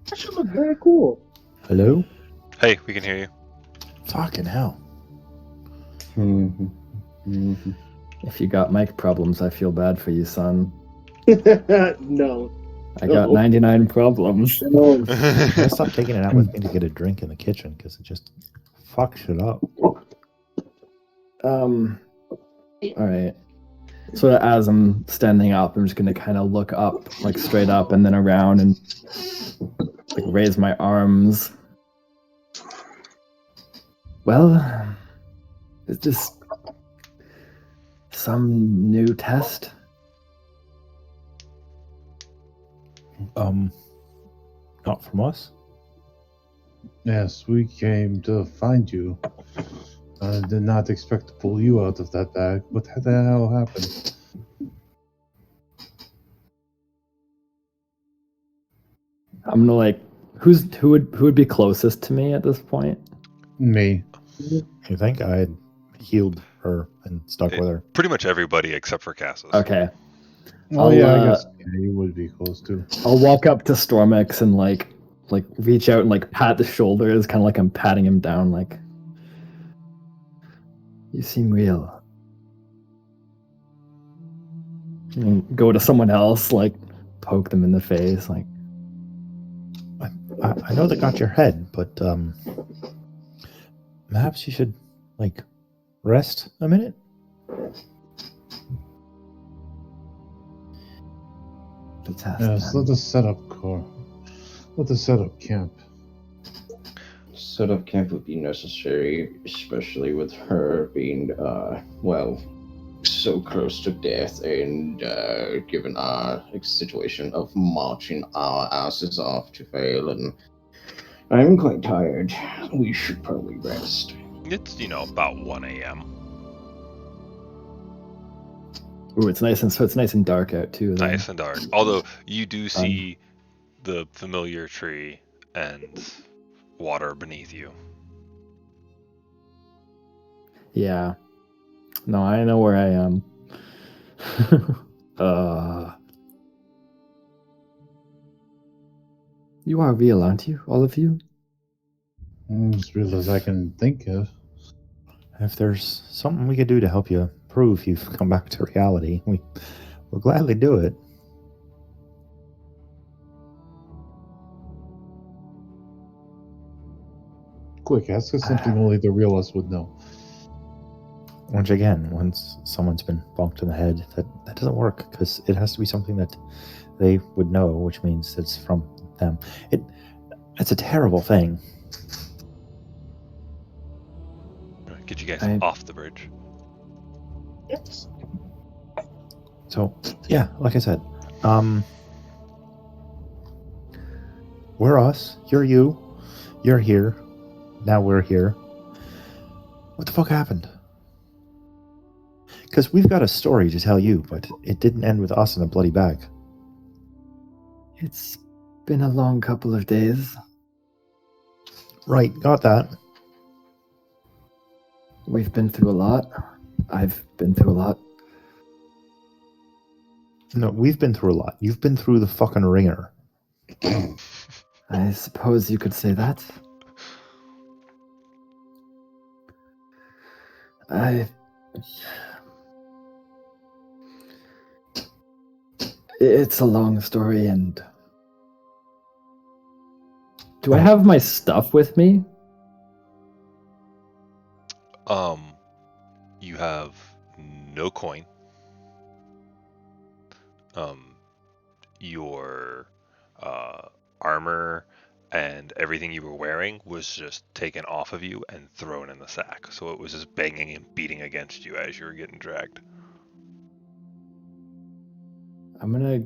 That should look very cool. Hello? Hey, we can hear you. Fucking hell. Mhm. Mhm. If you got mic problems, I feel bad for you, son. No. I got 99 problems. No. I gotta stop taking it out with me to get a drink in the kitchen because it just fucks shit up. All right. So as I'm standing up, I'm just gonna kind of look up, like straight up, and then around, and like raise my arms. Well, is this some new test? Not from us. Yes, we came to find you. I did not expect to pull you out of that bag. What the hell happened? I'm gonna like, who would be closest to me at this point? Me. You think I had healed her and stuck with her? Pretty much everybody except for Cassis. Okay, Oh I'll, yeah, I uh, guess you would be close to. I'll walk up to Stormix and like reach out and like pat the shoulders, kind of like I'm patting him down, like, you seem real. And go to someone else, like poke them in the face, like, I know they got your head, but perhaps you should like rest a minute. Yes, let us set up camp. Set up camp would be necessary, especially with her being, well, so close to death and given our situation of marching our asses off to fail. And I'm quite tired. We should probably rest. It's, about 1 a.m. ooh, it's nice and dark out too. Then. Nice and dark. Although you do see the familiar tree and water beneath you. Yeah. No, I know where I am. You are real, aren't you? All of you? As real as I can think of. If there's something we could do to help you prove you've come back to reality, we'll gladly do it. Quick, ask us something only the real us would know. Once someone's been bonked in the head, that doesn't work because it has to be something that they would know, which means it's from them. It's a terrible thing. Get you guys off the bridge. Yes. So, yeah, like I said, we're us, you're you, you're here. now we're here. What the fuck happened? Because we've got a story to tell you, but it didn't end with us in a bloody bag. It's been a long couple of days. Right, got that. We've been through a lot. I've been through a lot. No, we've been through a lot. You've been through the fucking ringer. I suppose you could say that. It's a long story, and... Do I have my stuff with me? You have no coin. Your armor and everything you were wearing was just taken off of you and thrown in the sack. So it was just banging and beating against you as you were getting dragged. I'm gonna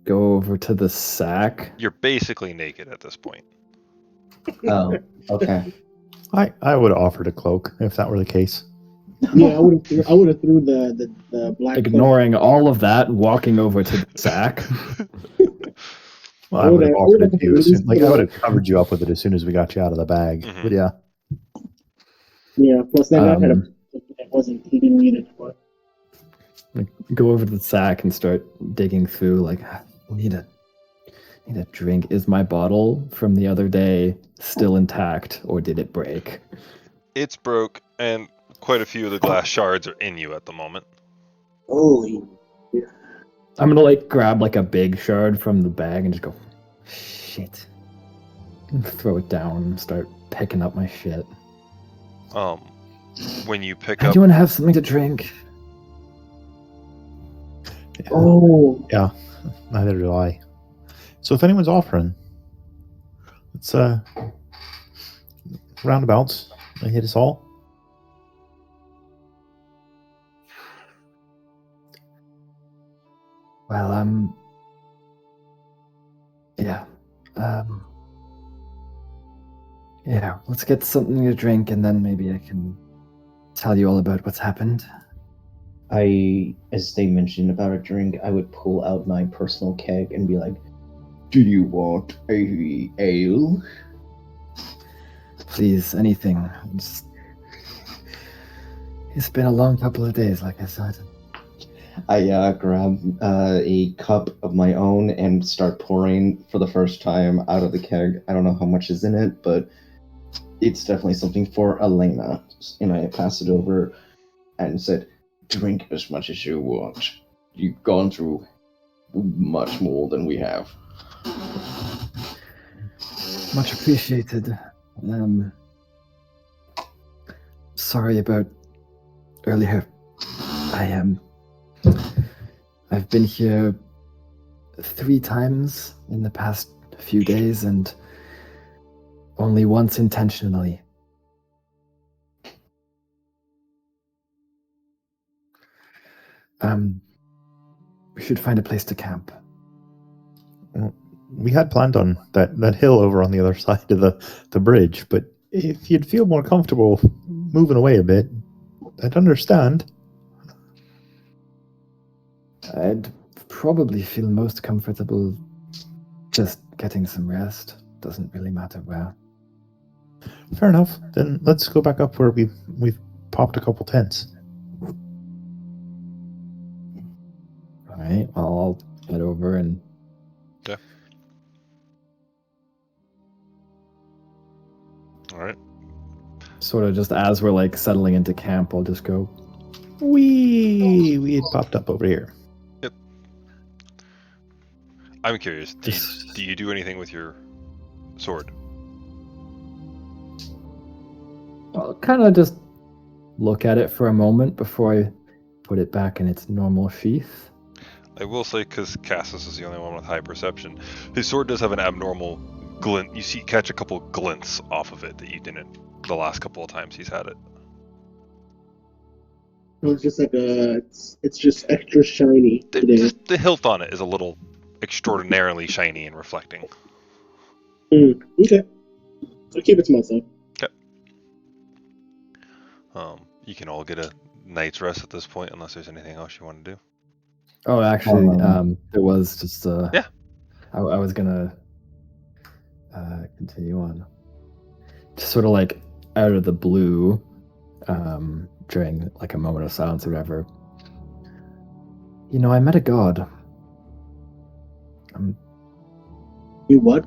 go over to the sack. You're basically naked at this point. Oh, okay. I would have offered a cloak if that were the case. Yeah, I would have threw the black. Ignoring all of that, walking over to the sack. Well, I would have offered it to you as soon. Like, I would have Yeah. covered you up with it as soon as we got you out of the bag. Mhm. But yeah. Yeah, plus that guy had a. He didn't need it for. Like, go over to the sack and start digging through. Like, I need a drink. Is my bottle from the other day still intact, or did it break? It's broke, and quite a few of the glass shards are in you at the moment. Holy. I'm gonna like grab like a big shard from the bag and just go, shit. And throw it down and start picking up my shit. When you pick I up, do want to have something to drink. Oh. Yeah, neither do I. So if anyone's offering, it's roundabouts. They hit us all. Well, yeah, let's get something to drink and then maybe I can tell you all about what's happened. As they mentioned about a drink, I would pull out my personal keg and be like, "Do you want a ale?" Please, anything. It's been a long couple of days, like I said. I grab a cup of my own and start pouring for the first time out of the keg. I don't know how much is in it, but it's definitely something for Elena. And I pass it over and said, "Drink as much as you want. You've gone through much more than we have." Much appreciated. Sorry about earlier. I've been here 3 times in the past few days and only once intentionally. We should find a place to camp. We had planned on that hill over on the other side of the bridge, but if you'd feel more comfortable moving away a bit, I'd understand. I'd probably feel most comfortable just getting some rest. Doesn't really matter where. Fair enough. Then let's go back up where we've popped a couple tents. All right, I'll head over and... Okay. All right. Sort of just as we're like settling into camp, I'll just go, We had popped up over here. I'm curious. Do you do anything with your sword? I'll kind of just look at it for a moment before I put it back in its normal sheath. I will say, because Cassus is the only one with high perception, his sword does have an abnormal glint. You catch a couple glints off of it that you didn't the last couple of times he's had it. It's just like it's just extra shiny today. The hilt on it is a little extraordinarily shiny and reflecting. Okay. I'll keep it to myself. You can all get a night's rest at this point, unless there's anything else you want to do. Oh, actually, Um, there was just Yeah. I was gonna continue on. Just sort of like out of the blue, during like a moment of silence or whatever. You know, I met a god. You what?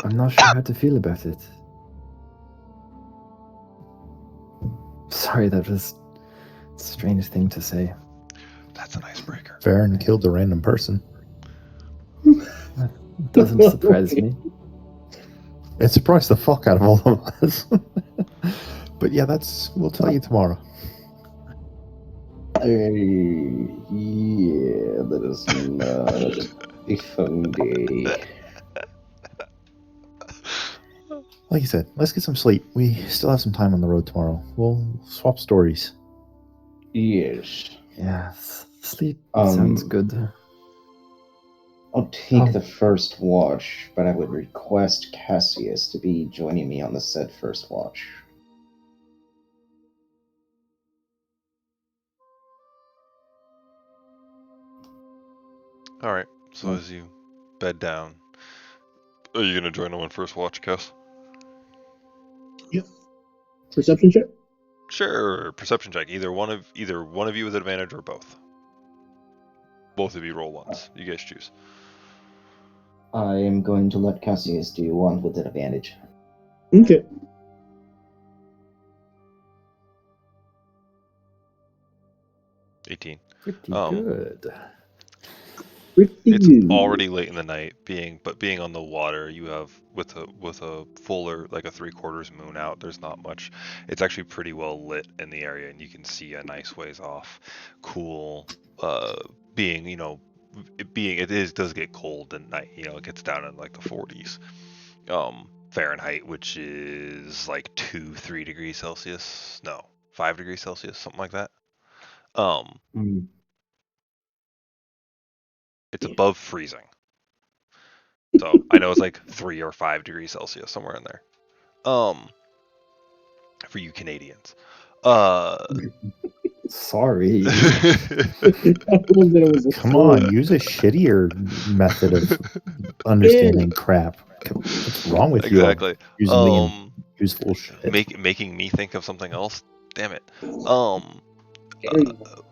I'm not sure how to feel about it. Sorry, that was a strange thing to say. That's an icebreaker. Varen killed a random person. Doesn't surprise me. It surprised the fuck out of all of us. But yeah, we'll tell you tomorrow. Yeah, that is not a fun day. Like you said, let's get some sleep. We still have some time on the road tomorrow. We'll swap stories. Yes. Yes, sleep sounds good. I'll take Oh. the first watch, but I would request Cassius to be joining me on the said first watch. All right. So as you bed down, are you gonna join them on first watch, Cass? Yep. Perception check? Sure. Perception check. Either one of you with advantage or both. Both of you roll once. You guys choose. I am going to let Cassius do one with an advantage. Okay. $18. Pretty good. Pretty It's good. already late in the night. Being on the water, you have with a fuller, like a 3/4 moon out. There's not much. It's actually pretty well lit in the area, and you can see a nice ways off. Cool. It does get cold at night. It gets down in like the 40s. Fahrenheit, which is like 2-3 degrees Celsius. No, 5 degrees Celsius, something like that. It's above freezing. So I know it's like 3 or 5 degrees Celsius, somewhere in there. For you Canadians. Sorry. Come on, use a shittier method of understanding crap. What's wrong with you? Exactly. Using the useful shit. Making me think of something else. Damn it.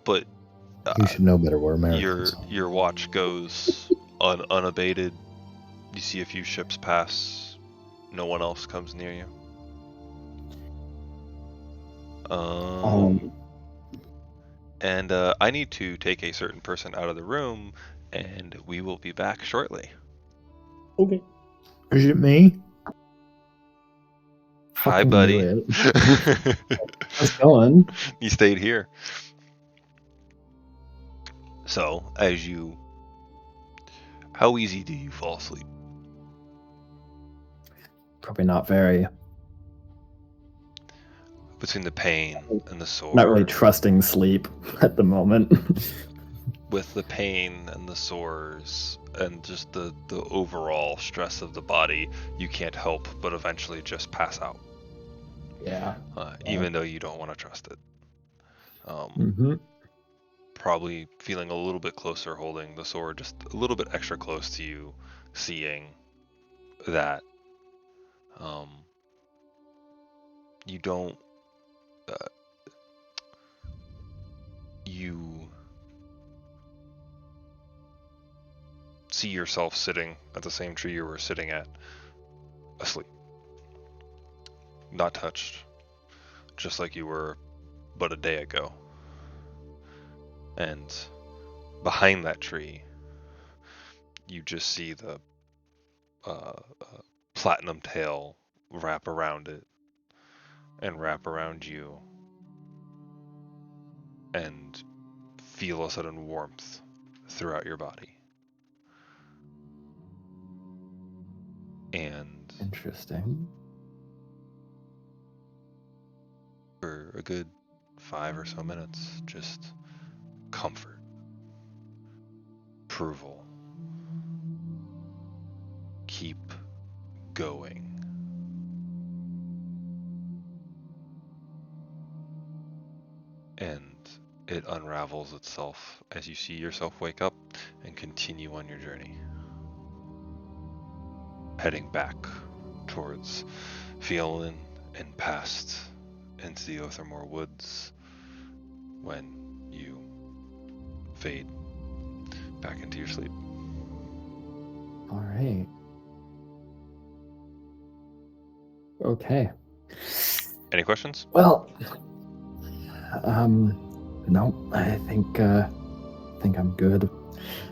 But You should know better. We're Americans. your watch goes unabated. You see a few ships pass. No one else comes near you. And I need to take a certain person out of the room, and we will be back shortly. Okay. Is it me? Hi, Fucking buddy. knew it. How's it going? You stayed here. So, how easy do you fall asleep? Probably not very. Between the pain and the sore. Not really trusting sleep at the moment. With the pain and the sores and just the overall stress of the body, you can't help but eventually just pass out. Yeah. Even though you don't want to trust it. Probably feeling a little bit closer, holding the sword just a little bit extra close to you, seeing that you don't you see yourself sitting at the same tree you were sitting at, asleep, not touched, just like you were but a day ago. And behind that tree, you just see the platinum tail wrap around it and wrap around you, and feel a sudden warmth throughout your body. And Interesting. for a good 5 or so minutes, just comfort, approval, keep going. and it unravels itself as you see yourself wake up and continue on your journey, heading back towards Fiolin and past into the Othermore Woods when you fade back into your sleep. All right. Okay. Any questions? Well, no, I think I'm good.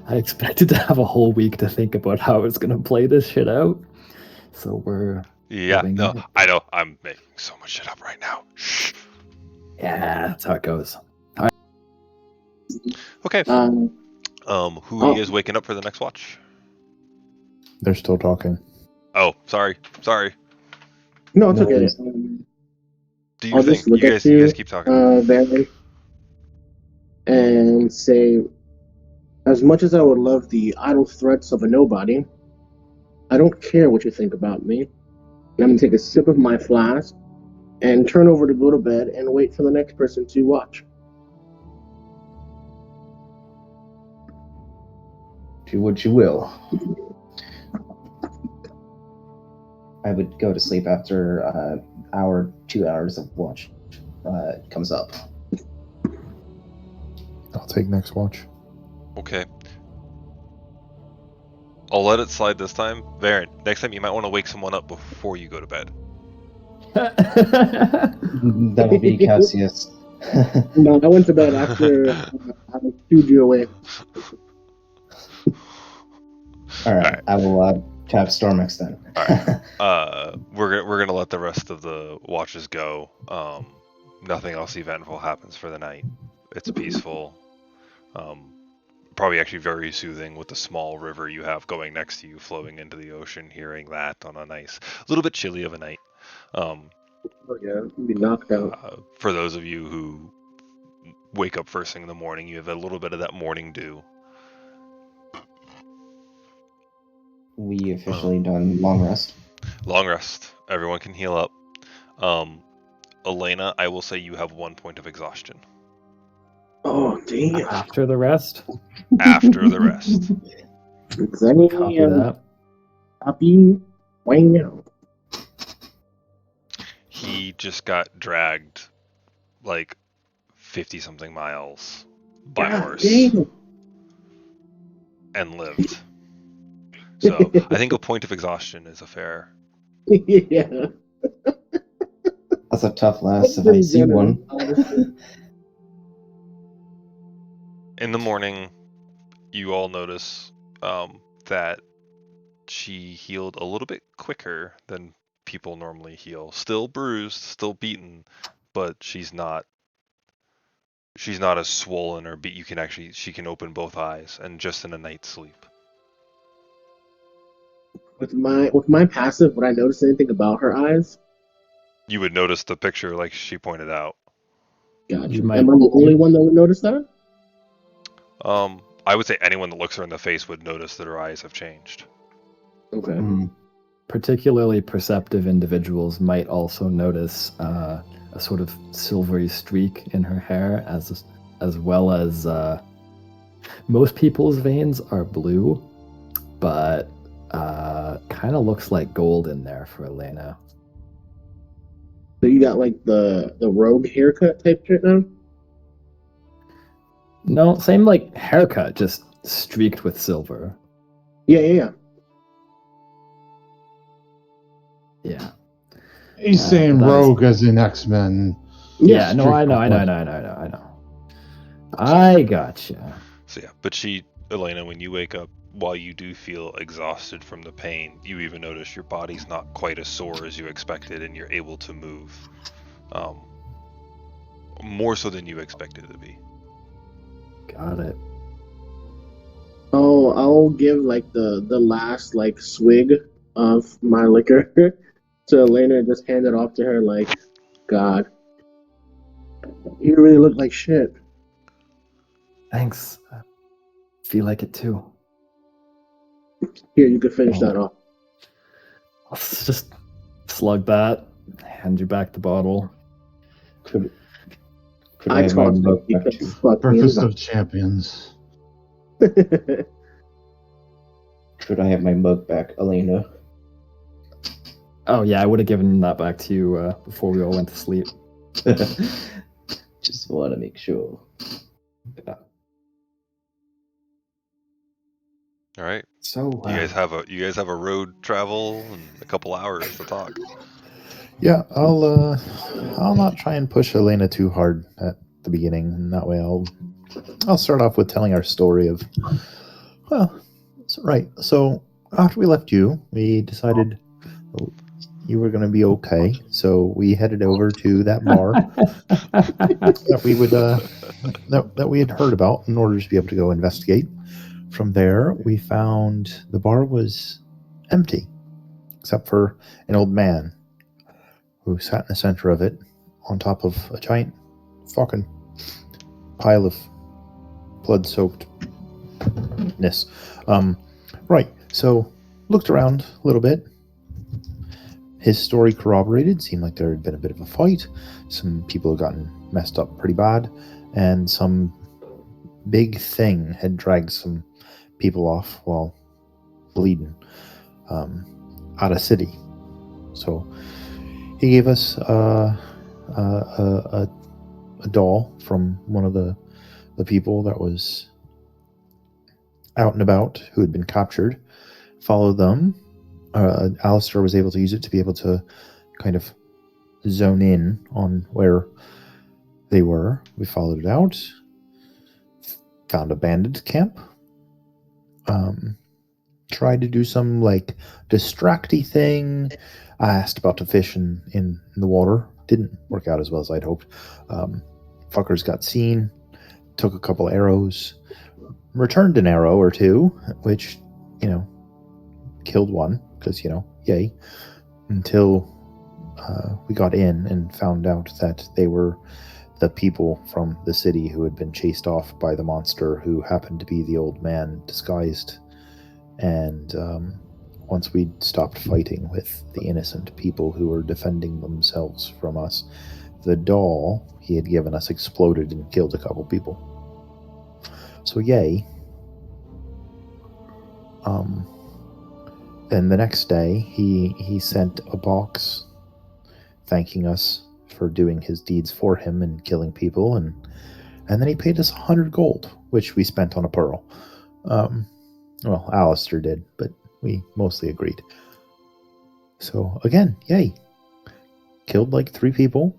I expected to have a whole week to think about how I was gonna play this shit out. So we're Yeah, doing no, it. I know. I'm making so much shit up right now. Shh. Yeah, that's how it goes. Okay. Um, Who are you guys waking up for the next watch? They're still talking. Oh, sorry. no, it's No okay. worries. Do your I'll thing. just look You at guys you, keep talking. Baron, and say, as much as I would love the idle threats of a nobody, I don't care what you think about me. I'm gonna take a sip of my flask and turn over to go to bed and wait for the next person to watch. Do what you will. I would go to sleep after hour, 2 hours of watch comes up. I'll take next watch. Okay. I'll let it slide this time. Varen, next time you might want to wake someone up before you go to bed. That'll be Cassius. No, I went to bed after I chewed you away. All right, Alright. I will tap Stormix then. Alright. We're gonna let the rest of the watches go. Nothing else eventful happens for the night. It's peaceful. Probably actually very soothing with the small river you have going next to you, flowing into the ocean. Hearing that on a nice, a little bit chilly of a night. Oh yeah, you'd be knocked out. For those of you who wake up first thing in the morning, you have a little bit of that morning dew. We officially done long rest. Long rest. Everyone can heal up. Elena, I will say you have 1 point of exhaustion. Oh damn! After the rest, After the rest. Exactly. copy that. Happy wang out. He just got dragged like 50-something miles by horse and lived. So I think a point of exhaustion is a fair. Yeah. That's a tough last if I see one. In the morning, you all notice that she healed a little bit quicker than people normally heal. Still bruised, still beaten, but she's not as swollen or beat. She can open both eyes and just in a night's sleep. With my passive, would I notice anything about her eyes? You would notice the picture like she pointed out. Gotcha. You might- Am I the only one that would notice that? I would say anyone that looks her in the face would notice that her eyes have changed. Okay. Particularly perceptive individuals might also notice a sort of silvery streak in her hair, as well as most people's veins are blue, but kind of looks like gold in there for Elena. So you got like the rogue haircut type shit now? No, same like haircut, just streaked with silver. Yeah. Yeah. He's saying that is- rogue as in X-Men. Yeah, no, I strict know. I gotcha. So yeah, but Elena, when you wake up, while you do feel exhausted from the pain, you even notice your body's not quite as sore as you expected, and you're able to move more so than you expected it to be. Got it. Oh, I'll give like the last like swig of my liquor to Elena and just hand it off to her like, God, you really look like shit. Thanks. I feel like it too. Here, you could finish that off. Let's just slug that. Hand you back the bottle. Could I I have my called it mug back because too? fuck Breakfast me. of Champions. Could I have my mug back, Elena? Oh yeah, I would have given that back to you before we all went to sleep. Just want to make sure. All right. So, You guys have a road travel and a couple hours to talk. yeah, I'll not try and push Elena too hard at the beginning, and that way I'll start off with telling our story of, well, right. So after we left you, we decided you were going to be okay. So we headed over to that bar that we would that we had heard about in order to be able to go investigate. From there, we found the bar was empty, except for an old man who sat in the center of it on top of a giant fucking pile of blood-soakedness. Right, so looked around a little bit. His story corroborated. Seemed like there had been a bit of a fight. Some people had gotten messed up pretty bad, and some big thing had dragged some people off while bleeding out of city. So he gave us a doll from one of the people that was out and about who had been captured. Followed them. Alistair was able to use it to be able to kind of zone in on where they were. We followed it out. Found a bandit camp. Tried to do some like distracty thing. I asked about to fish in the water. Didn't work out as well as I'd hoped. Fuckers got seen. Took a couple arrows. Returned an arrow or two, which, killed one, because, yay. Until we got in and found out that they were the people from the city who had been chased off by the monster, who happened to be the old man disguised. And once we'd stopped fighting with the innocent people who were defending themselves from us, the doll he had given us exploded and killed a couple people. So yay. Then the next day, he sent a box thanking us for doing his deeds for him and killing people, and then he paid us 100 gold, which we spent on a pearl. Well, Alistair did, but we mostly agreed. So again, yay. Killed like 3 people.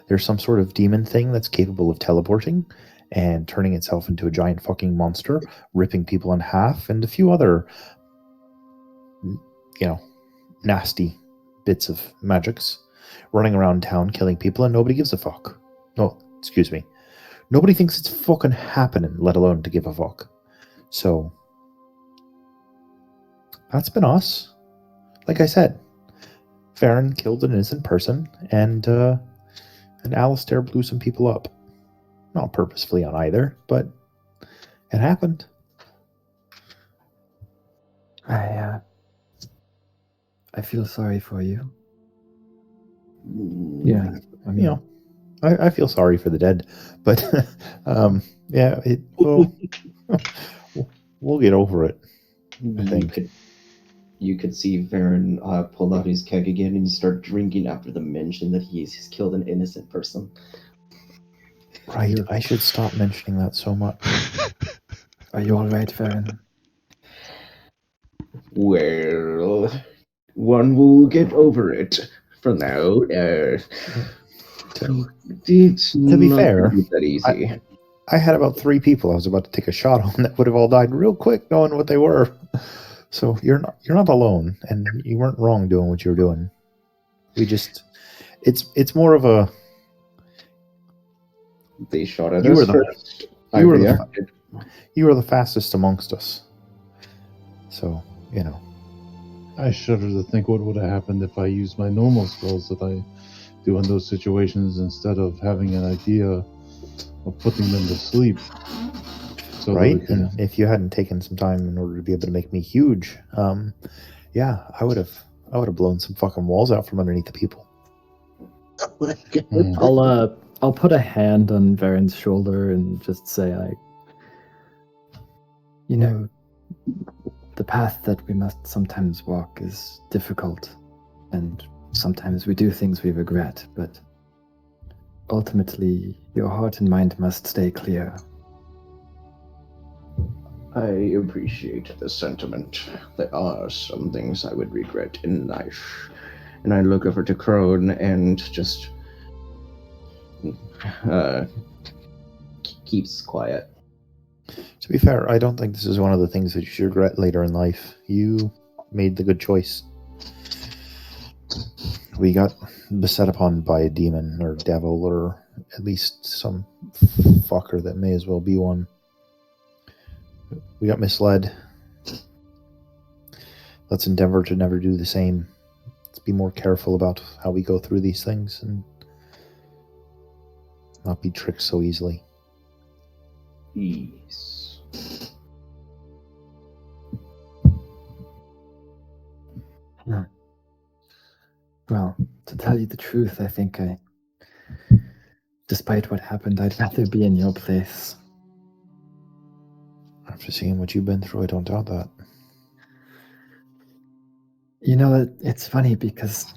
There's some sort of demon thing that's capable of teleporting and turning itself into a giant fucking monster, ripping people in half, and a few other, nasty bits of magics, running around town killing people, and nobody gives a fuck. No, excuse me. Nobody thinks it's fucking happening, let alone to give a fuck. So that's been us. Like I said, Farron killed an innocent person, and Alistair blew some people up. Not purposefully on either, but it happened. I feel sorry for you. Yeah, I mean, I feel sorry for the dead, but yeah, we'll get over it. I think. You could see Varen pull out his keg again and start drinking after the mention that he's killed an innocent person. Right, I should stop mentioning that so much. Are you all right, Farron? Well, one will get over it. For now, To be fair, that easy. I had about 3 people I was about to take a shot on that would have all died real quick, knowing what they were. So you're not alone, and you weren't wrong doing what you were doing. We just, it's more of a. They shot at You us were the- first. You were the fastest amongst us. So I shudder to think what would have happened if I used my normal spells that I do in those situations instead of having an idea of putting them to sleep. So right? And if you hadn't taken some time in order to be able to make me huge, yeah, I would have blown some fucking walls out from underneath the people. I'll I'll put a hand on Varen's shoulder and just say, you know, the path that we must sometimes walk is difficult, and sometimes we do things we regret, but ultimately, your heart and mind must stay clear. I appreciate the sentiment. There are some things I would regret in life. And I look over to Crone and just keeps quiet. To be fair, I don't think this is one of the things that you should regret later in life. You made the good choice. We got beset upon by a demon or devil or at least some fucker that may as well be one. We got misled. Let's endeavor to never do the same. Let's be more careful about how we go through these things and not be tricked so easily. Yes. Well, to tell you the truth, I think despite what happened, I'd rather be in your place. After seeing what you've been through, I don't doubt that. You know, it's funny because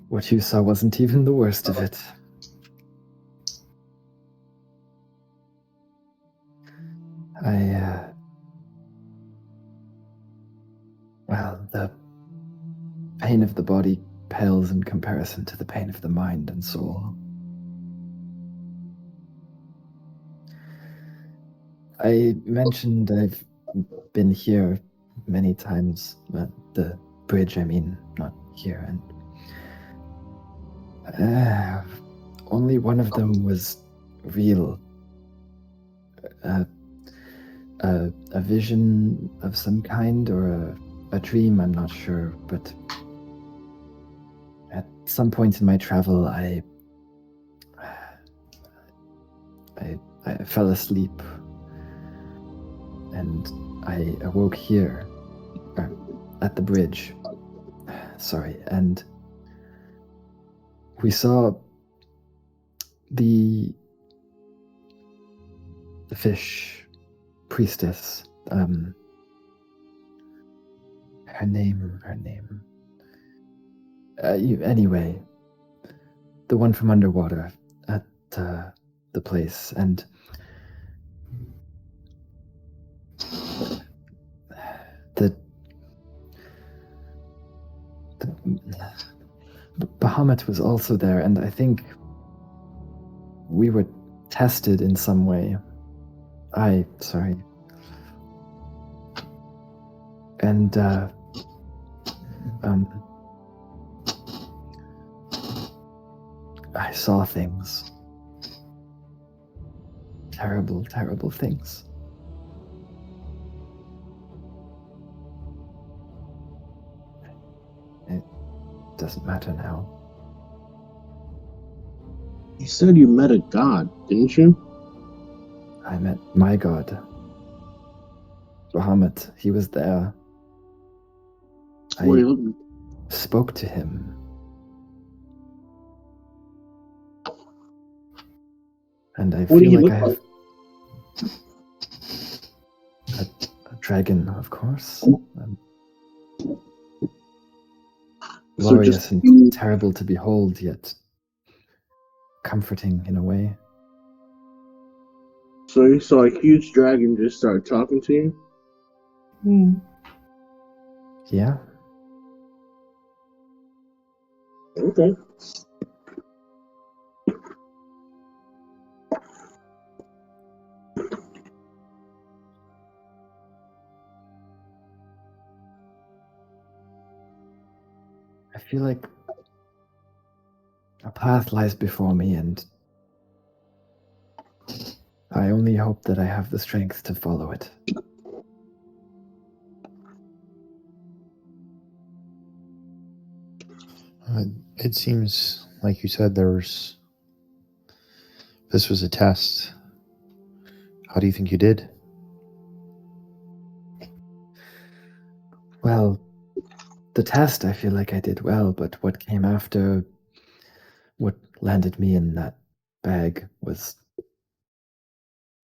what you saw wasn't even the worst of it. Well, the pain of the body pales in comparison to the pain of the mind and soul. I mentioned I've been here many times, the bridge, I mean, not here, and only one of them was real. A vision of some kind or a dream, I'm not sure, but at some point in my travel, I fell asleep and I awoke here, at the bridge. Sorry, and we saw the fish priestess. Her name. Anyway, the one from underwater at the place, and Bahamut was also there, and I think we were tested in some way. Sorry. And, I saw things. Terrible, terrible things. It doesn't matter now. You said you met a god, didn't you? I met my god. Bahamut, he was there. What are you I looking? spoke to him. And I What do feel you like look I have like? a dragon, of course. So Glorious just and terrible to behold, yet comforting in a way. so you saw a huge dragon just start talking to you? Yeah? Okay. I feel like a path lies before me, and I only hope that I have the strength to follow it. It seems, like you said, this was a test. How do you think you did? Well, the test, I feel like I did well, but what came after, what landed me in that bag was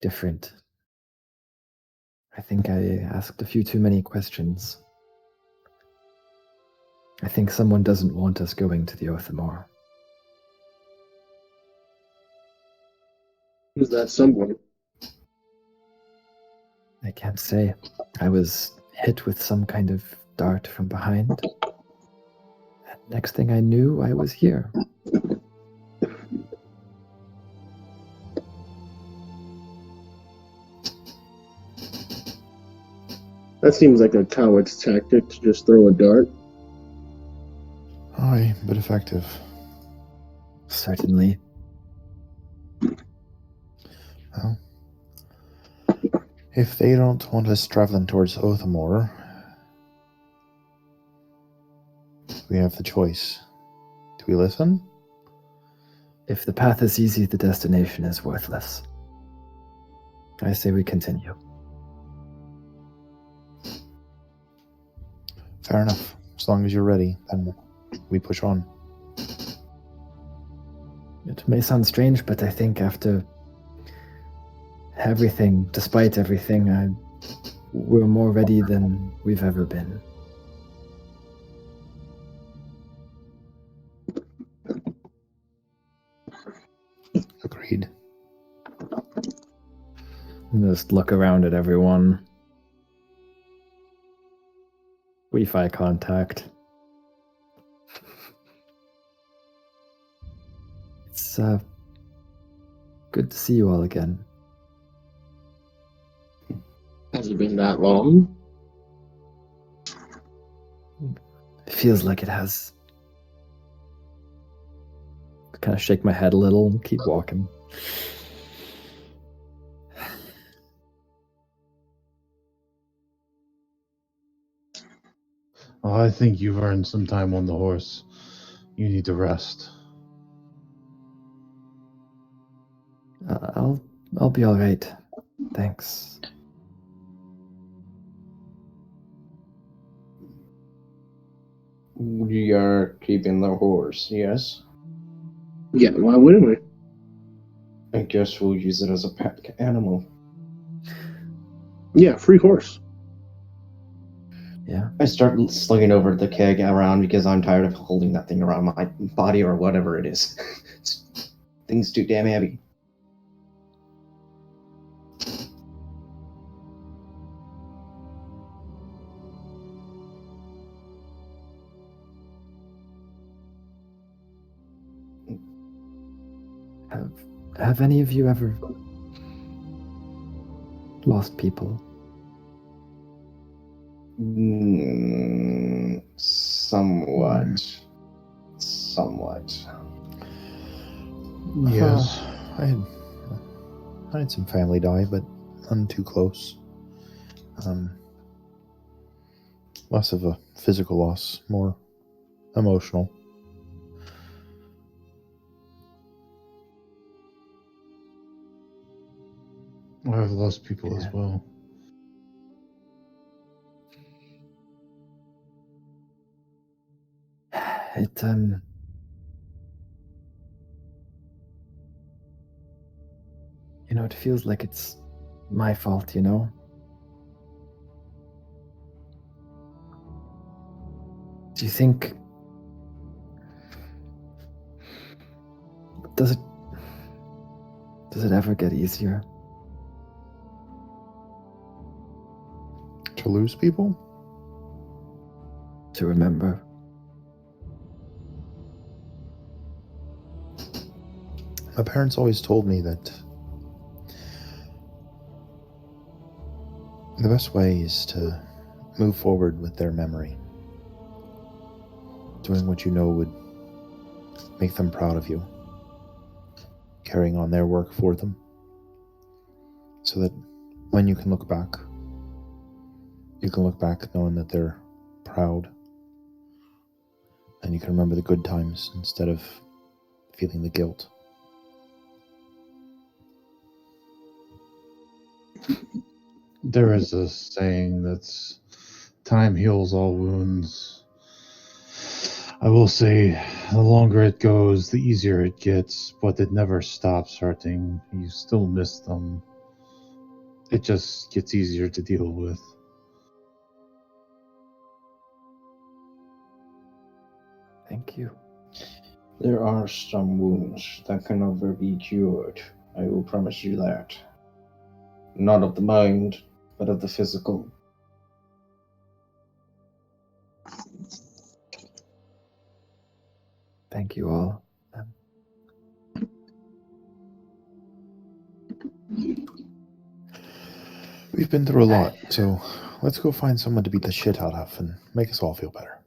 different. I think I asked a few too many questions. I think someone doesn't want us going to the Othamar. Who's that someone? I can't say. I was hit with some kind of dart from behind. And next thing I knew, I was here. That seems like a coward's tactic to just throw a dart. Aye, but effective. Certainly. Well, if they don't want us traveling towards Othamor, we have the choice. Do we listen? If the path is easy, the destination is worthless. I say we continue. Fair enough. As long as you're ready, then we push on. It may sound strange, but I think after everything, despite everything, we're more ready than we've ever been. Agreed. Just look around at everyone. Wi-Fi contact. It's good to see you all again. Has it been that long? It feels like it has. Kind of shake my head a little and keep walking. Well, I think you've earned some time on the horse. You need to rest. I'll be all right. Thanks. We are keeping the horse, yes? Yeah, why wouldn't we? I guess we'll use it as a pet animal. Yeah, free horse. Yeah. I start slinging over the keg around because I'm tired of holding that thing around my body or whatever it is. Thing's too damn heavy. Have any of you ever lost people? Somewhat. Somewhat. Yes. I had some family die, but none too close. Less of a physical loss, more emotional. I've lost people as well. It it feels like it's my fault, you know? Do you think does it ever get easier? To lose people? To remember? My parents always told me that the best way is to move forward with their memory. Doing what you know would make them proud of you. Carrying on their work for them. So that when you can look back knowing that they're proud. And you can remember the good times instead of feeling the guilt. There is a saying that's time heals all wounds. I will say, the longer it goes, the easier it gets, but it never stops hurting. You still miss them. It just gets easier to deal with. Thank you. There are some wounds that can never be cured. I will promise you that. Not of the mind, but of the physical. Thank you all. We've been through a lot, so let's go find someone to beat the shit out of and make us all feel better.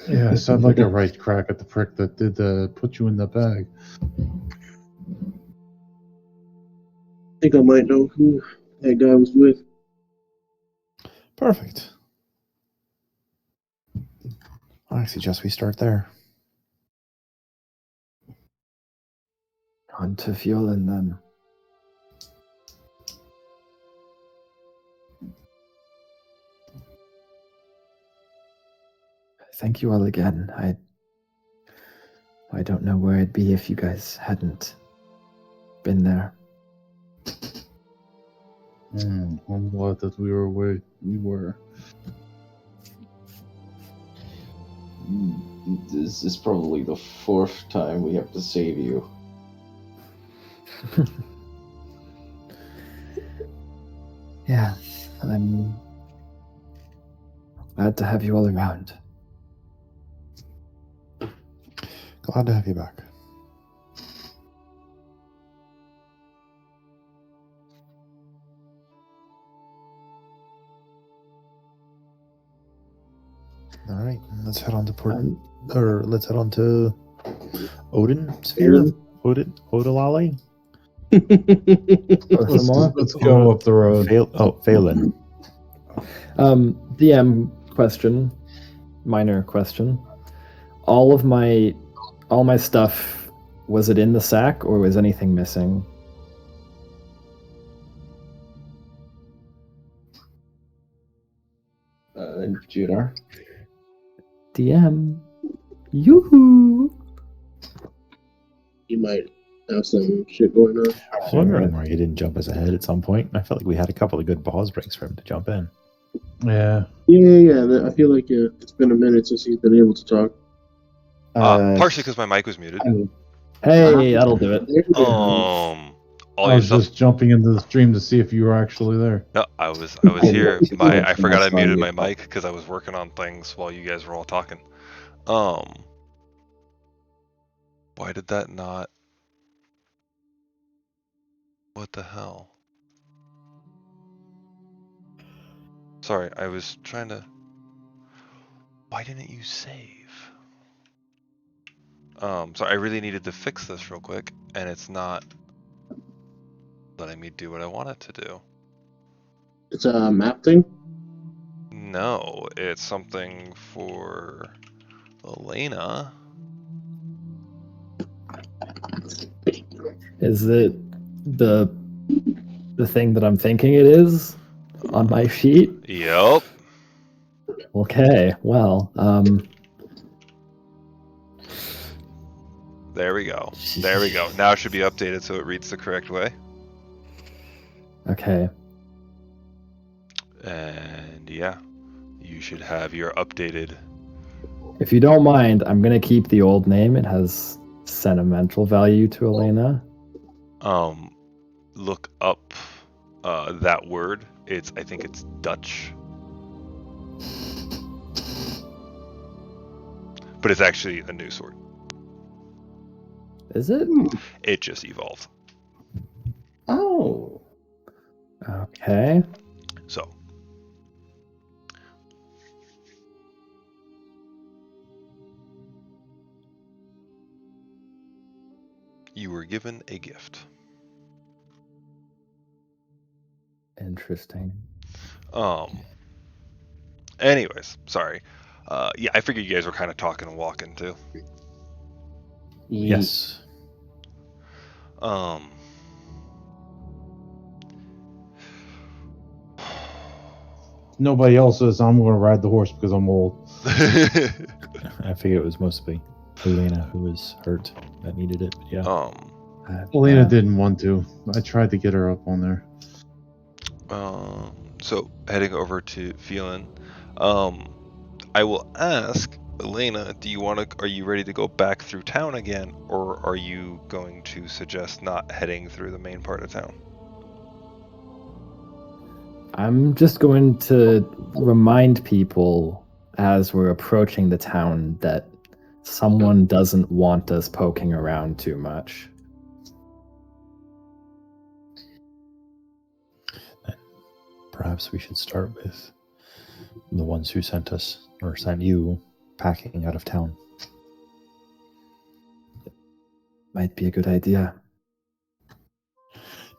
Yes, I'd like a right crack at the prick that did put you in the bag. I think I might know who that guy was with. Perfect. I suggest we start there. On to Violin then. Thank you all again. I don't know where I'd be if you guys hadn't been there. I'm glad that we were where we were. This is probably the 4th time we have to save you. Yeah, I'm glad to have you all around. Glad to have you back. All right, let's head on to let's head on to Odin Sphere. Odalali. Let's go up the road. Phelan. DM question, minor question. All my stuff, was it in the sack or was anything missing? Judar? DM. Yoo-hoo! You might have some shit going on. I was wondering why he didn't jump us ahead at some point. I felt like we had a couple of good pause breaks for him to jump in. Yeah. Yeah. I feel like it's been a minute since he's been able to talk. Partially because my mic was muted. Hey, that'll do it. All I your was stuff. just jumping into the stream to see if you were actually there. No, I was here. I forgot I muted my mic because I was working on things while you guys were all talking. Why did that not? What the hell? Sorry, I was trying to. Why didn't you save? Sorry, I really needed to fix this real quick, and it's not letting me do what I want it to do. It's a map thing? No, it's something for Elena. Is it the thing that I'm thinking it is on my sheet? Yep. Okay, well, There we go. There we go. Now it should be updated so it reads the correct way. okay. And yeah, you should have your updated. If you don't mind, I'm gonna keep the old name. It has sentimental value to Elena. Look up that word. I think it's Dutch. But it's actually a new sword. Is it? It just evolved. Oh. Okay. So. You were given a gift. Interesting. Anyways, sorry. Yeah, I figured you guys were kind of talking and walking too. Yes. Nobody else is. I'm going to ride the horse because I'm old. I figured it was mostly Elena who was hurt that needed it. But yeah. Elena didn't want to. I tried to get her up on there. So heading over to Phelan, I will ask Elena, are you ready to go back through town again, or are you going to suggest not heading through the main part of town? I'm just going to remind people as we're approaching the town that someone doesn't want us poking around too much. Perhaps we should start with the ones who sent us, or sent you, packing out of town. Might be a good idea.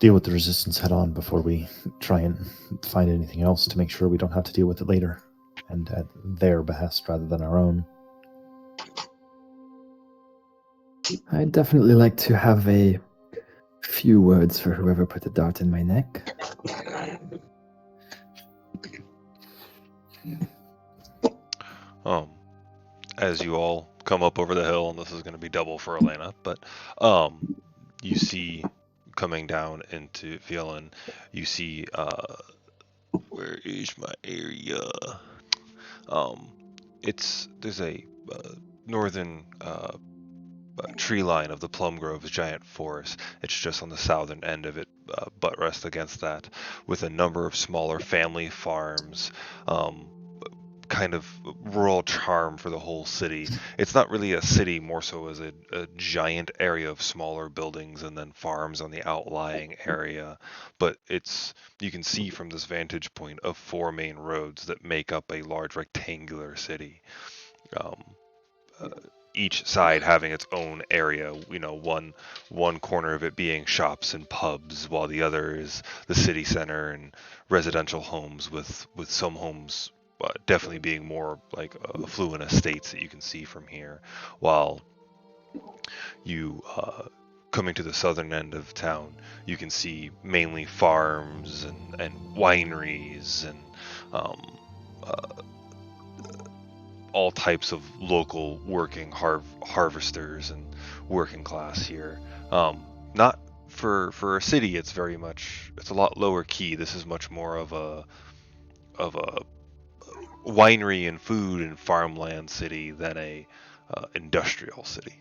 Deal with the resistance head on before we try and find anything else to make sure we don't have to deal with it later, and at their behest rather than our own. I'd definitely like to have a few words for whoever put the dart in my neck. As you all come up over the hill, and this is going to be double for Elena, but you see coming down into Phelan, you see where is my area? There's a northern tree line of the Plum Grove's giant forest. It's just on the southern end of it, butt rest against that, with a number of smaller family farms. Kind of rural charm for the whole city. It's not really a city, more so as a giant area of smaller buildings and then farms on the outlying area. But you can see from this vantage point of 4 main roads that make up a large rectangular city. Each side having its own area, one corner of it being shops and pubs, while the other is the city center and residential homes, with some homes definitely being more like affluent estates that you can see from here, while you coming to the southern end of town, you can see mainly farms and wineries and all types of local working harvesters and working class here. Not for a city, it's a lot lower key. This is much more of a winery and food and farmland city than a industrial city.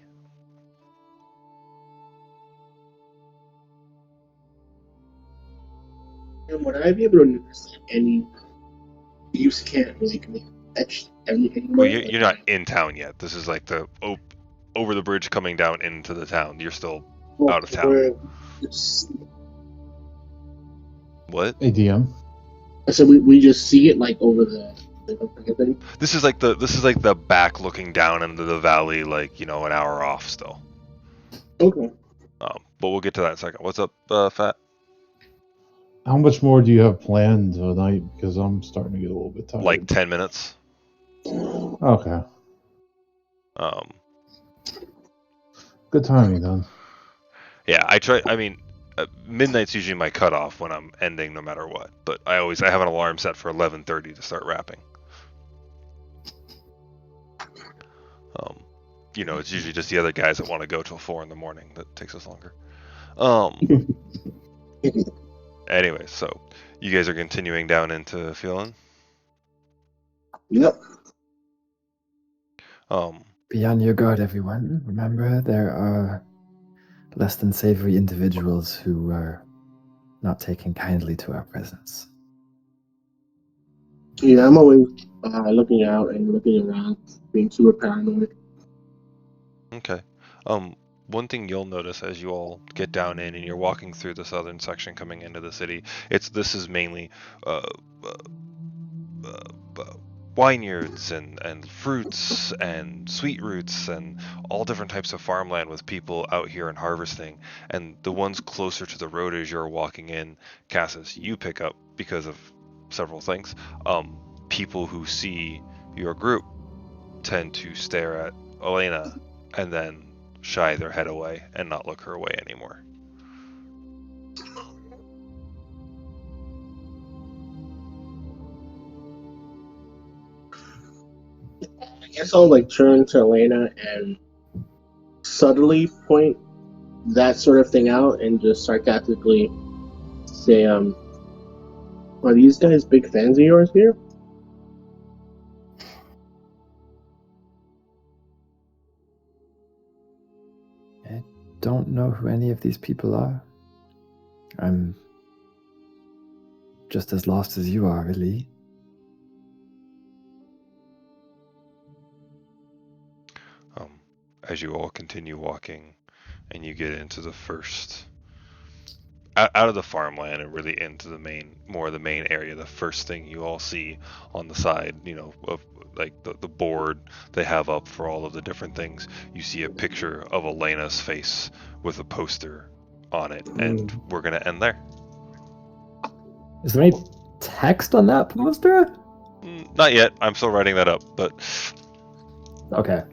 And would I be able to notice any use can't like etch everything? Well, you're not in town yet. This is like the over the bridge coming down into the town. You're still out of town. What? Hey, DM. So we just see it like over the thing? This is like the back looking down into the valley, like, an hour off still. Okay. But we'll get to that in a second. What's up, Fat? How much more do you have planned tonight? Because I'm starting to get a little bit tired. Like 10 minutes. Okay. Good timing then. Yeah, midnight's usually my cutoff when I'm ending, no matter what. But I have an alarm set for 11:30 to start rapping. It's usually just the other guys that want to go till 4 in the morning that takes us longer. Anyway, so you guys are continuing down into Phelan? Yep. Be on your guard, everyone. Remember, there are less than savory individuals who are not taking kindly to our presence. Yeah, I'm always looking out and looking around, being super paranoid. Okay. One thing you'll notice as you all get down in and you're walking through the southern section coming into the city, this is mainly vineyards and fruits and sweet roots and all different types of farmland with people out here and harvesting. And the ones closer to the road as you're walking in, Cassis, you pick up, because of several things, people who see your group tend to stare at Elena and then shy their head away and not look her way anymore. I guess I'll like turn to Elena and subtly point that sort of thing out and just sarcastically say, are these guys big fans of yours here? I don't know who any of these people are. I'm just as lost as you are, really. As you all continue walking, and you get into the first, out of the farmland and really into the main area, the first thing you all see on the side, of like the board they have up for all of the different things, you see a picture of Elena's face with a poster on it, and we're gonna end there. Is there any text on that poster? Not yet. I'm still writing that up, but Okay.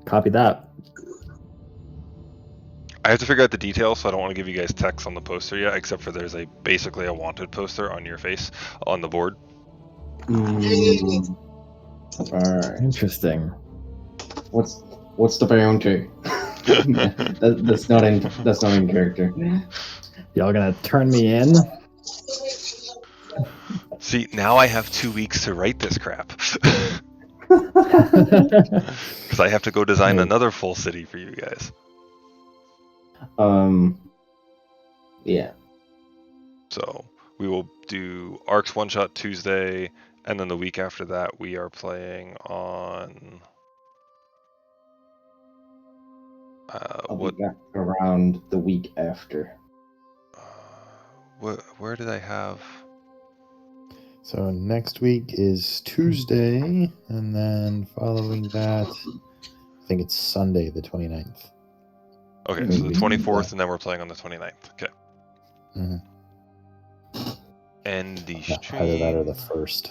Copy that. I have to figure out the details, so I don't want to give you guys text on the poster yet, except for there's basically a wanted poster on your face on the board. Alright. Interesting. What's the bounty? That's not in character. Y'all gonna turn me in? See, now I have 2 weeks to write this crap. Because I have to go design another full city for you guys. Yeah. So we will do Arcs One Shot Tuesday, and then the week after that we are playing on. I'll be back around the week after. Where did I have? So next week is Tuesday, and then following that, I think it's Sunday, the 29th. Okay, so the 24th, and then we're playing on the 29th. Okay. Mm-hmm. End the stream. Either that or the 1st.